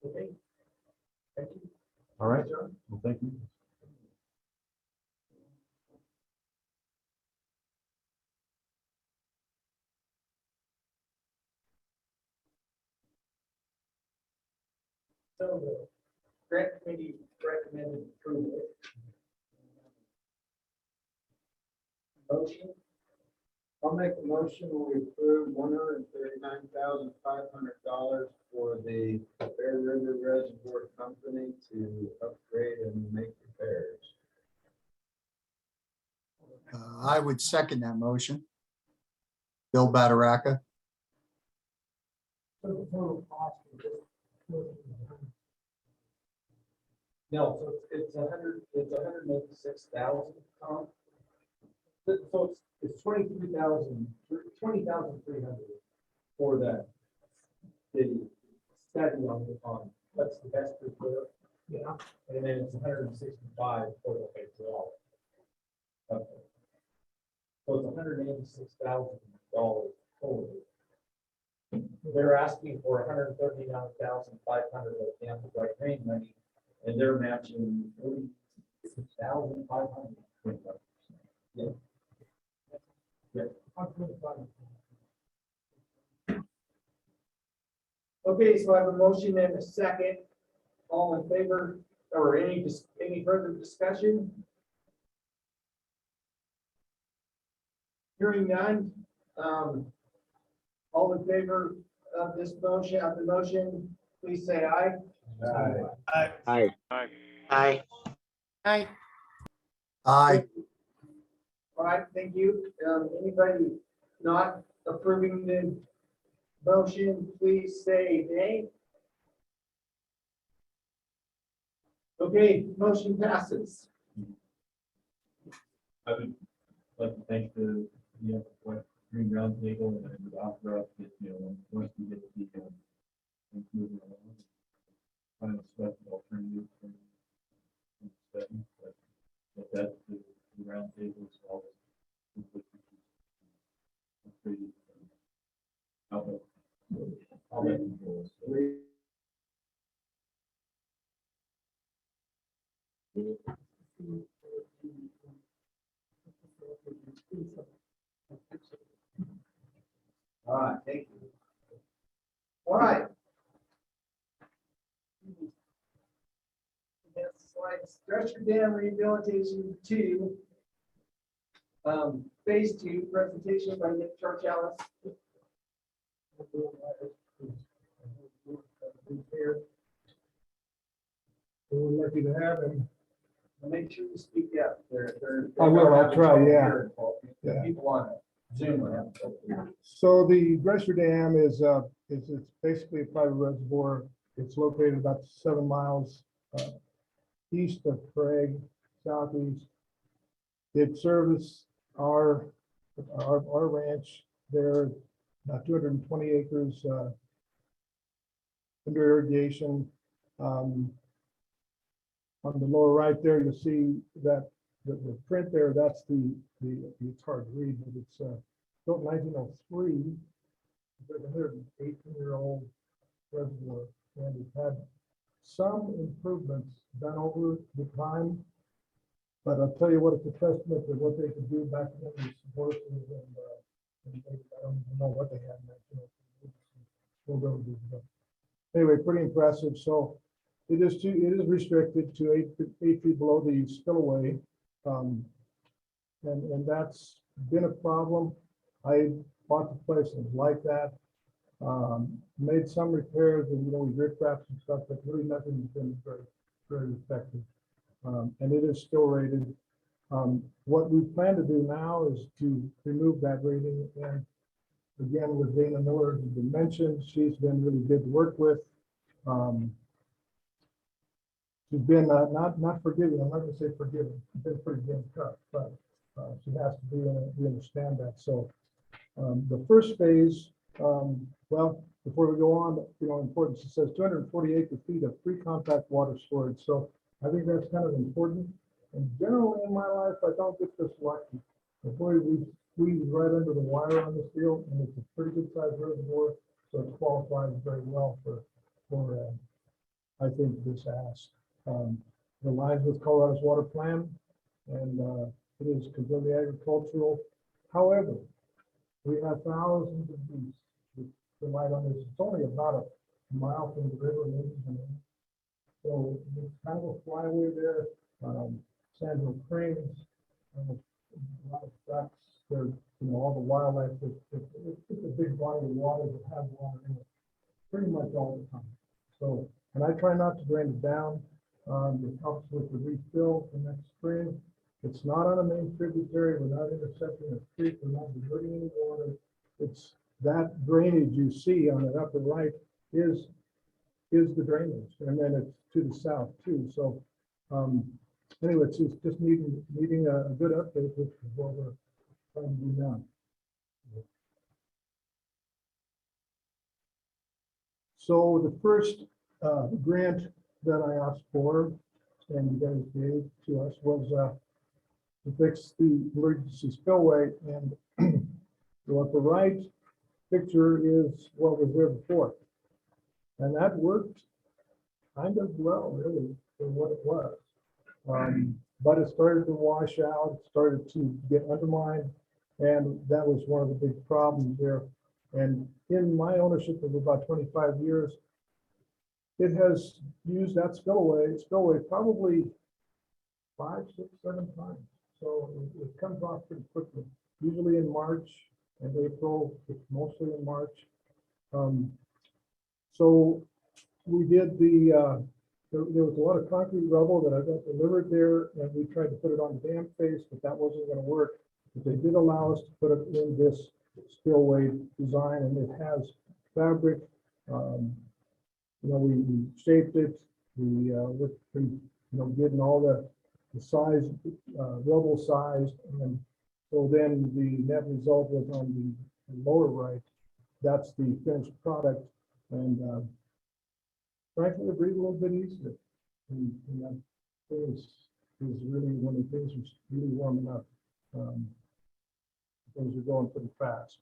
Okay. Thank you. All right. Well, thank you. So the grant committee recommended approval. Motion, I'll make a motion, we approve $139,500 for the Bear River Reservoir Company to upgrade and make repairs. I would second that motion. Bill Badaraka. so the total cost of this. No, so it's 186,000, Tom. So it's 20,300 for that. The study on what's the best repair. Yeah. And then it's 165 for the hydraulic. Okay. So it's $186,000 total. They're asking for 139,500 of Yampa-White-Green money, and they're matching 46,500. Yeah. Yeah. Okay, so I have a motion and a second. All in favor, or any further discussion? Hearing none. All in favor of this motion, please say aye. Aye. Aye. Aye. Aye. Aye. All right, thank you. Anybody not approving the motion, please say nay. Okay, motion passes. I would like to thank the Green Roundtable and the offer up that, once we get the moving along, final step alternative from study, but that the roundtable is all. I'll let you go. All right, thank you. All right. Next slide, Structure Dam Rehabilitation 2. Phase 2 presentation by Nick Charles. We're lucky to have him. Make sure you speak up. I will, I'll try, yeah. Yeah. People on Zoom. So the Dresser Dam is it's basically a private reservoir. It's located about 7 miles east of Craig, southeast. It serves our ranch there, 220 acres under irrigation. On the lower right there, you'll see that the print there, that's the it's hard to read, but it's built in 1903. It's like a 118-year-old reservoir, and it's had some improvements done over the time. But I'll tell you what, it's a testament to what they could do back then with some horses and I don't even know what they had. Anyway, pretty impressive. So It is restricted to 8 feet below the spillway. And that's been a problem. I bought the place and it was like that. Made some repairs and, we rip wraps and stuff, but really nothing's been very, very effective. And it is still rated. What we plan to do now is to remove that rating. And again, with Dana Miller, who's been mentioned, she's been really good to work with. She's been not forgiving. I'm not going to say forgiving. She's been pretty damn tough, but she has to be, and we understand that. So the first phase, well, before we go on, importance, it says 240 acre-feet of free compact water storage. So I think that's kind of important. And generally in my life, I don't get this lucky. But boy, we squeezed right under the wire on this deal, and it's a pretty good sized reservoir, so it qualifies very well for I think this ask. It aligns with Colorado's water plan, and it is completely agricultural. However, we have thousands of bees that rely on this. It's only about a mile from the river, maybe. So it's kind of a flyway there. Sandhill cranes, a lot of ducks. There, all the wildlife. It's just a big body of water that has water in it pretty much all the time. So, and I try not to drain it down. It helps with the refill for next spring. It's not on a main tributary. We're not intercepting a creek. We're not diverting any water. It's that drainage you see on the upper right is the drainage, and then it's to the south too. So anyway, it's just needing a good update, which is what we're trying to do now. So the first grant that I asked for, and you guys gave to us, was to fix the emergency spillway. And the upper right picture is what was there before. And that worked kind of well, really, for what it was. But it started to wash out, it started to get undermined, and that was one of the big problems there. And in my ownership of about 25 years, it has used that spillway probably 5, 6, 7 times. So it comes off pretty quickly, usually in March and April. It's mostly in March. So we did there was a lot of concrete rubble that I got delivered there, and we tried to put it on the dam face, but that wasn't going to work. But they did allow us to put it in this spillway design, and it has fabric. We shaped it. We looked pretty, getting all the size, rubble sized, and so then the net result was on the lower right. That's the finished product, and frankly, it breathed a little bit easier. And that is really, when the things are really warming up, things are going pretty fast.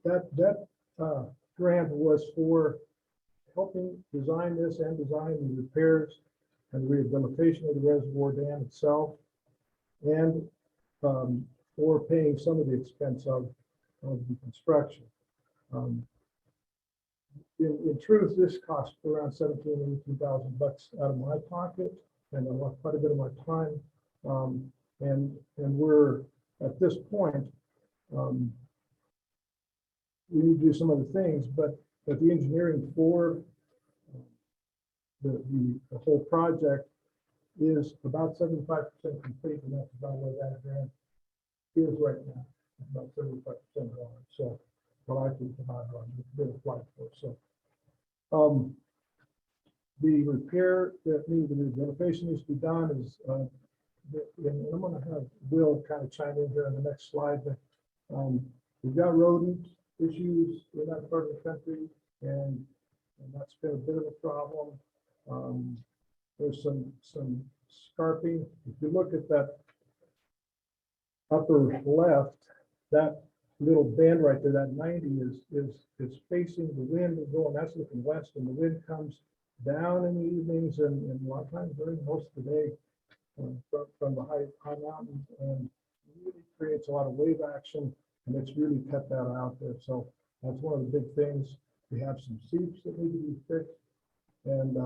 That grant was for helping design this and design the repairs and the rehabilitation of the reservoir dam itself, and for paying some of the expense of the construction. In truth, this cost around $17,000 to $18,000 out of my pocket, and I lost quite a bit of my time. And we're at this point, we need to do some other things, but the engineering for the whole project is about 75% complete, and that's about where that grant is right now. About 75% gone. So, well, I think about it's been applied for. So, the repair that the rehabilitation needs to be done is, and I'm going to have Will kind of chime in here on the next slide. But we've got rodent issues in that part of the country, and that's been a bit of a problem. There's some scarping. If you look at that upper left, that little bend right there, that 90 is facing the wind and going. That's looking west, and the wind comes down in the evenings and a lot of times during most of the day from the high mountains, and really creates a lot of wave action, and it's really cut that out there. So that's one of the big things. We have some seeps that need to be fixed. And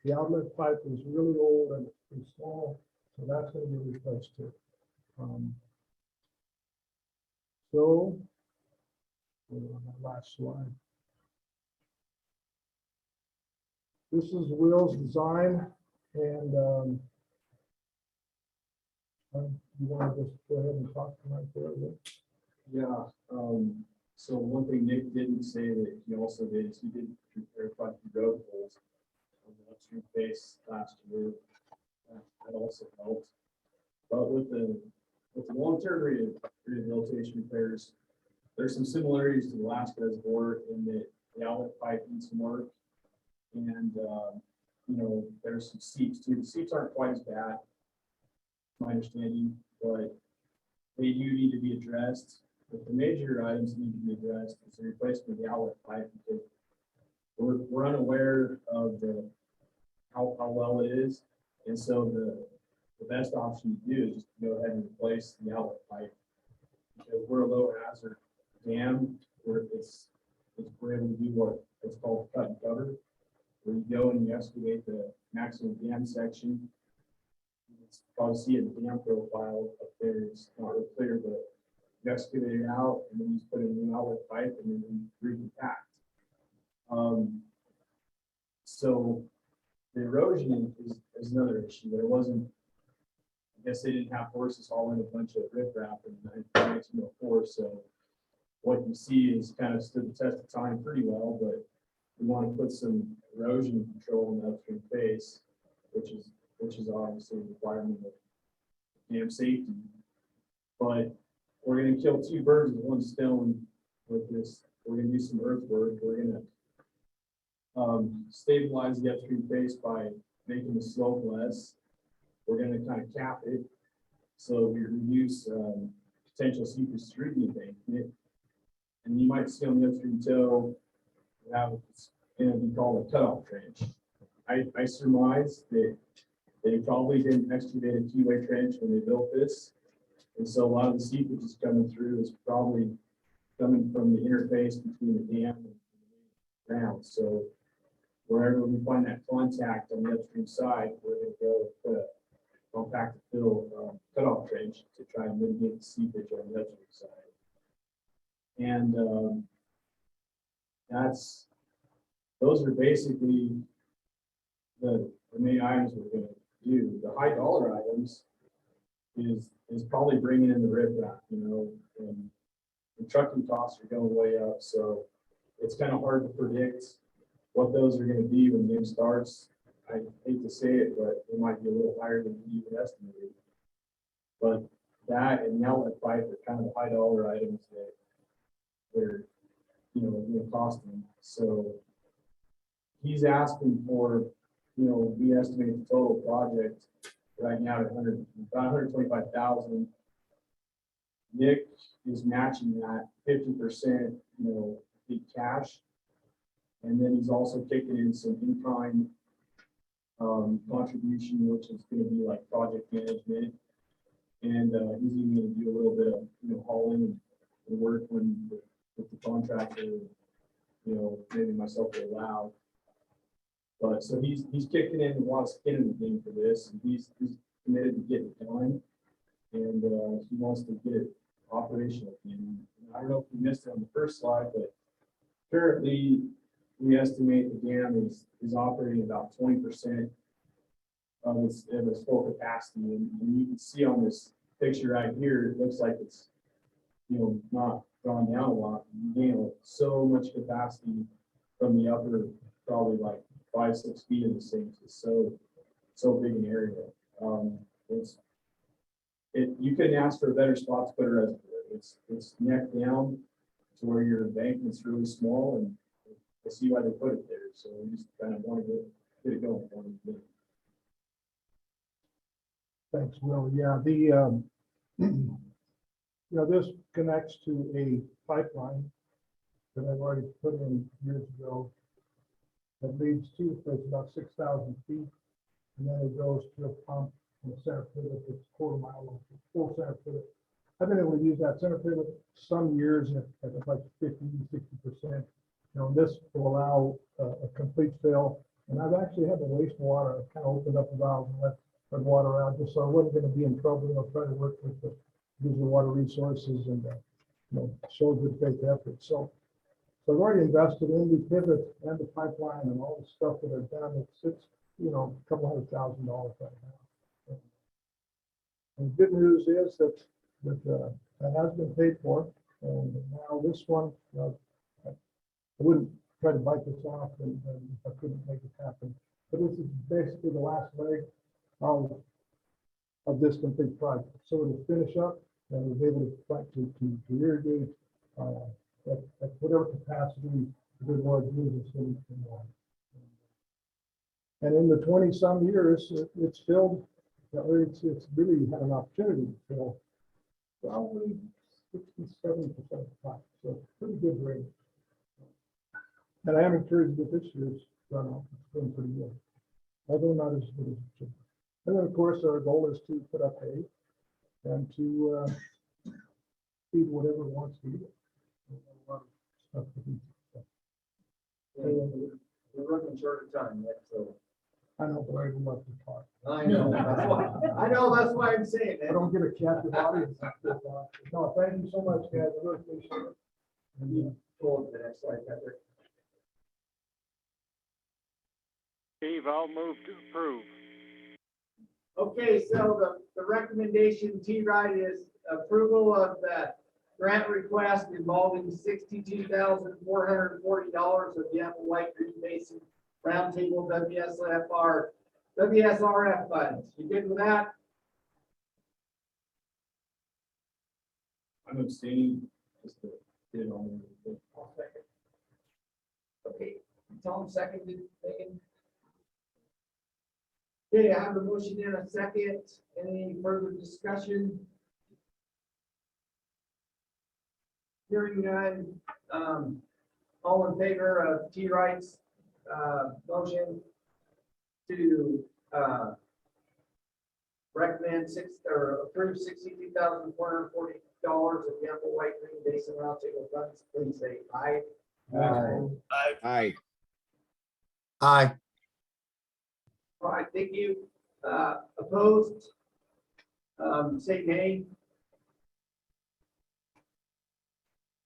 the outlet pipe is really old and it's pretty small, so that's going to be replaced too. So, we're on that last slide. This is Will's design, and you want to just go ahead and talk tonight there, Will? Yeah, so one thing Nick didn't say that he also did is he did repair quite a few road holes on the upstream face last year. That also helped. But with the long-term rehabilitation repairs, there's some similarities to the last reservoir in that the outlet pipe needs some work. And, you know, there's some seeps too. The seeps aren't quite as bad, my understanding, but they do need to be addressed. But the major items that need to be addressed is the replacement of the outlet pipe, because we're unaware of how well it is. And so the best option to do is just to go ahead and replace the outlet pipe, because we're a low hazard dam where we're able to do what's called cut and cover, where you go and you excavate the maximum dam section. You can probably see it in the dam profile up there. It's not real clear, but you excavate it out and then you just put in a new outlet pipe and then you recompact. So the erosion is another issue. There wasn't, I guess they didn't have horses hauling a bunch of riprap in 1904. So what you see is kind of stood the test of time pretty well, but we want to put some erosion control in the upstream face, which is obviously a requirement of dam safety. But we're going to kill two birds with one stone with this. We're going to do some earthwork. We're going to stabilize the upstream face by making the slope less. We're going to kind of cap it so we reduce potential seepage through the embankment. And you might see on the upstream toe, it's going to be called a cutoff trench. I surmise that they probably didn't excavate a two-way trench when they built this. And so a lot of the seepage is coming through is probably coming from the interface between the dam and the ground. So wherever we find that contact on the upstream side, we're going to go put a compacted fill cutoff trench to try and mitigate the seepage on the upstream side. And those are basically the main items we're going to do. The high dollar items is probably bringing in the riprap, you know, and the trucking costs are going way up. So it's kind of hard to predict what those are going to be when the game starts. I hate to say it, but it might be a little higher than we even estimated. But that and the outlet pipe are kind of the high dollar items that they're, you know, going to cost them. So he's asking for, you know, we estimate the total project right now at about 125,000. Nick is matching that 50%, you know, big cash. And then he's also kicking in some in-kind contribution, which is going to be like project management. And he's even going to do a little bit of, you know, hauling and work when with the contractor, you know, maybe myself will allow. But so he's kicking in a lot of skin in the game for this, and he's committed to get it done, and he wants to get it operational. And I don't know if we missed it on the first slide, but currently we estimate the dam is operating about 20% of its full capacity, and you can see on this picture right here, it looks like it's, you know, not gone down a lot. You gain so much capacity from the upper, probably like 5-6 feet in the sinks. It's so big an area. You couldn't ask for a better spot to put a reservoir. It's neck down to where your embankment's really small, and I see why they put it there. So we just kind of want to get it going. Thanks, Will. Yeah, the you know, this connects to a pipeline that I've already put in years ago that leads to, so it's about 6,000 feet, and then it goes to a pump in the center pivot that's a quarter mile long, full center pivot. I've been able to use that center pivot some years at like 50-60%, this will allow a complete fill. And I've actually had the wastewater kind of opened up the valve and let water out, just so I wasn't going to be in trouble. I'll try to work with the water resources and show good faith effort. So I've already invested in the pivot and the pipeline and all the stuff that I've done. It's a couple $100,000 right now. And the good news is that has been paid for, and now this one, I wouldn't try to bite this off and if I couldn't make it happen. But this is basically the last leg of this complete project. So it'll finish up and we'll be able to irrigate at whatever capacity the good Lord uses in water. And in the 20-some years, it's filled, it's really had an opportunity to fill probably 67% of the time. So pretty good rate. And I am encouraged with this year's runoff. It's been pretty good, although not as good as it should be. And then, of course, our goal is to put up hay and to feed whatever wants to eat it. A lot of stuff to eat. We're running short of time yet, so. I know, but I would love to talk. I know, that's why I'm saying I it. don't get a captive audience. No, thank you so much, guys. I really appreciate it. And, You told the next slide, Patrick. Steve, I'll move to approve. Okay, so the recommendation, T-Ride, is approval of the grant request involving $62,440 of Yampa-White-Green Basin Roundtable WSRF funds. You good with that? I'm abstaining, just to get it on. I'll second. Okay, Tom seconded, Megan. Okay, I have a motion in a second. Any further discussion? Hearing none, all in favor of T-Wright's motion to recommend approve $62,440 of Yampa-White-Green Basin Roundtable funds, please say aye. Aye. Aye. All right, thank you. Opposed? Say nay.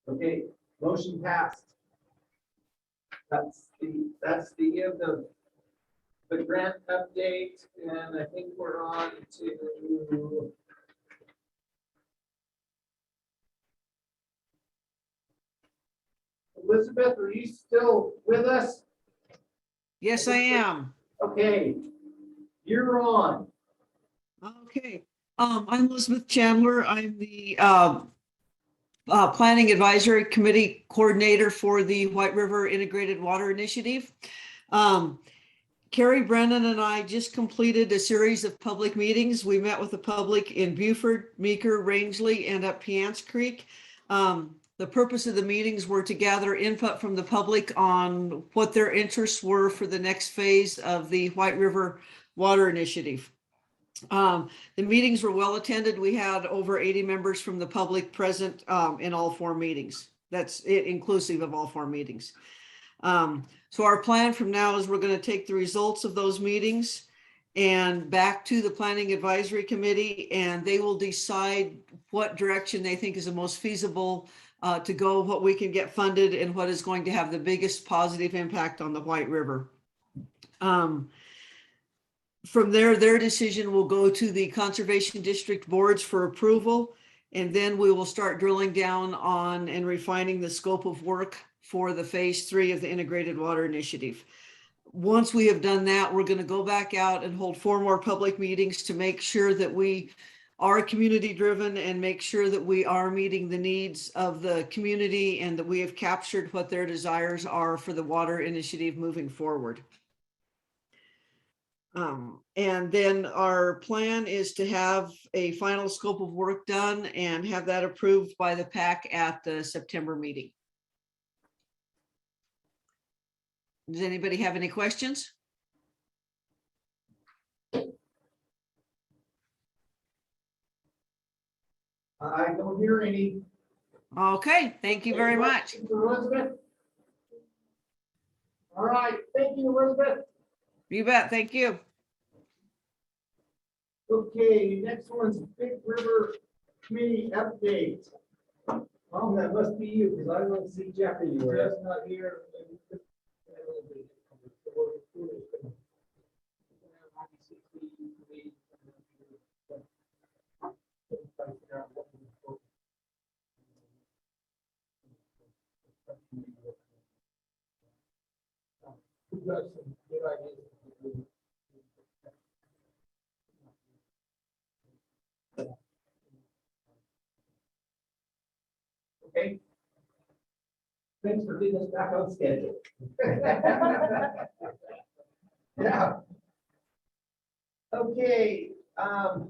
Okay, motion passed. That's the end of the grant update, and I think we're on to Elizabeth. Are you still with us? Yes, I am. Okay, you're on. Okay. I'm Elizabeth Chandler. I'm the Planning Advisory Committee Coordinator for the White River Integrated Water Initiative. Carrie Brennan and I just completed a series of public meetings. We met with the public in Beaufort, Meeker, Rangeley, and up Piance Creek. The purpose of the meetings were to gather input from the public on what their interests were for the next phase of the White River Water Initiative. The meetings were well attended. We had over 80 members from the public present in all 4 meetings. That's it, inclusive of all 4 meetings. So our plan from now is we're going to take the results of those meetings and back to the Planning Advisory Committee, and they will decide what direction they think is the most feasible to go, what we can get funded, and what is going to have the biggest positive impact on the White River. From there, their decision will go to the Conservation District boards for approval, and then we will start drilling down on and refining the scope of work for the phase 3 of the Integrated Water Initiative. Once we have done that, we're going to go back out and hold 4 more public meetings to make sure that we are community driven and make sure that we are meeting the needs of the community and that we have captured what their desires are for the water initiative moving forward. And then our plan is to have a final scope of work done and have that approved by the PAC at the September meeting. Does anybody have any questions? I don't hear any. Okay, thank you very much. Elizabeth? All right, thank you, Elizabeth. You bet. Thank you. Okay, next one's Big River Committee update. Oh, that must be you, because I don't see Jeff anywhere. Jeff's not here. We've got some good ideas. Okay. Thanks for getting us back on schedule. Yeah. Okay, DWR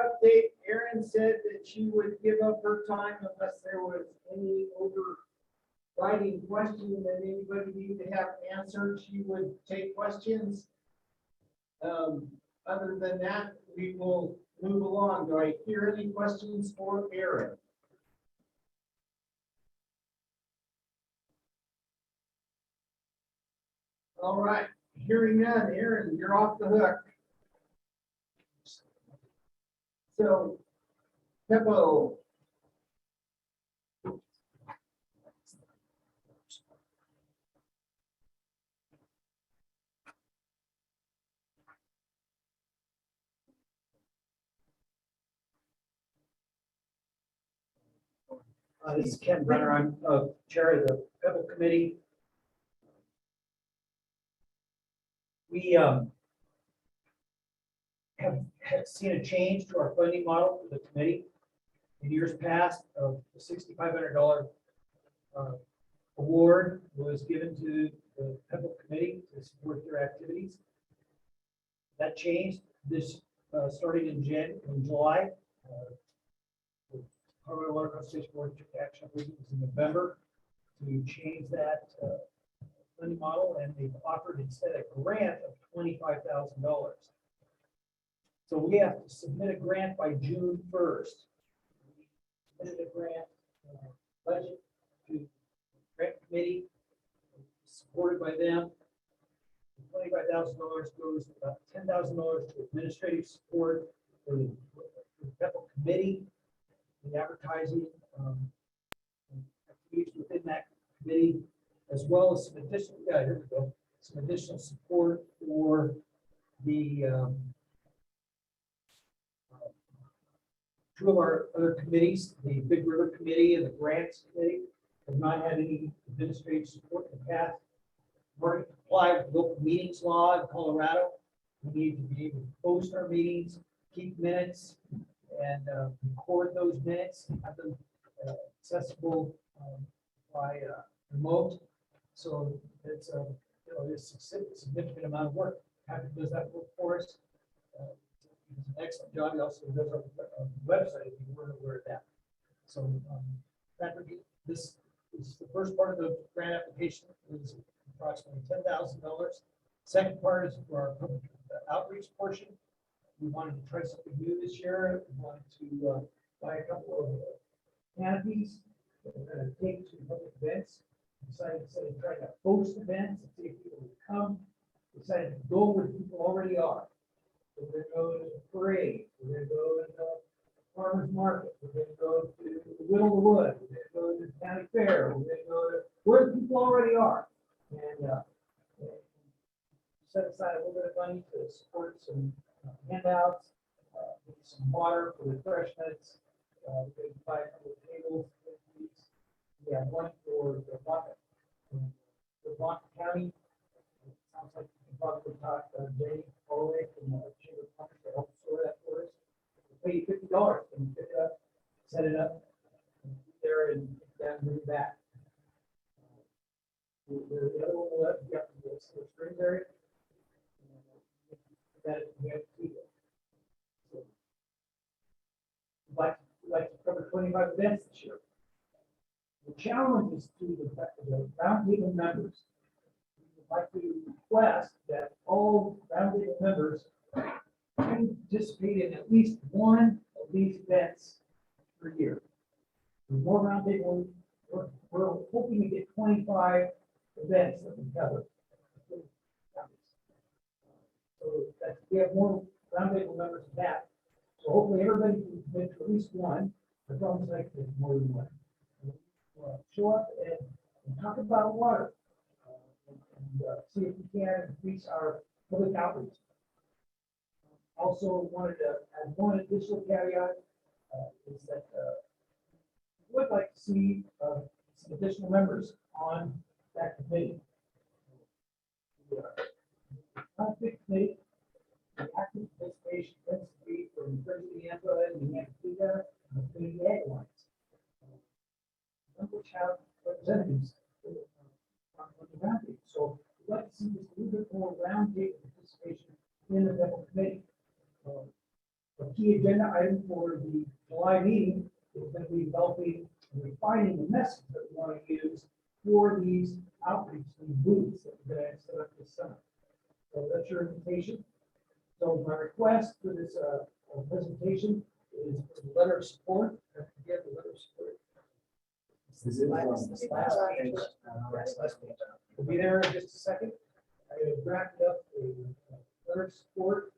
update. Erin said that she would give up her time unless there was any overriding question that anybody needed to have answered. She would take questions. Other than that, we will move along. Do I hear any questions for Erin? All right, hearing none, Erin, you're off the hook. So, Peppo. This is Ken Brenner. I'm chair of the Pebble Committee. We have seen a change to our funding model for the committee. In years past, of the $6,500 award was given to the Pebble Committee to support their activities. That changed this starting in July. Colorado Water Conservation Board took action, I believe it was in November, to change that funding model, and they've offered instead a grant of $25,000. So we have to submit a grant by June 1st. We submitted a grant budget to the grant committee, supported by them. $25,000 goes, about $10,000 to administrative support for the Pebble Committee, the advertising activities within that committee, as well as some additional, here we go, some additional support for the two of our other committees, the Big River Committee and the Grants Committee, have not had any administrative support in the past. In order to comply with the local meetings law in Colorado, we need to be able to post our meetings, keep minutes, and record those minutes, have them accessible by remote. So it's a it's a significant amount of work. Patrick does that work for us. He does an excellent job. He also does our website, if you weren't aware of that. So Patrick, this is the first part of the grant application, is approximately $10,000. Second part is for our public outreach portion. We wanted to try something new this year. We wanted to buy a couple of canopies that we're going to take to public events. Decided instead of trying to host events and see if people would come, decided to go where people already are. So we're going to go to the parade. We're going to go to the farmer's market. We're going to go to the Whittle of the Wood. We're going to go to the county fair. We're going to go to where the people already are. And set aside a little bit of money to support some handouts, some water for refreshments. We're going to buy a couple of tables. We have one for the Blanca County. It sounds like you can probably talk Jay Holloway from the Chamber of Commerce to help store that for us. We'll pay you $50 and pick it up, set it up, and be there and bring it back. The other one we'll have, we got the strings area. That we have to do. So, we'd like to cover 25 events this year. The challenge is to the roundtable members. We would like to request that all roundtable members participate in at least one of these events per year. The more roundtable, we're hoping to get 25 events that we cover. So that, we have more roundtable members than that. So hopefully everybody can commit to at least one. I promise I can do more than one. Show up and talk about water. And see if we can increase our public outreach. Also wanted to add one additional caveat, is that would like to see some additional members on that committee. Not a big committee. The active participation tends to be from President Yampa and the Yampa and the Community Ag Alliance. Which have representatives on the roundtable. So we'd like to see just a little bit more roundtable participation in the federal committee. A key agenda item for the July meeting is going to be developing and refining the message that we want to use for these outreach and booths that we're going to set up this summer. So that's your invitation. So my request for this presentation is for the letter of support. I forget the letter of support. This is last page. Last page. We'll be there in just a second. I wrapped up a letter of support.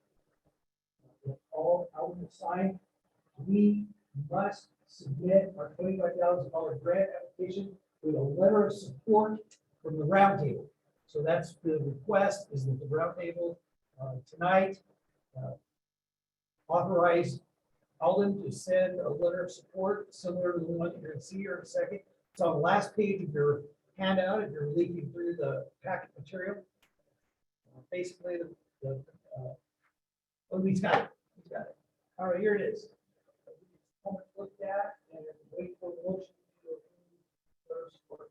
All out of the sign. We must submit our $25,000 grant application with a letter of support from the roundtable. So that's the request, is that the roundtable tonight authorize Alden to send a letter of support similar to the one you're going to see here in a second. It's on the last page of your handout if you're leafing through the packet material. Basically, he's got it. He's got it. All right, here it is. Look at and wait for the motion to approve letter of support.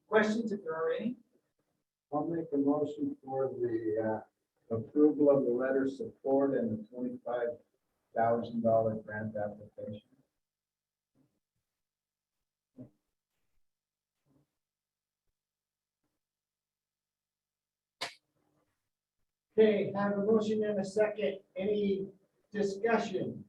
Questions if there are any? I'll make a motion for the approval of the letter of support and the $25,000 grant application. Okay, have a motion and a second. Any discussion?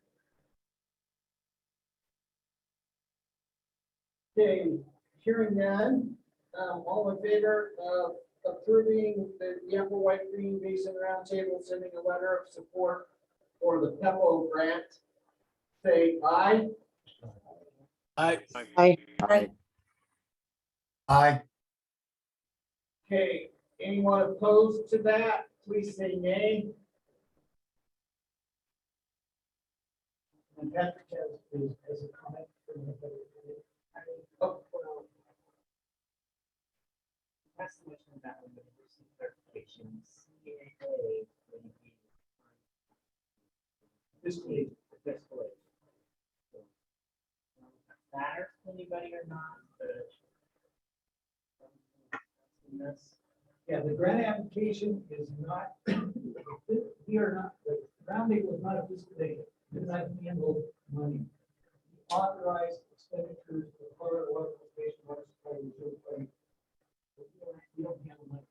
Okay, hearing none. All in favor of approving the Yampa-White-Green Basin Roundtable sending a letter of support for the PEPO grant, say aye. Aye. Aye. Aye. Aye. Okay, anyone opposed to that, please say nay. And Patrick has a comment. Oh, well, That's the mission of that one, but there's some clarification. CAA. Fiscal age. So, matters to anybody or not, but. Yeah, the grant application is not, we are not, the roundtable is not a fiscal agent. It does not handle money. Authorized expenditures for Colorado Water Conservation, Water Supply, and Reserve Fund. We don't handle money.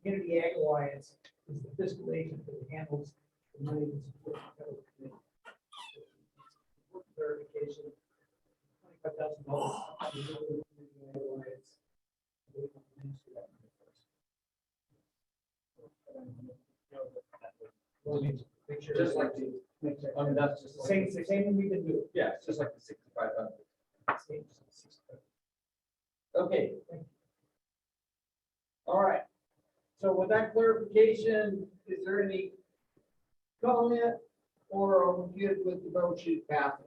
Community Ag Alliance is the fiscal agent that handles the money that's supported by the federal committee. Verification, $25,000. Just like the, I mean, that's just Same thing we've been doing. yeah, it's just like the 6,500. Okay. All right. So with that clarification, is there any comment or are we good with the motion passing?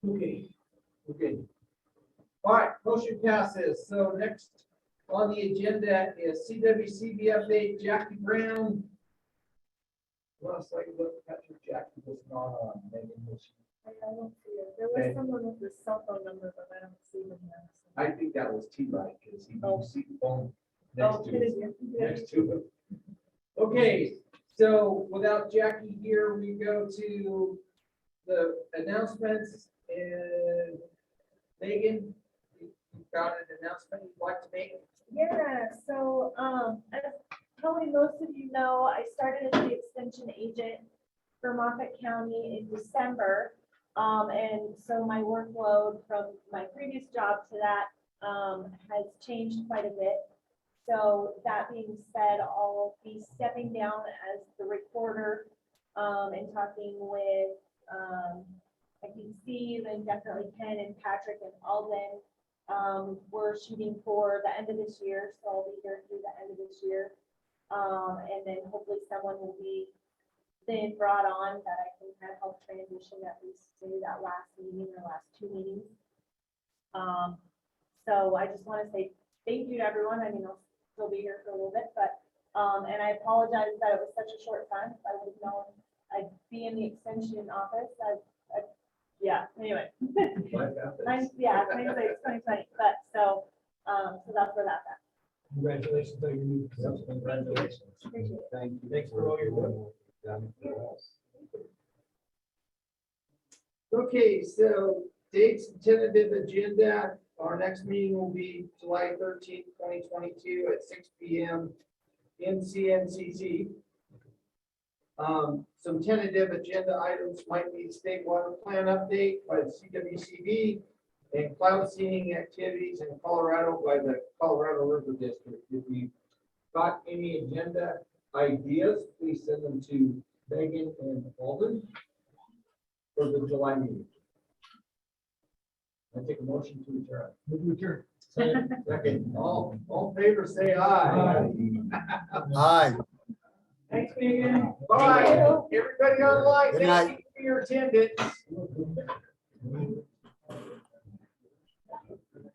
Okay. Okay. All right, motion passes. So next on the agenda is CWCB update, Jackie Brown. Last I looked, Patrick Jackie was not on. Megan was. I don't see it. There was someone with the cell phone number, but I don't see them here. I think that was T-Rod because he Oh. was the phone Oh, next to it his, is, yeah. next to him. Okay, so without Jackie here, we go to the announcements and Megan, you've got an announcement you'd like to make? Yeah, so, as probably most of you know, I started as the extension agent for Moffett County in December. And so my workload from my previous job to that has changed quite a bit. So that being said, I'll be stepping down as the recorder and talking with, I think Steve and definitely Ken and Patrick and Alden. We're shooting for the end of this year, so I'll be here through the end of this year. And then hopefully someone will be then brought on that I can kind of help transition at least to that last meeting or last two meetings. So I just want to say thank you to everyone. I mean, I'll still be here for a little bit, but, and I apologize that it was such a short time. If I would have known I'd be in the extension office. Yeah, anyway. Yeah, 2020, but so that's where that's at. Congratulations on your new position. Congratulations. Appreciate it. Thank you. Thanks for all your work. Okay, so dates and tentative agenda. Our next meeting will be July 13th, 2022 at 6 p.m. in CNCC. Some tentative agenda items might be state water plan update by the CWCB and cloud seeding activities in Colorado by the Colorado River District. If you've got any agenda ideas, please send them to Megan and Alden for the July meeting. I take a motion to adjourn. Move to adjourn. Second, all in favor, say aye. Aye. Thanks, Megan. Bye. Everybody online, Good night. thank you for your attendance.